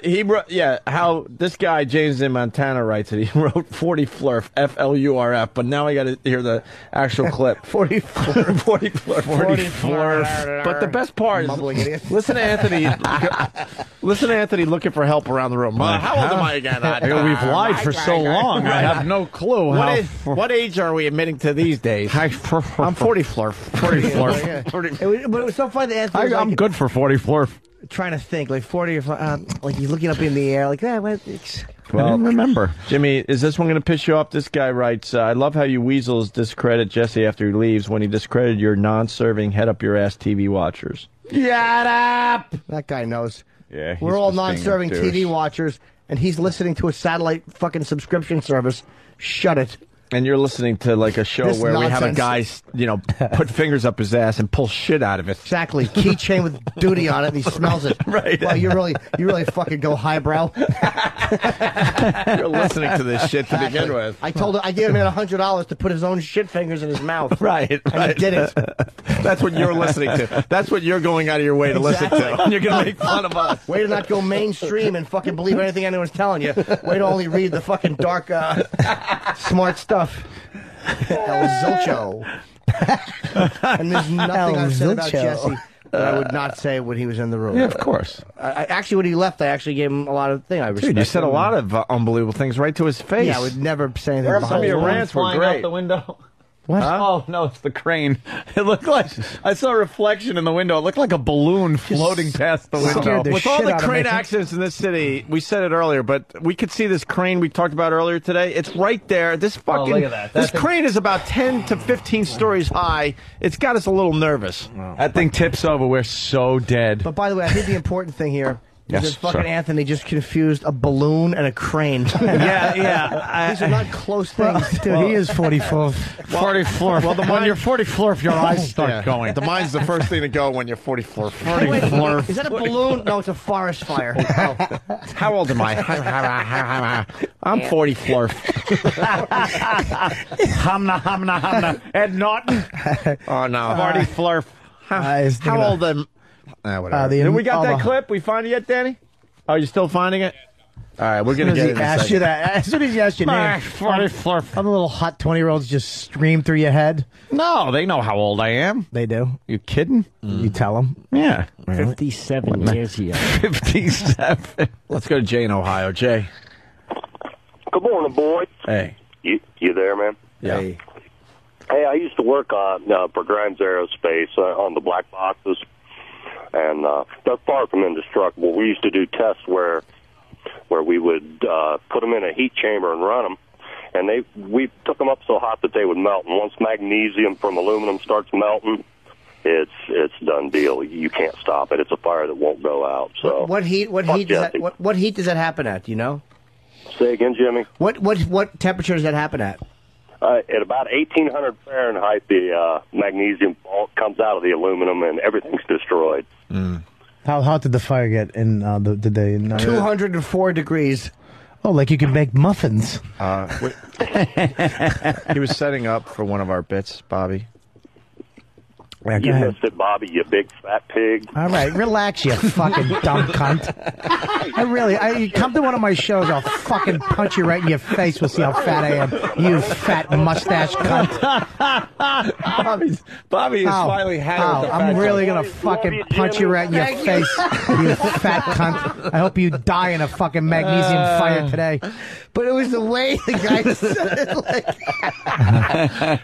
this guy James in Montana writes it. He wrote 40 flurf, Flurf, but now I got to hear the actual clip. 40 flurf. 40 flurf, 40 flurf. But the best part Mumbling is, idiot. listen to Anthony. Listen to Anthony looking for help around the room. How old am I again? We've lied for so long. I have no clue. What age are we admitting to these days? I'm 40 flurf. 40 flurf. But it was so funny that Anthony was I'm like, good for 40 flurf. trying to think, like 40 or like he's looking up in the air, like that. Well, I don't remember. Jimmy, is this one going to piss you off? This guy writes, I love how you weasels discredit Jesse after he leaves when he discredited your non-serving head-up-your-ass TV watchers. Shut up! That guy knows. Yeah, We're all just being a non-serving douche. TV watchers, and he's listening to a satellite fucking subscription service. Shut it. And you're listening to like a show This where we have a nonsense. guy, put fingers up his ass and pull shit out of it. Exactly. Keychain with duty on it, and he smells it. Right. Well, you really fucking go highbrow. You're listening to this shit to begin with. I gave him $100 to put his own shit fingers in his mouth. Right. And he did it. That's what you're listening to. That's what you're going out of your way to listen to. Exactly. And you're going to make fun of us. Way to not go mainstream and fucking believe anything anyone's telling you. Way to only read the fucking dark, smart stuff. El Zilcho. And there's nothing I've said about Jesse that I would not say when he was in the room. Yeah, of course. Actually, when he left, I actually gave him a lot of things. I respect Dude, you said a him. lot of unbelievable things right to his face. Yeah, I would never say anything Some behind of your his back. rants were great. window. What? Oh, no, it's the crane. It looked like, I saw a reflection in the window. It looked like a balloon floating past the window. With all the crane accidents in this city, we said it earlier, but we could see this crane we talked about earlier today. It's right there. This fucking, look at that. this crane is about 10 to 15 stories high. It's got us a little nervous. That thing tips over. We're so dead. But by the way, I think the important thing here Yes, is that fucking sir. Anthony just confused a balloon and a crane. These are not close things. Dude, he is 44. 44. Well, the when you're 44, if your eyes start Yeah. going. The mind's the first thing to go when you're 44. Wait, is that a balloon? No, it's a forest fire. How old am I? I'm 44. Hamna. Ed Norton. Oh, no. 44. How old am whatever. Did we got that clip? We find it yet, Danny? Oh, you still finding it? All right, we're going to get it in a Ask second. you that. As soon as he asked your name, 44. all the little hot 20-year-olds just scream through your head. No, they know how old I am. They do. You kidding? You tell them. Yeah. 57 years here. 57. Let's go to Jay in Ohio. Jay. Good morning, boys. Hey. You there, man? Yeah. Hey, I used to work on for Grimes Aerospace on the black boxes, and they're far from indestructible. We used to do tests where we would put them in a heat chamber and run them, and we took them up so hot that they would melt. And once magnesium from aluminum starts melting, it's done deal. You can't stop it. It's a fire that won't go out. So What heat does that happen at? Do you know? Say again, Jimmy. What temperature does that happen at? At about 1,800 Fahrenheit, the magnesium comes out of the aluminum and everything's destroyed. How hot did the fire get? In did they? 204 degrees. Oh, like you could make muffins. He was setting up for one of our bits, Bobby. Yeah, go You ahead. missed it, Bobby, you big fat pig. All right, relax, you fucking dumb cunt. You come to one of my shows, I'll fucking punch you right in your face. We'll see how fat I am. You fat mustache cunt. Bobby is Ow. finally had Ow. it. with the I'm fact really that- going to fucking punch you right in your face, you fat cunt. I hope you die in a fucking magnesium fire today. But it was the way the guy said it.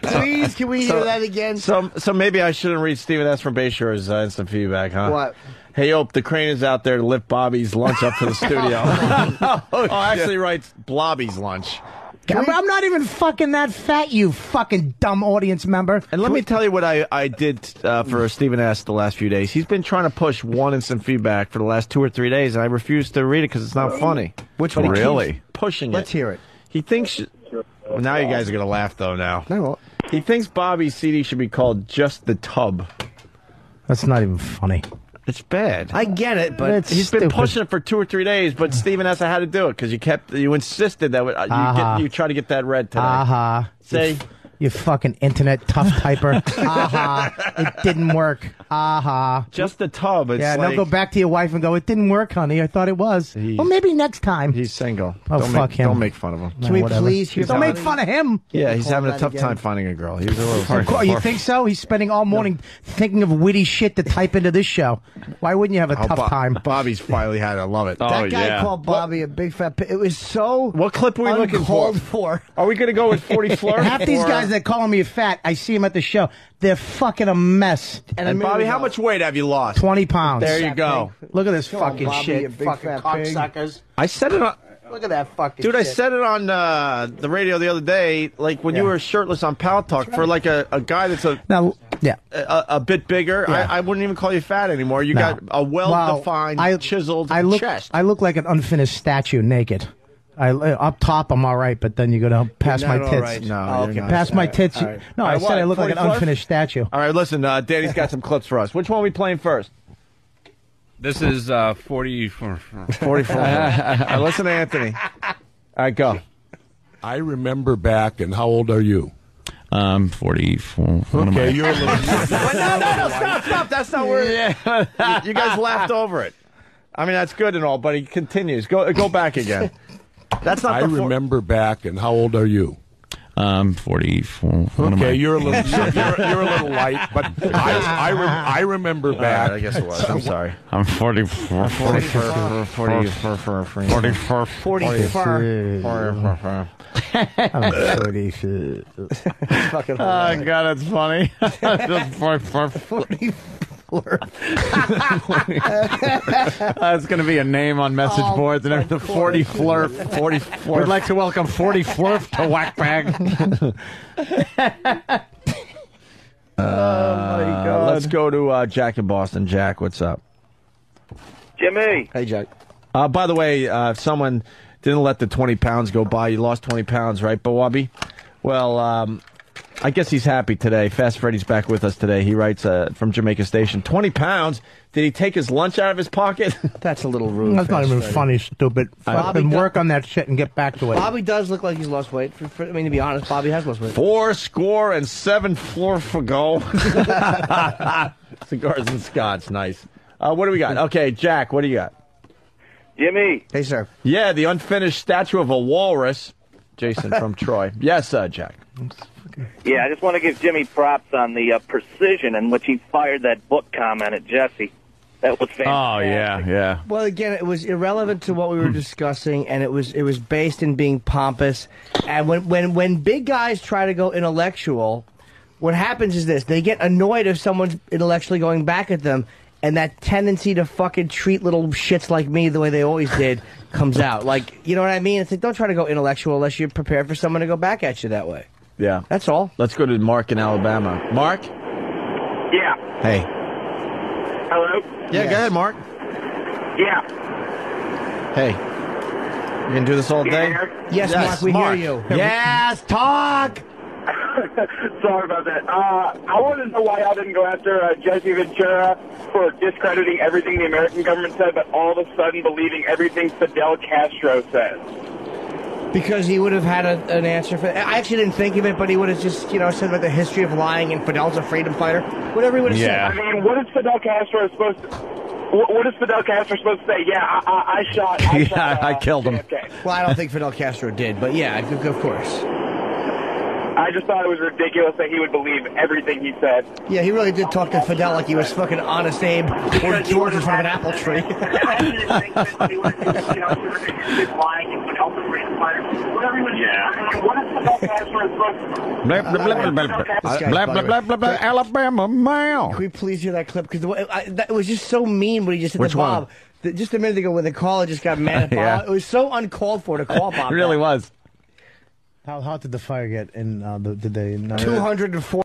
Please, can we hear that again? So maybe I shouldn't read Stephen S. from Bayshore's instant feedback, huh? What? Hey, Ope, the crane is out there to lift Bobby's lunch up to the studio. Actually writes Blobby's lunch. I'm not even fucking that fat, you fucking dumb audience member. And let me tell you what I did for Stephen S. the last few days. He's been trying to push one instant feedback for the last 2 or 3 days, and I refuse to read it because it's not funny. Which But he one? keeps pushing Let's it. hear it. He thinks... Well, now you guys are going to laugh, though, now. No. He thinks Bobby's CD should be called Just the Tub. That's not even funny. It's bad. I get it, but It's He's been stupid. pushing it for 2 or 3 days, but Stephen S. had to do it because you insisted that you try to get that read today. Aha. Say, You fucking internet tough typer. Aha. It didn't work. Aha. just the tub. It's Yeah, like, now go back to your wife and go, it didn't work, honey. I thought it was. Well, maybe next time. He's single. Oh, fuck him. Don't make fun of him. Can we whatever. please hear Don't make Bobby? fun of him. Yeah, he's Call having a that tough again. time finding a girl. He was a little Oh, you think so? He's spending all morning thinking of witty shit to type into this show. Why wouldn't you have a tough time? Bobby's finally had it. I love it. That guy called Bobby a big fat pig. It was so What clip are we looking for? uncalled for. Are we going to go with 40 Fleur? Half these or- guys that calling me fat, I see them at the show. They're fucking a mess. And Bobby, how much weight have you lost? 20 pounds. There you go. Look at this Come on, fucking Bobby, you shit. big Fucking fat cocksuckers. I said it on... Look at that fucking Dude, shit. I said it on the radio the other day, like when you were shirtless on Pal Talk, for like a guy that's a bit bigger. Yeah. I wouldn't even call you fat anymore. You No. got a well-defined, chiseled chest. I look like an unfinished statue naked. Up top, I'm all right, but then you go down past You're my not tits. all right. No, you're not. Past my tits. All right. No, All I right, said I look like an 44? unfinished statue. All right, listen, Danny's got some clips for us. Which one are we playing first? This is 44. 44. Listen to Anthony. All right, go. I remember back, and how old are you? 44. Okay, you're a little... no, stop. That's not where... You guys laughed over it. I mean, that's good and all, but he continues. Go back again. That's not I remember back, and how old are you? 44. Okay, you're a little light, but I remember back. I guess it was. I'm sorry. I'm 44. 44. 44. I'm 44. Fucking Oh, God, that's funny. 44. That's going to be a name on message boards and everything. 40 Flurf. 40 Flurf. We'd like to welcome 40 Flurf to Whackbag. Oh, my God. Let's go to Jack in Boston. Jack, what's up? Jimmy. Hey, Jack. By the way, someone didn't let the 20 pounds go by. You lost 20 pounds, right, Bawabi? Well, I guess he's happy today. Fast Freddy's back with us today. He writes from Jamaica Station. 20 pounds? Did he take his lunch out of his pocket? That's a little rude. That's not even funny, stupid. Fucking work on that shit and get back to it. Bobby does look like he's lost weight. I mean, to be honest, Bobby has lost weight. 4-7 floor for go. Cigars and scotch. Nice. What do we got? Okay, Jack, what do you got? Jimmy. Hey, sir. Yeah, the unfinished statue of a walrus. Jason from Troy. Yes, Jack. Yeah, I just want to give Jimmy props on the precision in which he fired that book comment at Jesse. That was fantastic. Oh, yeah. Well, again, it was irrelevant to what we were discussing, and it was based in being pompous. And when big guys try to go intellectual, what happens is this. They get annoyed if someone's intellectually going back at them, and that tendency to fucking treat little shits like me the way they always did comes out. Like, you know what I mean? It's like, don't try to go intellectual unless you're prepared for someone to go back at you that way. Yeah. That's all. Let's go to Mark in Alabama. Mark? Yeah. Hey. Hello? Yeah, go ahead, Mark. Yeah. Hey. You gonna do this all day? Yes, Mark, we hear you. Yes, talk! Sorry about that. I wanted to know why y'all didn't go after Jesse Ventura for discrediting everything the American government said, but all of a sudden believing everything Fidel Castro says. Because he would have had an answer for it. I actually didn't think of it, but he would have just, said about the history of lying and Fidel's a freedom fighter. Whatever he would have said. I mean, what is Fidel Castro supposed to... What is Fidel Castro supposed to say? Yeah, I shot... I killed him. Well, I don't think Fidel Castro did, but yeah, of course. I just thought it was ridiculous that he would believe everything he said. Yeah, he really did talk to Fidel like he was fucking Honest Abe or George in front of an apple tree. Alabama mail. Can we please hear that clip? Because it was just so mean what he just said to Bob. Just a minute ago when the caller just got mad at Bob. Yeah. It was so uncalled for to call Bob. It really was. How hot did the fire get in the day? 204.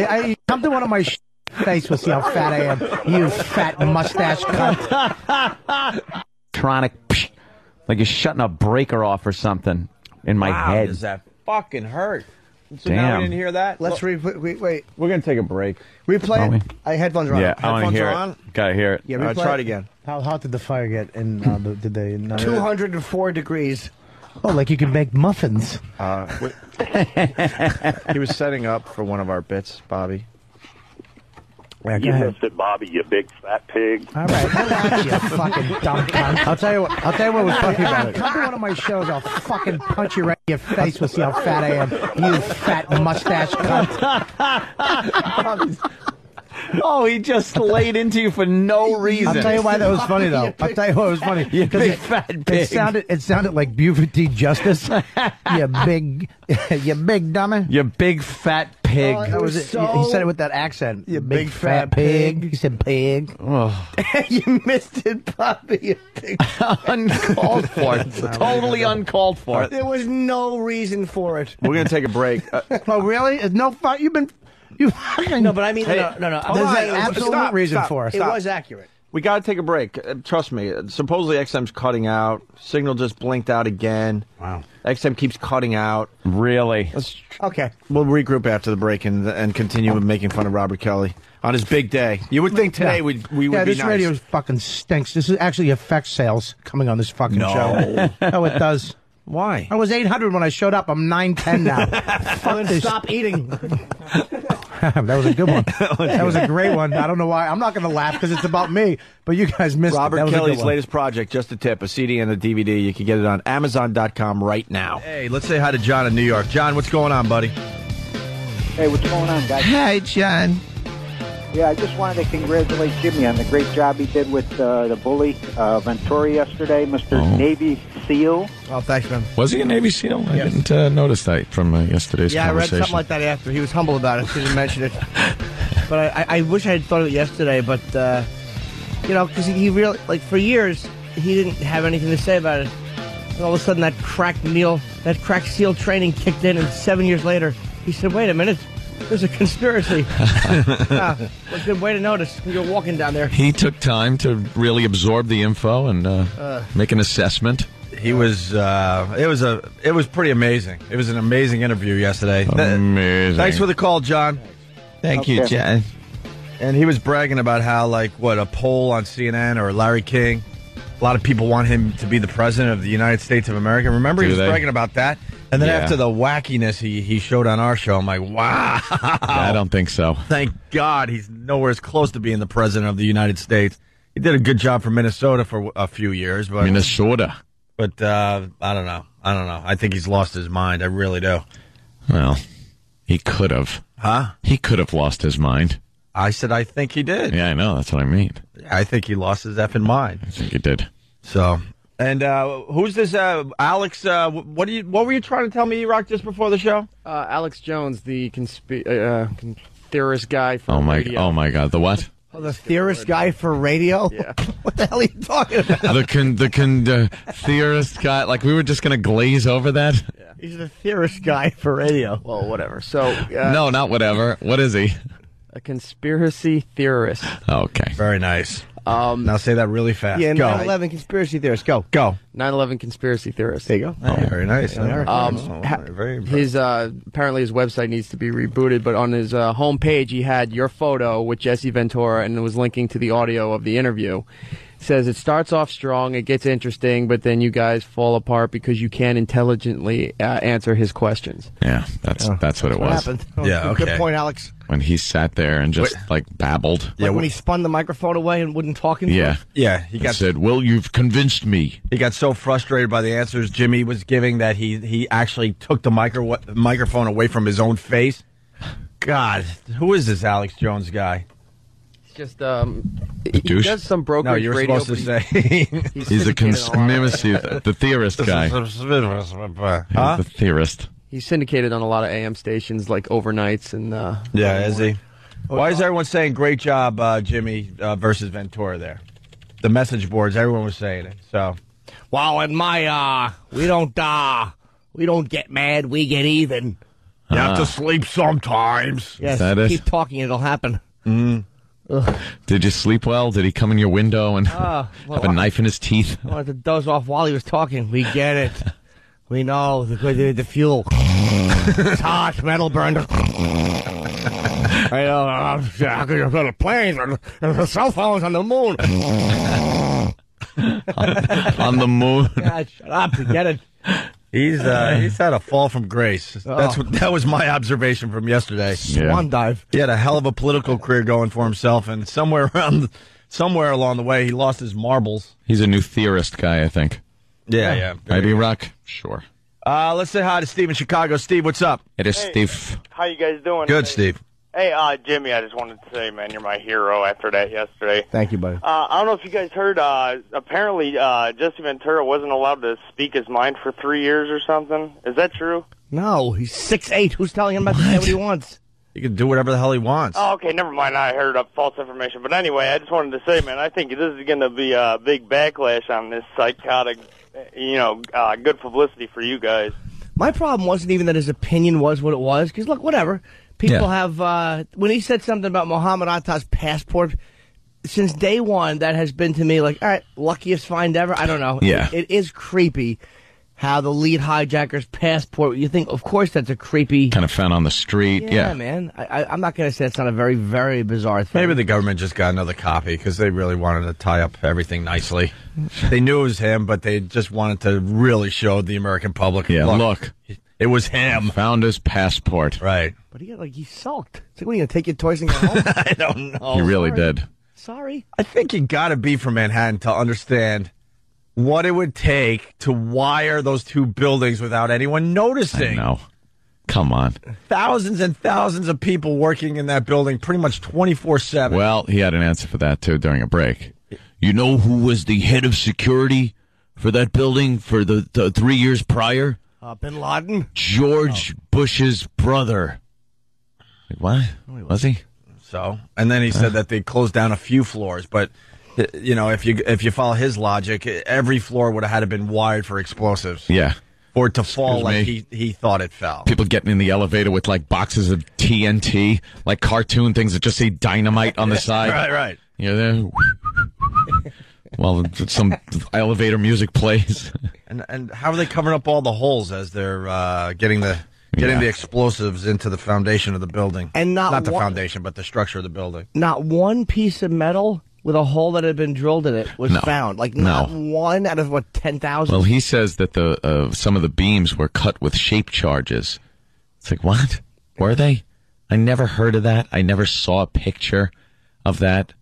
I come to one of my face with see how fat I am. You fat mustache cunt. Electronic, like you're shutting a breaker off or something in my head. Does that fucking hurt? So Damn. now we didn't hear that? Let's wait. We're going to take a break. Replay it. Headphones are on. Yeah, I want to hear on? it. Gotta hear it. Yeah, try it again. How hot did the fire get in the day? 204 degrees. Oh, like you could make muffins. He was setting up for one of our bits, Bobby. Yeah, You missed it, Bobby, you big fat pig. All right, relax, you fucking dumb cunt. I'll tell you what was funny about it. Come to one of my shows, I'll fucking punch you right in your face with see how fat I am. You fat mustache cunt. Oh, he just laid into you for no reason. I'll tell you why that was funny, though. I'll tell you why it was funny. You big fat pig. It sounded like Buford T. Justice. you big dummy. You big fat pig. That was it. He said it with that accent. You big fat pig. He said pig. Oh. You missed it, Bobby. You big uncalled for. Totally uncalled for. There was no reason for it. We're going to take a break. Oh, really? No fun. No, but I mean, no. There's an absolute reason for it. It was accurate. We got to take a break. Trust me. Supposedly XM's cutting out. Signal just blinked out again. Wow. XM keeps cutting out. Really? Okay. We'll regroup after the break and continue with making fun of Robert Kelly on his big day. You would think today we would be nice. This radio fucking stinks. This is actually effect sales coming on this fucking show. Oh, it does. Why? I was 800 when I showed up. I'm 910 now. I'm going to stop eating. That was a good one. That was a great one. I don't know why. I'm not going to laugh because it's about me, but you guys missed Robert it. That was Kelly's a good one. latest project, Just a Tip, a CD and a DVD. You can get it on Amazon.com right now. Hey, let's say hi to John in New York. John, what's going on, buddy? Hey, what's going on, guys? Hi, John. Yeah, I just wanted to congratulate Jimmy on the great job he did with the bully Ventura yesterday, Mr. Navy SEAL. Oh, thanks, man. Was he a Navy SEAL? I didn't notice that from yesterday's Yeah, I read conversation. something like that after. He was humble about it. He didn't mention it. But I wish I had thought of it yesterday. But, because he really, for years, he didn't have anything to say about it. And all of a sudden, that crack SEAL training kicked in, and 7 years later, he said, wait a minute. There's a conspiracy. What a good way to notice when you're walking down there. He took time to really absorb the info and make an assessment. He was. It was pretty amazing. It was an amazing interview yesterday. Amazing. Thanks for the call, John. Thank you, John. And he was bragging about how, a poll on CNN or Larry King, a lot of people want him to be the president of the United States of America. Remember, he was bragging about that. And then after the wackiness he showed on our show, I'm like, wow. Yeah, I don't think so. Thank God he's nowhere as close to being the president of the United States. He did a good job for Minnesota for a few years. But Minnesota. But I don't know. I think he's lost his mind. I really do. Well, he could have. Huh? He could have lost his mind. I said I think he did. Yeah, I know. That's what I mean. I think he lost his effing mind. I think he did. So... And who's this, Alex? What were you trying to tell me, E-Rock, just before the show? Alex Jones, the theorist guy for radio. Oh my God, the what? Oh, the theorist guy for radio? Yeah. What the hell are you talking about? the theorist guy. Like we were just gonna glaze over that. Yeah. He's the theorist guy for radio. Well, whatever. So no, not whatever. What is he? A conspiracy theorist. Okay. Very nice. Now say that really fast. Yeah, Go. 9/11 conspiracy theorist. Go. 9/11 conspiracy theorist. There you go. Oh, very nice. His apparently his website needs to be rebooted, but on his homepage he had your photo with Jesse Ventura, and it was linking to the audio of the interview. It says it starts off strong, it gets interesting, but then you guys fall apart because you can't intelligently answer his questions. Yeah, that's what it was. Happened. Yeah, okay. Good point, Alex. When he sat there and just babbled. Like when he spun the microphone away and wouldn't talk into it? Yeah, he said, "Well, you've convinced me." He got so frustrated by the answers Jimmy was giving that he actually took the microphone away from his own face. God, who is this Alex Jones guy? Just he does some brokerage no, you're radio. Supposed to say he's a conspiracy, the theorist guy. Huh? The theorist. He's syndicated on a lot of AM stations, like overnights and. Yeah, is he? Why is everyone saying great job, Jimmy versus Ventura there? The message boards, everyone was saying it. So, wow, and my we don't get mad, we get even. You have to sleep sometimes. Yes, keep talking, it'll happen. Did you sleep well? Did he come in your window and have a knife in his teeth? I wanted to doze off while he was talking. We get it. We know the fuel. It's hot, metal burned. I know. The planes, the cell phones on the moon. On the moon. God, shut up. Get it. He's had a fall from grace. That was my observation from yesterday. Swan dive. He had a hell of a political career going for himself, and somewhere along the way, he lost his marbles. He's a new theorist guy, I think. Yeah. Right, E-Rock? Sure. Let's say hi to Steve in Chicago. Steve, what's up? It is Steve. How you guys doing? Good, Steve. Hey, Jimmy, I just wanted to say, man, you're my hero after that yesterday. Thank you, buddy. I don't know if you guys heard, apparently Jesse Ventura wasn't allowed to speak his mind for 3 years or something. Is that true? No, he's 6'8". Who's telling him about to say what he wants? He can do whatever the hell he wants. Oh, okay, never mind. I heard false information. But anyway, I just wanted to say, man, I think this is going to be a big backlash on this psychotic, good publicity for you guys. My problem wasn't even that his opinion was what it was, because, look, whatever. People have, when he said something about Muhammad Atta's passport, since day one, that has been to me like, all right, luckiest find ever. I don't know. Yeah. It is creepy. how the lead hijacker's passport, you think, of course, that's a creepy... Kind of found on the street, yeah. Man. I'm not going to say it's not a very, very bizarre thing. Maybe the government just got another copy because they really wanted to tie up everything nicely. They knew it was him, but they just wanted to really show the American public. Yeah, look. It was him. Found his passport. Right. But he sulked. It's like, what, are you going to take your toys and go home? I don't know. He really did. Sorry. I think you got to be from Manhattan to understand what it would take to wire those two buildings without anyone noticing. I know. Come on. Thousands and thousands of people working in that building pretty much 24/7. Well, he had an answer for that, too, during a break. You know who was the head of security for that building for the 3 years prior? Bin Laden? George Bush's brother. Wait, what? Was he? So, and then he said that they closed down a few floors, but... You know, if you follow his logic, every floor would have had to been wired for explosives. Yeah. Or to fall like he thought it fell. People getting in the elevator with, like, boxes of TNT, like cartoon things that just say dynamite on the side. Right. You know, well, some elevator music plays. And how are they covering up all the holes as they're getting the explosives into the foundation of the building? And not the foundation, but the structure of the building. Not one piece of metal with a hole that had been drilled in it was found. Like, not one out of, 10,000? Well, he says that some of the beams were cut with shape charges. It's like, what? Were they? I never heard of that. I never saw a picture of that.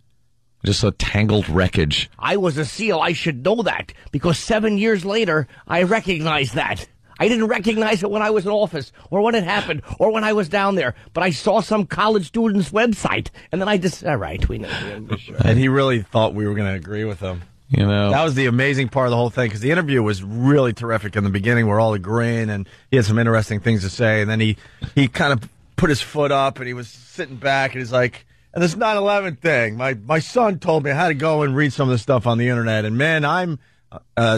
I just saw tangled wreckage. I was a SEAL. I should know that, because 7 years later, I recognized that. I didn't recognize it when I was in office, or when it happened, or when I was down there. But I saw some college student's website, and then I just, all right, we know. Sure. And he really thought we were going to agree with him. You know, that was the amazing part of the whole thing, because the interview was really terrific in the beginning. We're all agreeing, and he had some interesting things to say. And then he kind of put his foot up, and he was sitting back, and he's like, and this 9/11 thing, my son told me I had to go and read some of this stuff on the internet, and man, I'm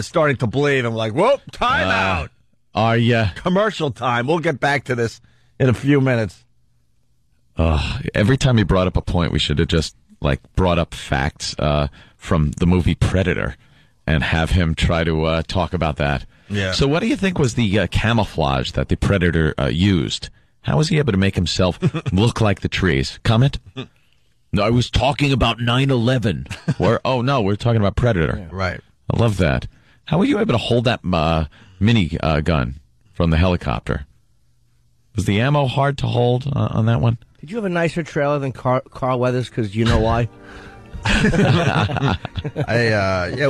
starting to believe. I'm like, whoop, time out. Are you? Commercial time. We'll get back to this in a few minutes. Every time he brought up a point, we should have just brought up facts from the movie Predator and have him try to talk about that. Yeah. So what do you think was the camouflage that the Predator used? How was he able to make himself look like the trees? Comment? No, I was talking about 9/11. Oh, no, we're talking about Predator. Yeah, right. I love that. How were you able to hold that mini gun from the helicopter? Was the ammo hard to hold on that one? Did you have a nicer trailer than Carl Weathers? Because you know why.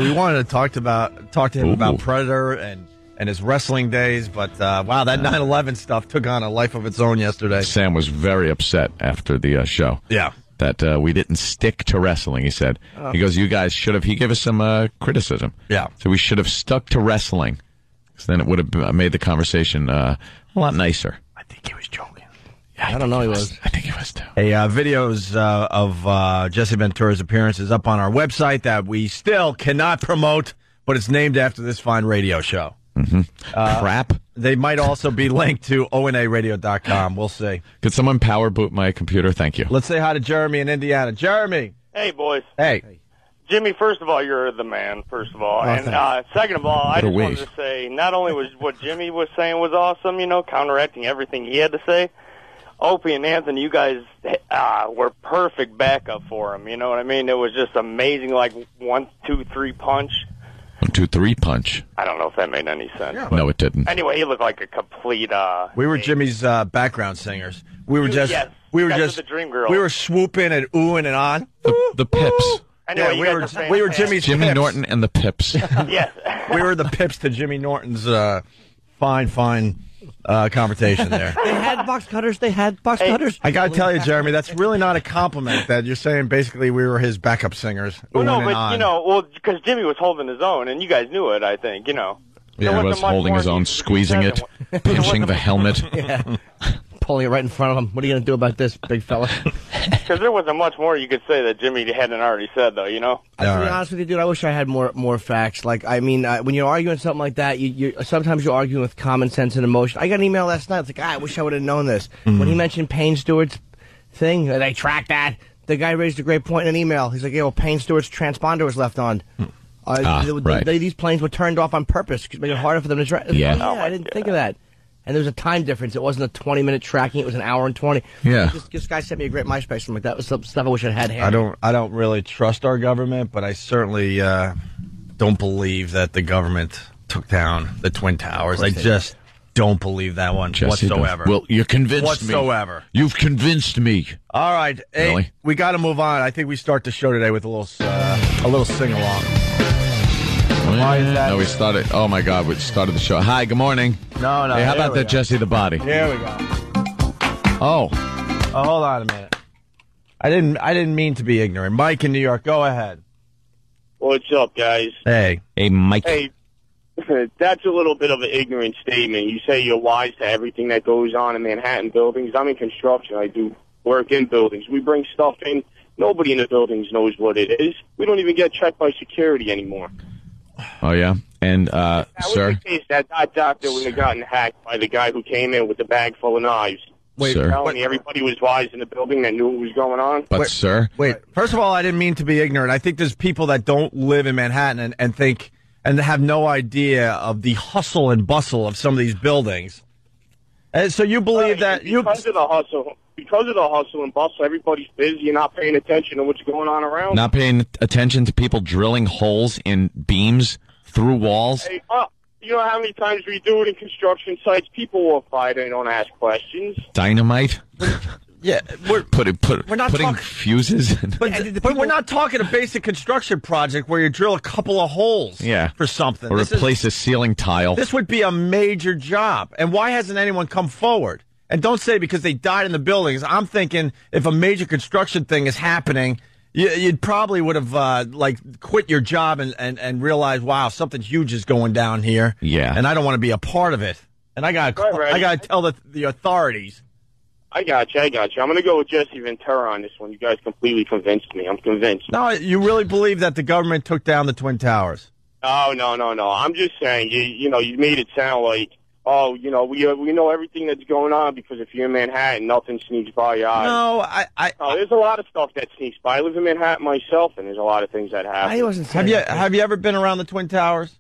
We wanted to talk to him about Predator and his wrestling days, but wow, that 9/11 stuff took on a life of its own yesterday. Sam was very upset after the show. Yeah. That we didn't stick to wrestling, he said. He goes, you guys should have. He gave us some criticism. Yeah. So we should have stuck to wrestling. So then it would have made the conversation a lot nicer. I think he was joking. Yeah, I don't know he was. I think he was too. Hey, videos of Jesse Ventura's appearances up on our website that we still cannot promote, but it's named after this fine radio show. Mm-hmm. Crap. They might also be linked to onaradio.com. We'll see. Could someone power boot my computer? Thank you. Let's say hi to Jeremy in Indiana. Jeremy. Hey, boys. Hey. Jimmy, first of all, you're the man, first of all. And second of all, I just wanted to say, not only was what Jimmy was saying was awesome, counteracting everything he had to say, Opie and Anthony, you guys were perfect backup for him. You know what I mean? It was just amazing, 1, 2, 3 punch. 1, 2, 3 punch. I don't know if that made any sense. Yeah, no, it didn't. Anyway, he looked like a complete. We were Jimmy's background singers. We were just. Yes, we were just. The dream girl. We were swooping and oohing and on. The Pips. Anyway, we were Jimmy's Jimmy Pips. Norton and the Pips. Yes. We were the Pips to Jimmy Norton's fine conversation there. They had box cutters. Cutters. I got to tell you, Jeremy, that's really not a compliment. That you're saying basically we were his backup singers. Well, no, but because Jimmy was holding his own, and you guys knew it. I think Yeah, he was holding his own, squeezing it, pinching the helmet. Yeah. Pulling it right in front of him. What are you going to do about this, big fella? Because there wasn't much more you could say that Jimmy hadn't already said, though, To be honest with you, dude, I wish I had more facts. When you're arguing something like that, sometimes you're arguing with common sense and emotion. I got an email last night. It's like, I wish I would have known this. Mm-hmm. When he mentioned Payne Stewart's thing, they tracked that. The guy raised a great point in an email. He's like, Payne Stewart's transponder was left on. These planes were turned off on purpose to make it harder for them to track. Yeah. I didn't think of that. And there was a time difference. It wasn't a 20-minute tracking. It was an hour and 20. Yeah. This guy sent me a great MySpace from that was some stuff I wish I'd had handy. I don't really trust our government, but I certainly don't believe that the government took down the Twin Towers. I just don't believe that one whatsoever. Well, you convinced me. Whatsoever. You've convinced me. All right. Hey, really? We got to move on. I think we start the show today with a little sing-along. Why is that? No, we started. Oh, my God. We started the show. Hi, good morning. No. Hey, how about that Jesse the Body? Here we go. Oh, hold on a minute. I didn't mean to be ignorant. Mike in New York, go ahead. What's up, guys? Hey, Mike. Hey, that's a little bit of an ignorant statement. You say you're wise to everything that goes on in Manhattan buildings. I'm in construction. I do work in buildings. We bring stuff in. Nobody in the buildings knows what it is. We don't even get checked by security anymore. Oh, yeah? And, that sir? was the case that doctor would have gotten hacked by the guy who came in with the bag full of knives. Wait, sir? Telling me everybody was wise in the building that knew what was going on. But, sir? Wait, first of all, I didn't mean to be ignorant. I think there's people that don't live in Manhattan and think and have no idea of the hustle and bustle of some of these buildings. And so you believe that because of the hustle and bustle, everybody's busy and not paying attention to what's going on around. Not paying attention to people drilling holes in beams through walls? Hey, you know how many times we do it in construction sites? People will fight and don't ask questions. Dynamite? Yeah, we're not putting talking fuses in. But we're not talking a basic construction project where you drill a couple of holes for something. Or replace a ceiling tile. This would be a major job. And why hasn't anyone come forward? And don't say because they died in the buildings. I'm thinking if a major construction thing is happening, you probably would have quit your job and realized, wow, something huge is going down here. Yeah. And I don't want to be a part of it. And I got to tell the authorities. I got you. I'm going to go with Jesse Ventura on this one. You guys completely convinced me. I'm convinced. No, you really believe that the government took down the Twin Towers? Oh, no. I'm just saying, you made it sound like, we know everything that's going on because if you're in Manhattan, nothing sneaks by your eyes. No, there's a lot of stuff that sneaks by. I live in Manhattan myself, and there's a lot of things that happen. Have you ever been around the Twin Towers?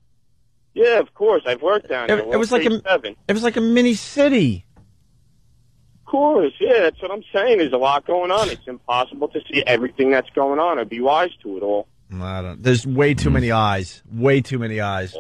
Yeah, of course. I've worked down there. It was like a mini city. Of course, yeah, that's what I'm saying. There's a lot going on. It's impossible to see everything that's going on or be wise to it all. There's way too many eyes. Way too many eyes.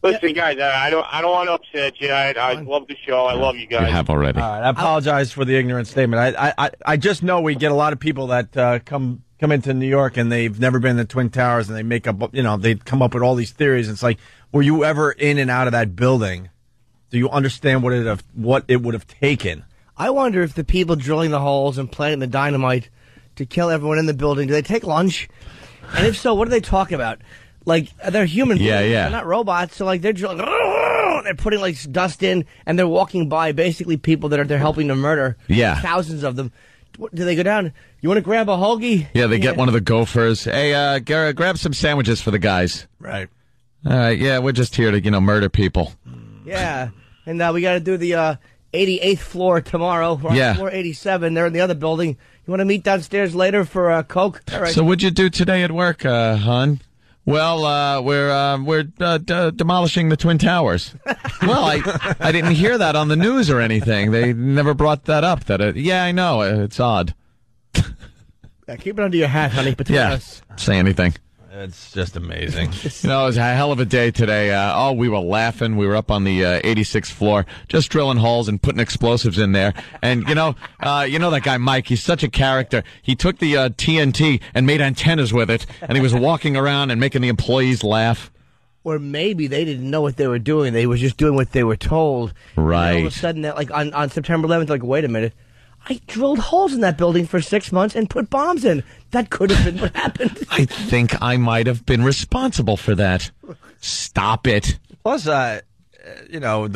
Listen, guys, I don't want to upset you. I love the show. I love you guys. You have already. All right, I apologize for the ignorant statement. I just know we get a lot of people that come into New York and they've never been to the Twin Towers and they make up, they come up with all these theories. It's like, were you ever in and out of that building? Do you understand what it would have taken? I wonder if the people drilling the holes and planting the dynamite to kill everyone in the building, do they take lunch? And if so, what are they talking about? Like, they're human beings. Yeah. They're not robots. So, like, they're drilling, they're putting, like, dust in, and they're walking by basically people that they're helping to murder. Yeah. Thousands of them. Do they go down? You want to grab a hoagie? Yeah, they get one of the gophers. Hey, grab some sandwiches for the guys. Right. All right, yeah, we're just here to, murder people. Yeah. And we got to do the 88th floor tomorrow. We're on floor 87. They're in the other building. You want to meet downstairs later for Coke? All right. So what'd you do today at work, hon? Well, we're demolishing the Twin Towers. Well, I didn't hear that on the news or anything. They never brought that up. Yeah, I know. It's odd. Yeah, keep it under your hat, honey. Between us. Say anything. It's just amazing. It was a hell of a day today. We were laughing. We were up on the 86th floor, just drilling holes and putting explosives in there. And, you know that guy Mike, he's such a character. He took the TNT and made antennas with it, and he was walking around and making the employees laugh. Or maybe they didn't know what they were doing. They were just doing what they were told. Right. And all of a sudden, on September 11th, like, wait a minute. I drilled holes in that building for 6 months and put bombs in. That could have been what happened. I think I might have been responsible for that. Stop it. Plus, the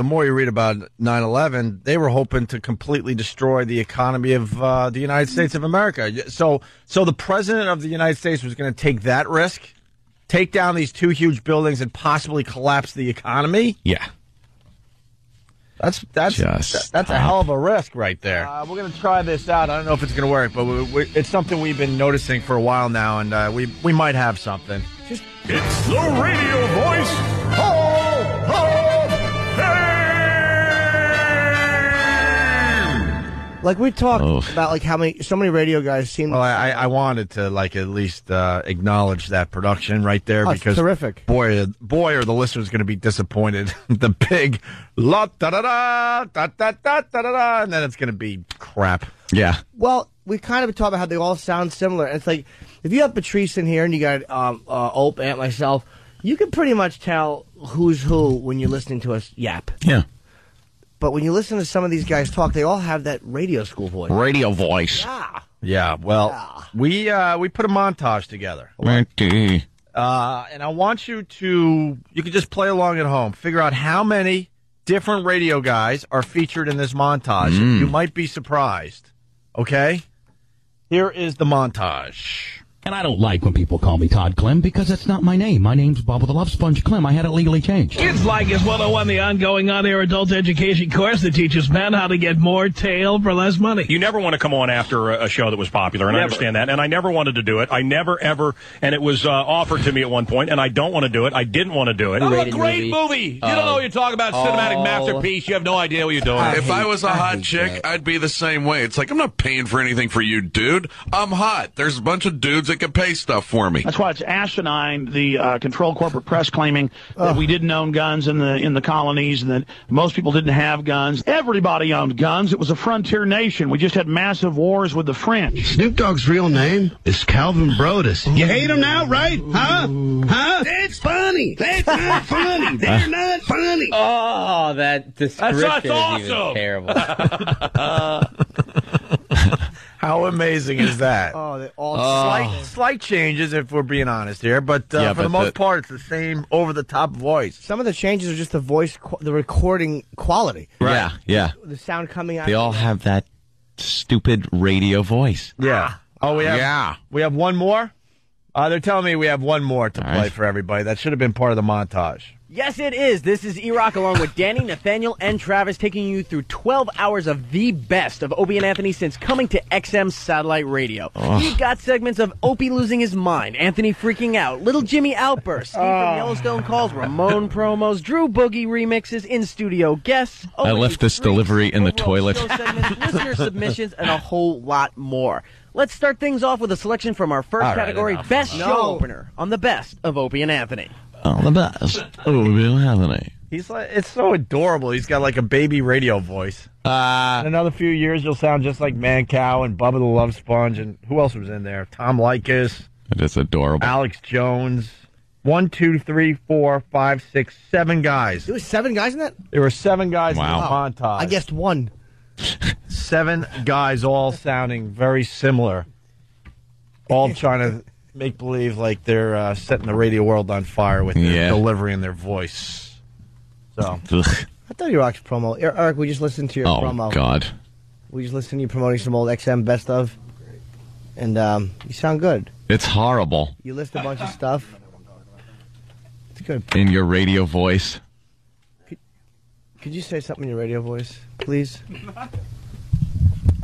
more you read about 9/11, they were hoping to completely destroy the economy of the United States of America. So the president of the United States was going to take that risk, take down these two huge buildings, and possibly collapse the economy? Yeah. That's a hell of a risk right there. We're going to try this out. I don't know if it's going to work, but it's something we've been noticing for a while now, and we might have something. It's the radio voice. Ho, ho, hey! Like we talked about, like so many radio guys seem. Well, I wanted to like at least acknowledge that production right there because terrific. Boy, are the listeners going to be disappointed. The big la da da da da da da da da, and then it's going to be crap. Yeah. Well, we kind of talk about how they all sound similar. And it's like if you have Patrice in here and you got Ope and myself, you can pretty much tell who's who when you're listening to us yap. Yeah. But when you listen to some of these guys talk, they all have that radio school voice. Radio voice. Yeah. Yeah. Well, we put a montage together. And I want you can just play along at home. Figure out how many different radio guys are featured in this montage. You might be surprised. Okay? Here is the montage. And I don't like when people call me Todd Clem because that's not my name. My name's Bubba the Love Sponge Clem. I had it legally changed. Kids Like Us 101, the ongoing on-air adult education course that teaches men how to get more tail for less money. You never want to come on after a show that was popular, and I understand that. And I never wanted to do it. I never, ever, and it was offered to me at one point, and I don't want to do it. I didn't want to do it. Oh, a great movie. You don't know what you're talking about. Cinematic masterpiece. You have no idea what you're doing. If I was a hot chick, I'd be the same way. It's like, I'm not paying for anything for you, dude. I'm hot. There's a bunch of dudes that can pay stuff for me. That's why it's asinine, the controlled corporate press claiming that we didn't own guns in the colonies and that most people didn't have guns. Everybody owned guns. It was a frontier nation. We just had massive wars with the French. Snoop Dogg's real name is Calvin Brodus. You hate him now, right? Huh? Huh? That's funny. That's not funny. They're not funny. Oh, that description That's is awesome. even terrible. How amazing is that? They're all Slight changes, if we're being honest here, but for the most part, it's the same over-the-top voice. Some of the changes are just the voice, the recording quality. Right. Yeah. The sound coming out. They all have that stupid radio voice. Yeah. Oh, we have one more? They're telling me we have one more to play for everybody. That should have been part of the montage. Yes, it is. This is E-Rock along with Danny, Nathaniel, and Travis taking you through 12 hours of the best of Opie and Anthony since coming to XM satellite radio. We've got segments of Opie losing his mind, Anthony freaking out, Little Jimmy outbursts, Steve from Yellowstone calls, Ramon promos, Drew Boogie remixes, in-studio guests. I left this delivery in the toilet. Show segments, listener submissions, and a whole lot more. Let's start things off with a selection from our first category, Best Show Opener, on the best of Opie and Anthony. Oh, the best. Oh, Anthony. He's like, it's so adorable. He's got like a baby radio voice. In another few years, you'll sound just like Man Cow and Bubba the Love Sponge, and who else was in there? Tom Likas. It is adorable. Alex Jones. 1, 2, 3, 4, 5, 6, 7 guys. There were 7 guys in that? There were 7 guys in the montage. I guessed 1. 7 guys all sounding very similar. All trying to make believe like they're setting the radio world on fire with their delivery and their voice. So I thought you rocked promo. Eric, we just listened to your promo. Oh, God. We just listened to you promoting some old XM best of. And you sound good. It's horrible. You list a bunch of stuff. It's good. In your radio voice. Could you say something in your radio voice, please?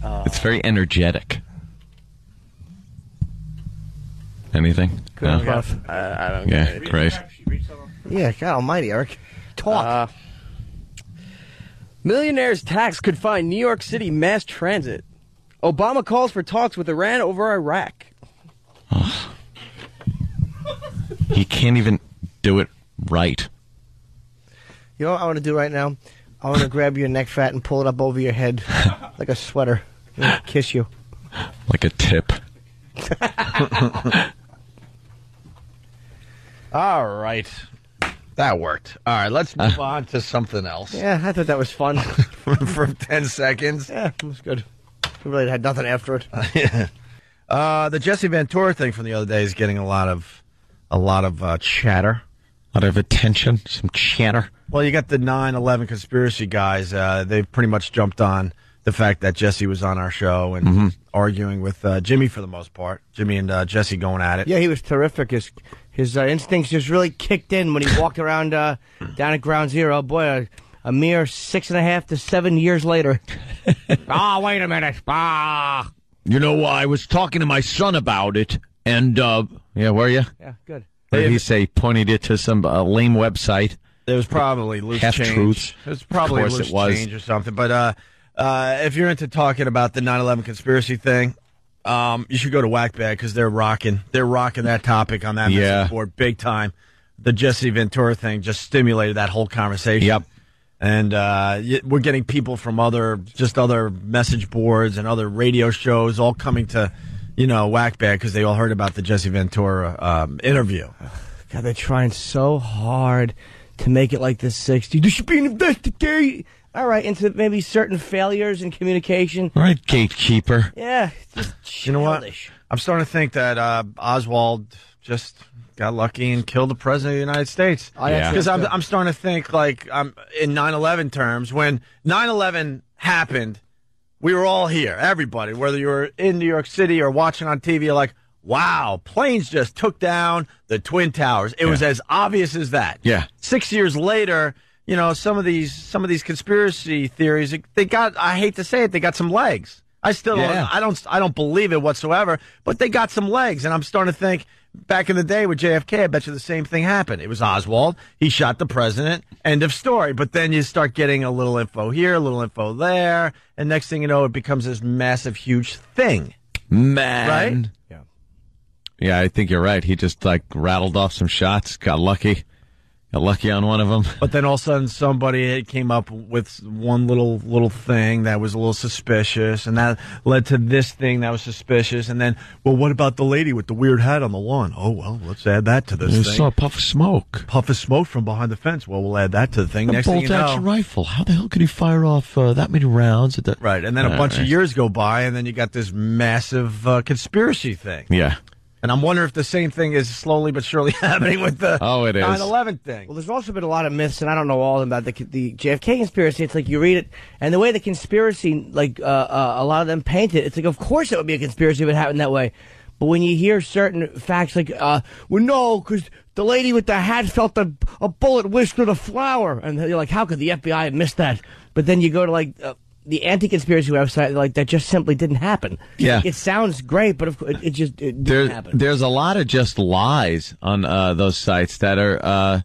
It's very energetic. Anything? Good enough. I don't get it. Great. Yeah, God almighty, Eric. Talk. Millionaire's tax could fine New York City mass transit. Obama calls for talks with Iran over Iraq. He can't even do it right. You know what I want to do right now? I want to grab your neck fat and pull it up over your head like a sweater and kiss you. Like a tip. All right. That worked. All right, let's move on to something else. Yeah, I thought that was fun. For 10 seconds. Yeah, it was good. We really had nothing after it. The Jesse Ventura thing from the other day is getting a lot of chatter. A lot of attention, some chatter. Well, you got the 9/11 conspiracy guys. They've pretty much jumped on the fact that Jesse was on our show and arguing with Jimmy for the most part. Jimmy and Jesse going at it. Yeah, he was terrific. His instincts just really kicked in when he walked around down at Ground Zero. Boy, a mere 6.5 to 7 years later. Wait a minute. You know, I was talking to my son about it, and, were you? Yeah, good. What did he say? Pointed it to some lame website. There was probably loose change. Half-truths. It was probably loose change or something. But if you're into talking about the 9/11 conspiracy thing, you should go to Whackbag because they're rocking. They're rocking that topic on that message board big time. The Jesse Ventura thing just stimulated that whole conversation. Yep. And we're getting people from other message boards and other radio shows all coming to, Whackbag because they all heard about the Jesse Ventura interview. God, they're trying so hard to make it like the 60s. There should be an investigation. All right, into maybe certain failures in communication. All right, gatekeeper. Yeah, just childish. You know what? I'm starting to think that Oswald just got lucky and killed the president of the United States. Because I'm starting to think like in 9/11 terms. When 9/11 happened, we were all here, everybody, whether you were in New York City or watching on TV, you're like, wow, planes just took down the Twin Towers. It was as obvious as that. Yeah. 6 years later, some of these conspiracy theories, they got, I hate to say it, they got some legs. I still I don't believe it whatsoever, but they got some legs. And I'm starting to think back in the day with JFK, I bet you the same thing happened. It was Oswald. He shot the president. End of story. But then you start getting a little info here, a little info there. And next thing you know, it becomes this massive, huge thing. Man. Right? Yeah, I think you're right. He just rattled off some shots, got lucky on one of them. But then all of a sudden somebody came up with one little thing that was a little suspicious, and that led to this thing that was suspicious. And then, well, what about the lady with the weird hat on the lawn? Oh, well, let's add that to this thing. saw a puff of smoke. Puff of smoke from behind the fence. Well, we'll add that to the thing. Next thing you know, bolt-action rifle. How the hell could he fire off that many rounds? Right, and then a bunch of years go by, and then you got this massive conspiracy thing. Yeah. And I'm wondering if the same thing is slowly but surely happening with the 9/11 thing. Well, there's also been a lot of myths, and I don't know all of them about the JFK conspiracy. It's like you read it, and the way the conspiracy, a lot of them paint it, it's like, of course it would be a conspiracy if it happened that way. But when you hear certain facts like, well, no, because the lady with the hat felt a bullet whisk through the flower. And you're like, how could the FBI have missed that? But then you go to, the anti-conspiracy website, that just simply didn't happen. Yeah. It sounds great, but it didn't happen. There's a lot of just lies on those sites that are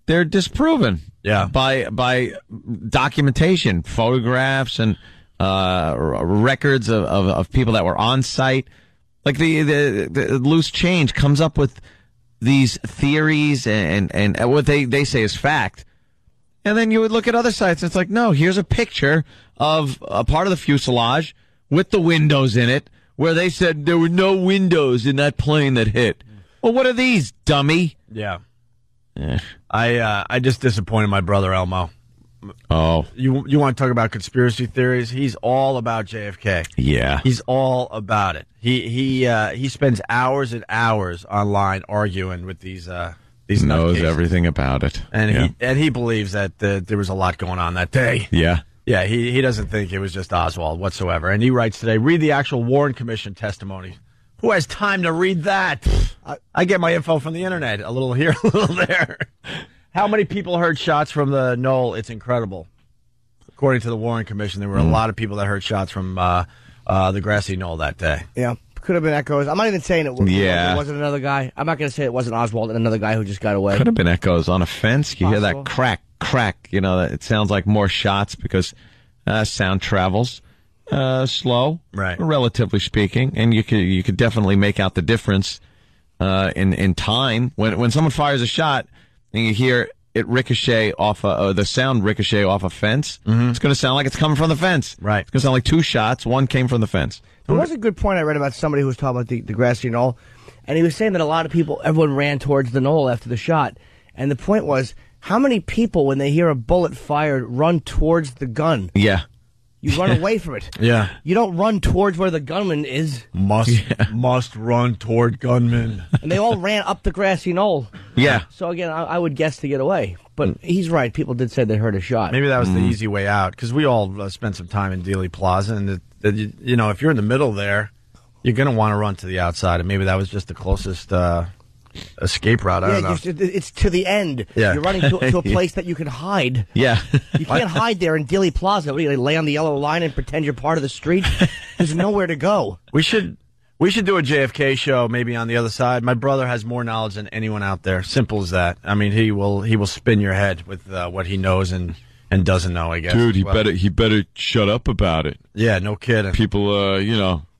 they're disproven. Yeah. By documentation, photographs, and records of people that were on site. Like the loose change comes up with these theories and what they say is fact. And then you would look at other sites, and it's like, no, here's a picture of a part of the fuselage with the windows in it, where they said there were no windows in that plane that hit. Well, what are these, dummy? Yeah. I just disappointed my brother Elmo. Oh. You want to talk about conspiracy theories? He's all about JFK. Yeah. He's all about it. He spends hours and hours online arguing with these knows nutcases. Everything about it. And he believes that there was a lot going on that day. Yeah. Yeah, he doesn't think it was just Oswald whatsoever. And he writes today, read the actual Warren Commission testimony. Who has time to read that? I get my info from the internet. A little here, a little there. How many people heard shots from the knoll? It's incredible. According to the Warren Commission, there were a lot of people that heard shots from the grassy knoll that day. Yeah. Could have been echoes. I'm not even saying it wasn't another guy. I'm not going to say it wasn't Oswald and another guy who just got away. Could have been echoes on a fence. You hear that crack. It sounds like more shots because sound travels slow, right? Relatively speaking, and you could definitely make out the difference in time when someone fires a shot and you hear it ricochet off the sound ricochet off a fence. Mm-hmm. It's going to sound like it's coming from the fence. Right. It's going to sound like two shots. One came from the fence. There was a good point I read about somebody who was talking about the grassy knoll, and he was saying that a lot of people, everyone ran towards the knoll after the shot, and the point was, how many people, when they hear a bullet fired, run towards the gun? Yeah. You run away from it. Yeah. You don't run towards where the gunman is. Must run toward gunman. And they all ran up the grassy knoll. Yeah. So again, I would guess to get away. But he's right. People did say they heard a shot. Maybe that was the easy way out, because we all spent some time in Dealey Plaza, and if you're in the middle there, you're going to want to run to the outside, and maybe that was just the closest escape route. I don't know. It's to the end. Yeah. You're running to a place that you can hide. Yeah. You can't hide there in Dealey Plaza. What, you lay on the yellow line and pretend you're part of the street? There's nowhere to go. We should We should do a JFK show, maybe on the other side. My brother has more knowledge than anyone out there. Simple as that. I mean, he will spin your head with what he knows and doesn't know, I guess. Dude, he better shut up about it. Yeah, no kidding. People,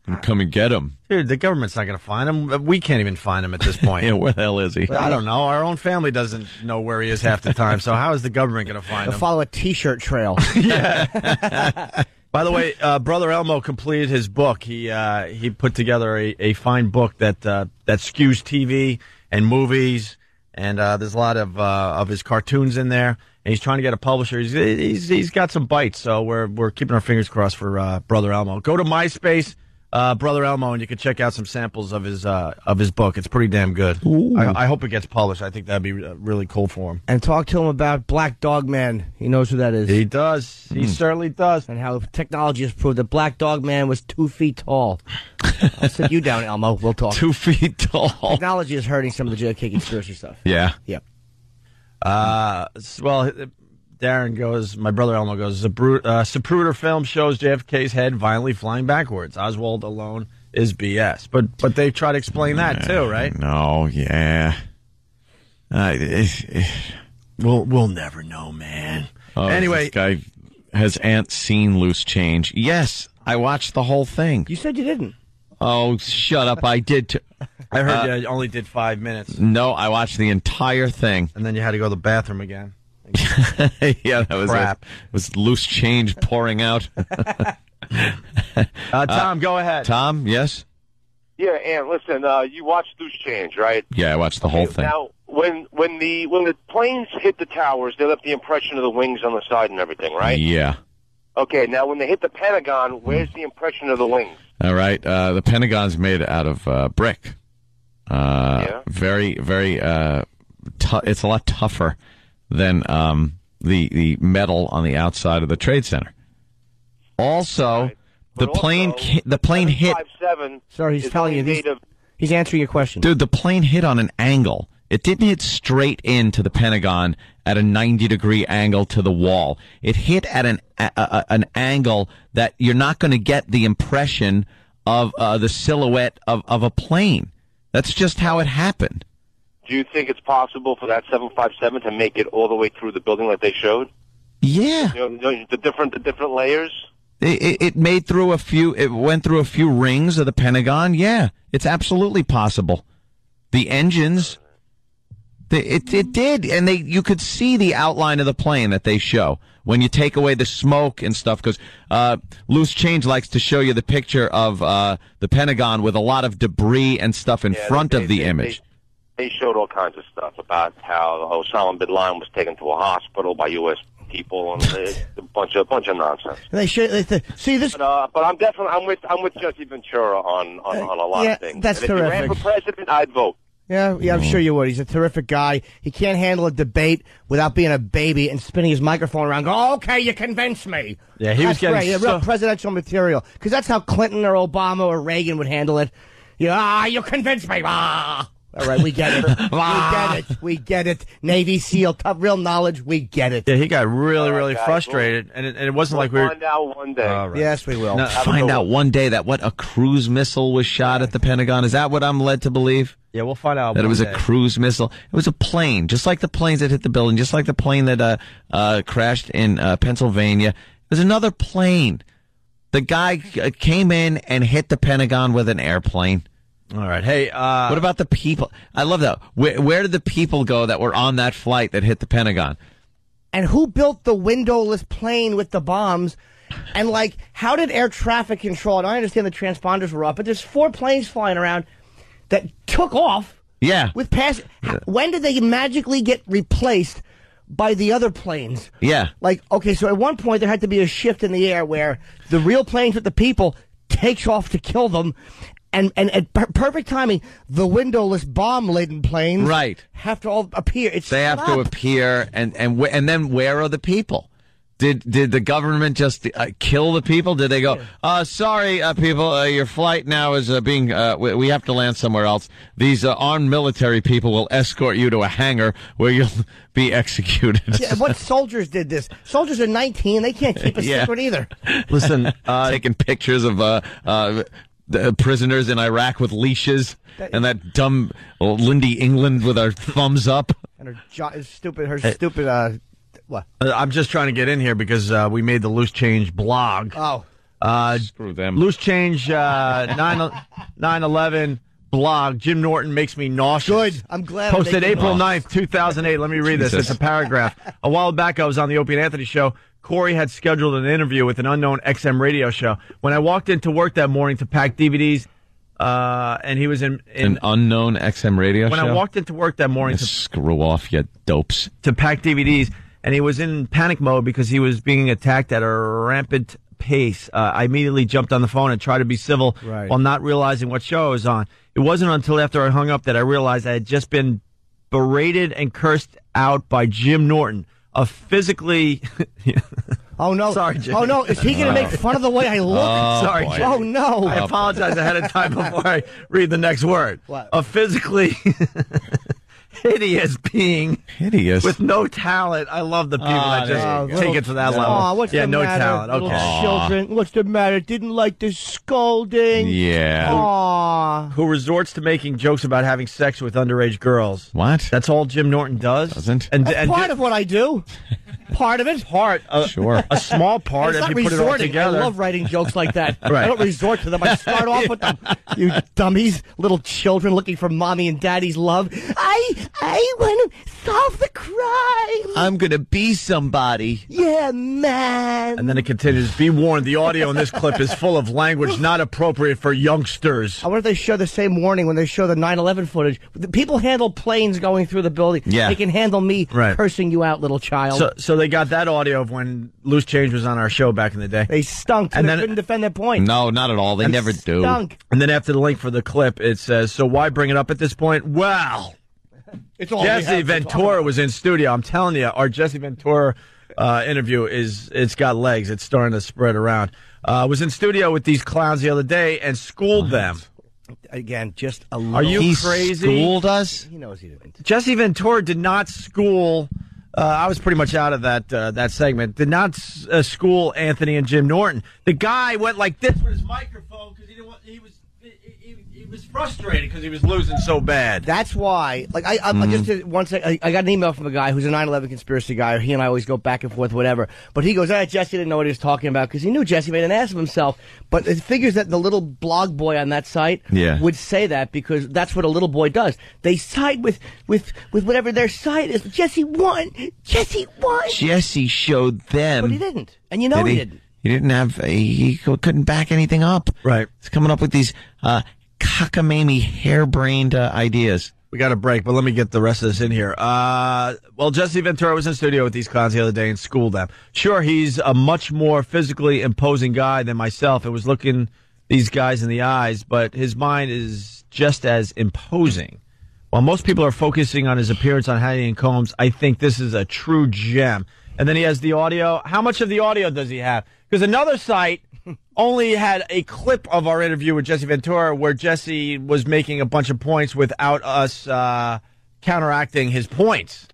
can come and get him. Dude, the government's not going to find him. We can't even find him at this point. Yeah, where the hell is he? I don't know. Our own family doesn't know where he is half the time. So how is the government going to find him? They'll follow a T-shirt trail. Yeah. By the way, Brother Elmo completed his book. He put together a fine book that skews TV and movies, and there's a lot of his cartoons in there. And he's trying to get a publisher. He's got some bites, so we're keeping our fingers crossed for Brother Elmo. Go to MySpace, Brother Elmo, and you can check out some samples of his book. It's pretty damn good. I hope it gets published. I think that'd be really cool for him. And talk to him about Black Dog Man. He knows who that is. He does. He certainly does. And how technology has proved that Black Dog Man was 2 feet tall. I'll sit you down, Elmo. We'll talk. 2 feet tall. Technology is hurting some of the JFK conspiracy stuff. Yeah. Yep. Well, Darren goes, my brother Elmo goes, Zapruder film shows JFK's head violently flying backwards. Oswald alone is BS. But they try to explain that too, right? No, yeah. We'll never know, man. Anyway. This guy, has Aunt seen Loose Change? Yes, I watched the whole thing. You said you didn't. Oh, shut up. I did. I heard you only did 5 minutes. No, I watched the entire thing. And then you had to go to the bathroom again. Yeah, that was crap. It was Loose Change pouring out. Tom, go ahead. Tom, yes? Yeah, and listen, you watched Loose Change, right? Yeah, I watched the whole thing. Now, when the planes hit the towers, they left the impression of the wings on the side and everything, right? Yeah. Okay, now when they hit the Pentagon, where's the impression of the wings? All right, the Pentagon's made out of brick. Very, very. It's a lot tougher than the metal on the outside of the Trade Center. Also, right. the plane hit. Sorry, he's telling you. He's answering your question, dude. The plane hit on an angle. It didn't hit straight into the Pentagon at a 90-degree angle to the wall. It hit at an angle that you're not going to get the impression of the silhouette of a plane. That's just how it happened. Do you think it's possible for that 757 to make it all the way through the building like they showed? Yeah. You know, the different layers? It made through a few. It went through a few rings of the Pentagon. Yeah, it's absolutely possible. The engines, it did, and you could see the outline of the plane that they show when you take away the smoke and stuff. Because Loose Change likes to show you the picture of the Pentagon with a lot of debris and stuff in front of the image. They showed all kinds of stuff about how Osama bin Laden was taken to a hospital by U.S. people and a bunch of nonsense. They see this, but I'm with Jesse Ventura on a lot of things. That's and terrific. If he ran for president, I'd vote. Yeah, I'm sure you would. He's a terrific guy. He can't handle a debate without being a baby and spinning his microphone around. Go, okay, you convinced me. Yeah, he was getting great. Real presidential material. Because that's how Clinton or Obama or Reagan would handle it. You convinced me. All right, we get it. We get it. Navy SEAL, tough, real knowledge. We get it. Yeah, he got really frustrated, and it wasn't like we were. Find out one day. Right. Yes, we will. Find out one day that a cruise missile was shot at the Pentagon. Is that what I'm led to believe? Yeah, we'll find out. That it was a cruise missile. It was a plane, just like the planes that hit the building, just like the plane that crashed in Pennsylvania. It was another plane. The guy came in and hit the Pentagon with an airplane. All right. Hey, what about the people? I love that. Where did the people go that were on that flight that hit the Pentagon? And who built the windowless plane with the bombs? And, how did air traffic control it? I understand the transponders were up, but there's 4 planes flying around that took off. Yeah. With when did they magically get replaced by the other planes? Yeah. Okay, so at one point there had to be a shift in the air where the real planes with the people takes off to kill them. And at perfect timing, the windowless bomb-laden planes have to all appear. They have to appear, and then where are the people? Did the government just kill the people? Did they go, sorry, people, your flight now is being, we have to land somewhere else. These armed military people will escort you to a hangar where you'll be executed. Yeah, what soldiers did this? Soldiers are 19. They can't keep a secret either. Listen, taking pictures of prisoners in Iraq with leashes, and that dumb Lindy England with her thumbs up. And her stupid, what? I'm just trying to get in here because we made the Loose Change blog. Oh. Screw them. Loose Change 9/11 blog. Jim Norton makes me nauseous. Good. I'm glad. Posted April 9th, 2008. Let me read this. Jesus. It's a paragraph. A while back, I was on the Opie and Anthony show. Corey had scheduled an interview with an unknown XM radio show. When I walked into work that morning to pack DVDs, and he was in an unknown XM radio show? When I walked into work that morning screw off, you dopes. To pack DVDs, and he was in panic mode because he was being attacked at a rampant pace. I immediately jumped on the phone and tried to be civil while not realizing what show I was on. It wasn't until after I hung up that I realized I had just been berated and cursed out by Jim Norton, a physically... Oh, no. Sorry, Jim. Oh, no. Is he going to make fun of the way I look? Sorry, Jim. Oh, no. I apologize ahead of time before I read the next word. What? A physically hideous being. Hideous. With no talent. I love the people that just take it to that level. Oh, what's the no matter? talent. Okay. Little children. What's the matter? Didn't like the scolding. Yeah. Aw. Who resorts to making jokes about having sex with underage girls. What? That's all Jim Norton does? Doesn't. That's part of what I do. Part of it. Sure. A small part if if you put it all resorting. together. I love writing jokes like that. Right. I don't resort to them. I start off with them. You dummies, little children looking for mommy and daddy's love. I want to solve the crime. I'm going to be somebody. Yeah, man. And then it continues. Be warned, the audio in this clip is full of language not appropriate for youngsters. I wonder if they show the same warning when they show the 9/11 footage. The people handle planes going through the building. Yeah. They can handle me cursing you out, little child. So they got that audio of when Loose Change was on our show back in the day. They stunk. And they couldn't defend their point. No, not at all. They never do. Stunk. And then after the link for the clip, it says, so why bring it up at this point? Well, it's all Jesse Ventura was in studio. I'm telling you, our Jesse Ventura interview it's got legs. It's starting to spread around. Was in studio with these clowns the other day and schooled them. Again, just a little. Are you He crazy? Schooled us? He knows he didn't. Jesse Ventura did not school. I was pretty much out of that segment. Did not school Anthony and Jim Norton. The guy went like this with his microphone because he was frustrated because he was losing so bad. That's why. Like I just did once. I got an email from a guy who's a 9/11 conspiracy guy. He and I always go back and forth, whatever. But he goes, Jesse didn't know what he was talking about because he knew Jesse made an ass of himself. But it figures that the little blog boy on that site would say that because that's what a little boy does. They side with whatever their side is. Jesse won. Jesse won. Jesse showed them. But he didn't. And you know he didn't. He didn't have. He couldn't back anything up. Right. He's coming up with these cockamamie, harebrained ideas. We got a break, but let me get the rest of this in here. Well, Jesse Ventura was in studio with these clowns the other day and schooled them. Sure, he's a much more physically imposing guy than myself. It was looking these guys in the eyes, but his mind is just as imposing. While most people are focusing on his appearance on Hannity and Combs, I think this is a true gem. And then he has the audio. How much of the audio does he have? Because another site only had a clip of our interview with Jesse Ventura where Jesse was making a bunch of points without us counteracting his points.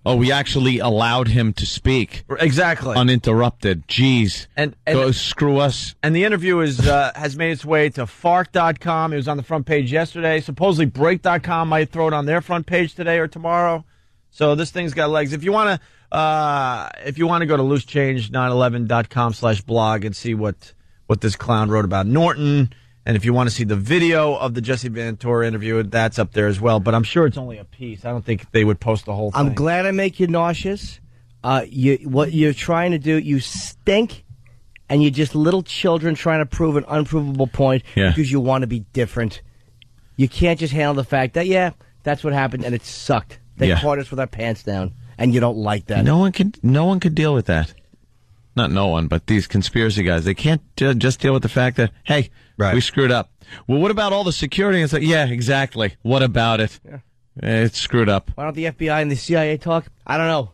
Oh, we actually allowed him to speak. Exactly. Uninterrupted. Jeez. And go screw us. And the interview is has made its way to Fark.com. It was on the front page yesterday. Supposedly Break.com might throw it on their front page today or tomorrow. So this thing's got legs. If you want to go to loosechange911.com/blog and see what this clown wrote about Norton, and if you want to see the video of the Jesse Ventura interview, that's up there as well. But I'm sure it's only a piece. I don't think they would post the whole thing. I'm glad I make you nauseous. What you're trying to do, you stink, and you're just little children trying to prove an unprovable point because you want to be different. You can't just handle the fact that, that's what happened, and it sucked. They caught us with our pants down, and you don't like that. No one could deal with that. Not no one, but these conspiracy guys. They can't just deal with the fact that, hey, we screwed up. Well, what about all the security? It's like, yeah, exactly. What about it? Yeah. It's screwed up. Why don't the FBI and the CIA talk? I don't know.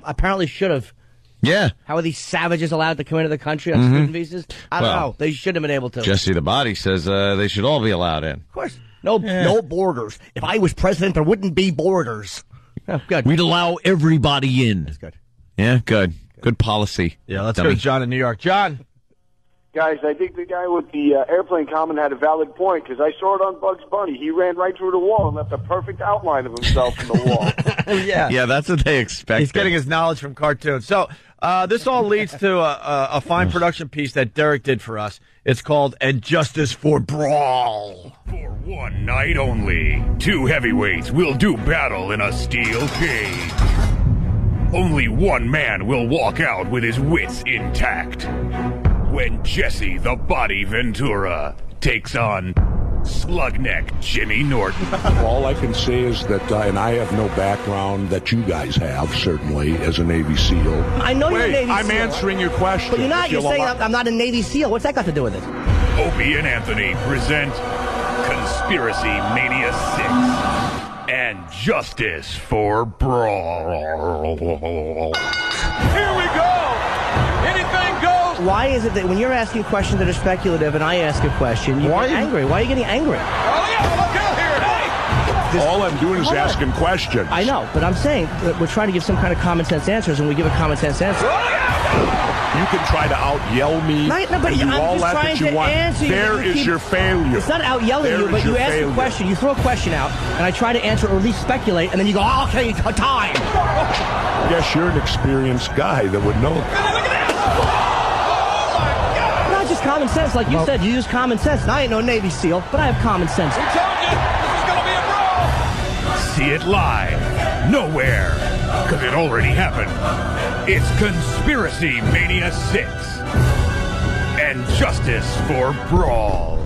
Apparently should have. Yeah. How are these savages allowed to come into the country on student visas? I don't know. They should have been able to. Jesse the Body says they should all be allowed in. Of course. No borders. If I was president, there wouldn't be borders. Oh, good. We'd allow everybody in. That's good. Yeah, good. Good policy. Yeah, let's go to John in New York. John. Guys, I think the guy with the airplane comment had a valid point because I saw it on Bugs Bunny. He ran right through the wall and left a perfect outline of himself in the wall. Yeah, that's what they expect. He's getting his knowledge from cartoons. So this all leads to a fine production piece that Derek did for us. It's called "And Justice for Brawl." For one night only, two heavyweights will do battle in a steel cage. Only one man will walk out with his wits intact. When Jesse the Body Ventura takes on Slugneck Jimmy Norton. All I can say is that, and I have no background that you guys have, certainly, as a Navy SEAL. I know you're a Navy SEAL. I'm answering your question. But you're not. You're saying I'm not a Navy SEAL. What's that got to do with it? Opie and Anthony present Conspiracy Mania 6 and Justice for Brawl. Here we go! Anything goes! Why is it that when you're asking questions that are speculative and I ask a question, you get angry? Why are you getting angry? Oh, yeah, look out here! Hey! All I'm doing is asking questions. I know, but I'm saying that we're trying to give some kind of common sense answers, and we give a common sense answer. You can try to out-yell me but and do I'm all just that trying that you to want. answer you. There is your failure. It's not out-yelling you, but you ask a question. You throw a question out, and I try to answer or at least speculate, and then you go, oh, okay, time. Yes, you're an experienced guy that would know. Not just common sense. Like you said, you use common sense. And I ain't no Navy SEAL, but I have common sense. We told you, this is going to be a brawl. See it live, nowhere, because it already happened. It's Conspiracy Mania 6 and Justice for Brawl.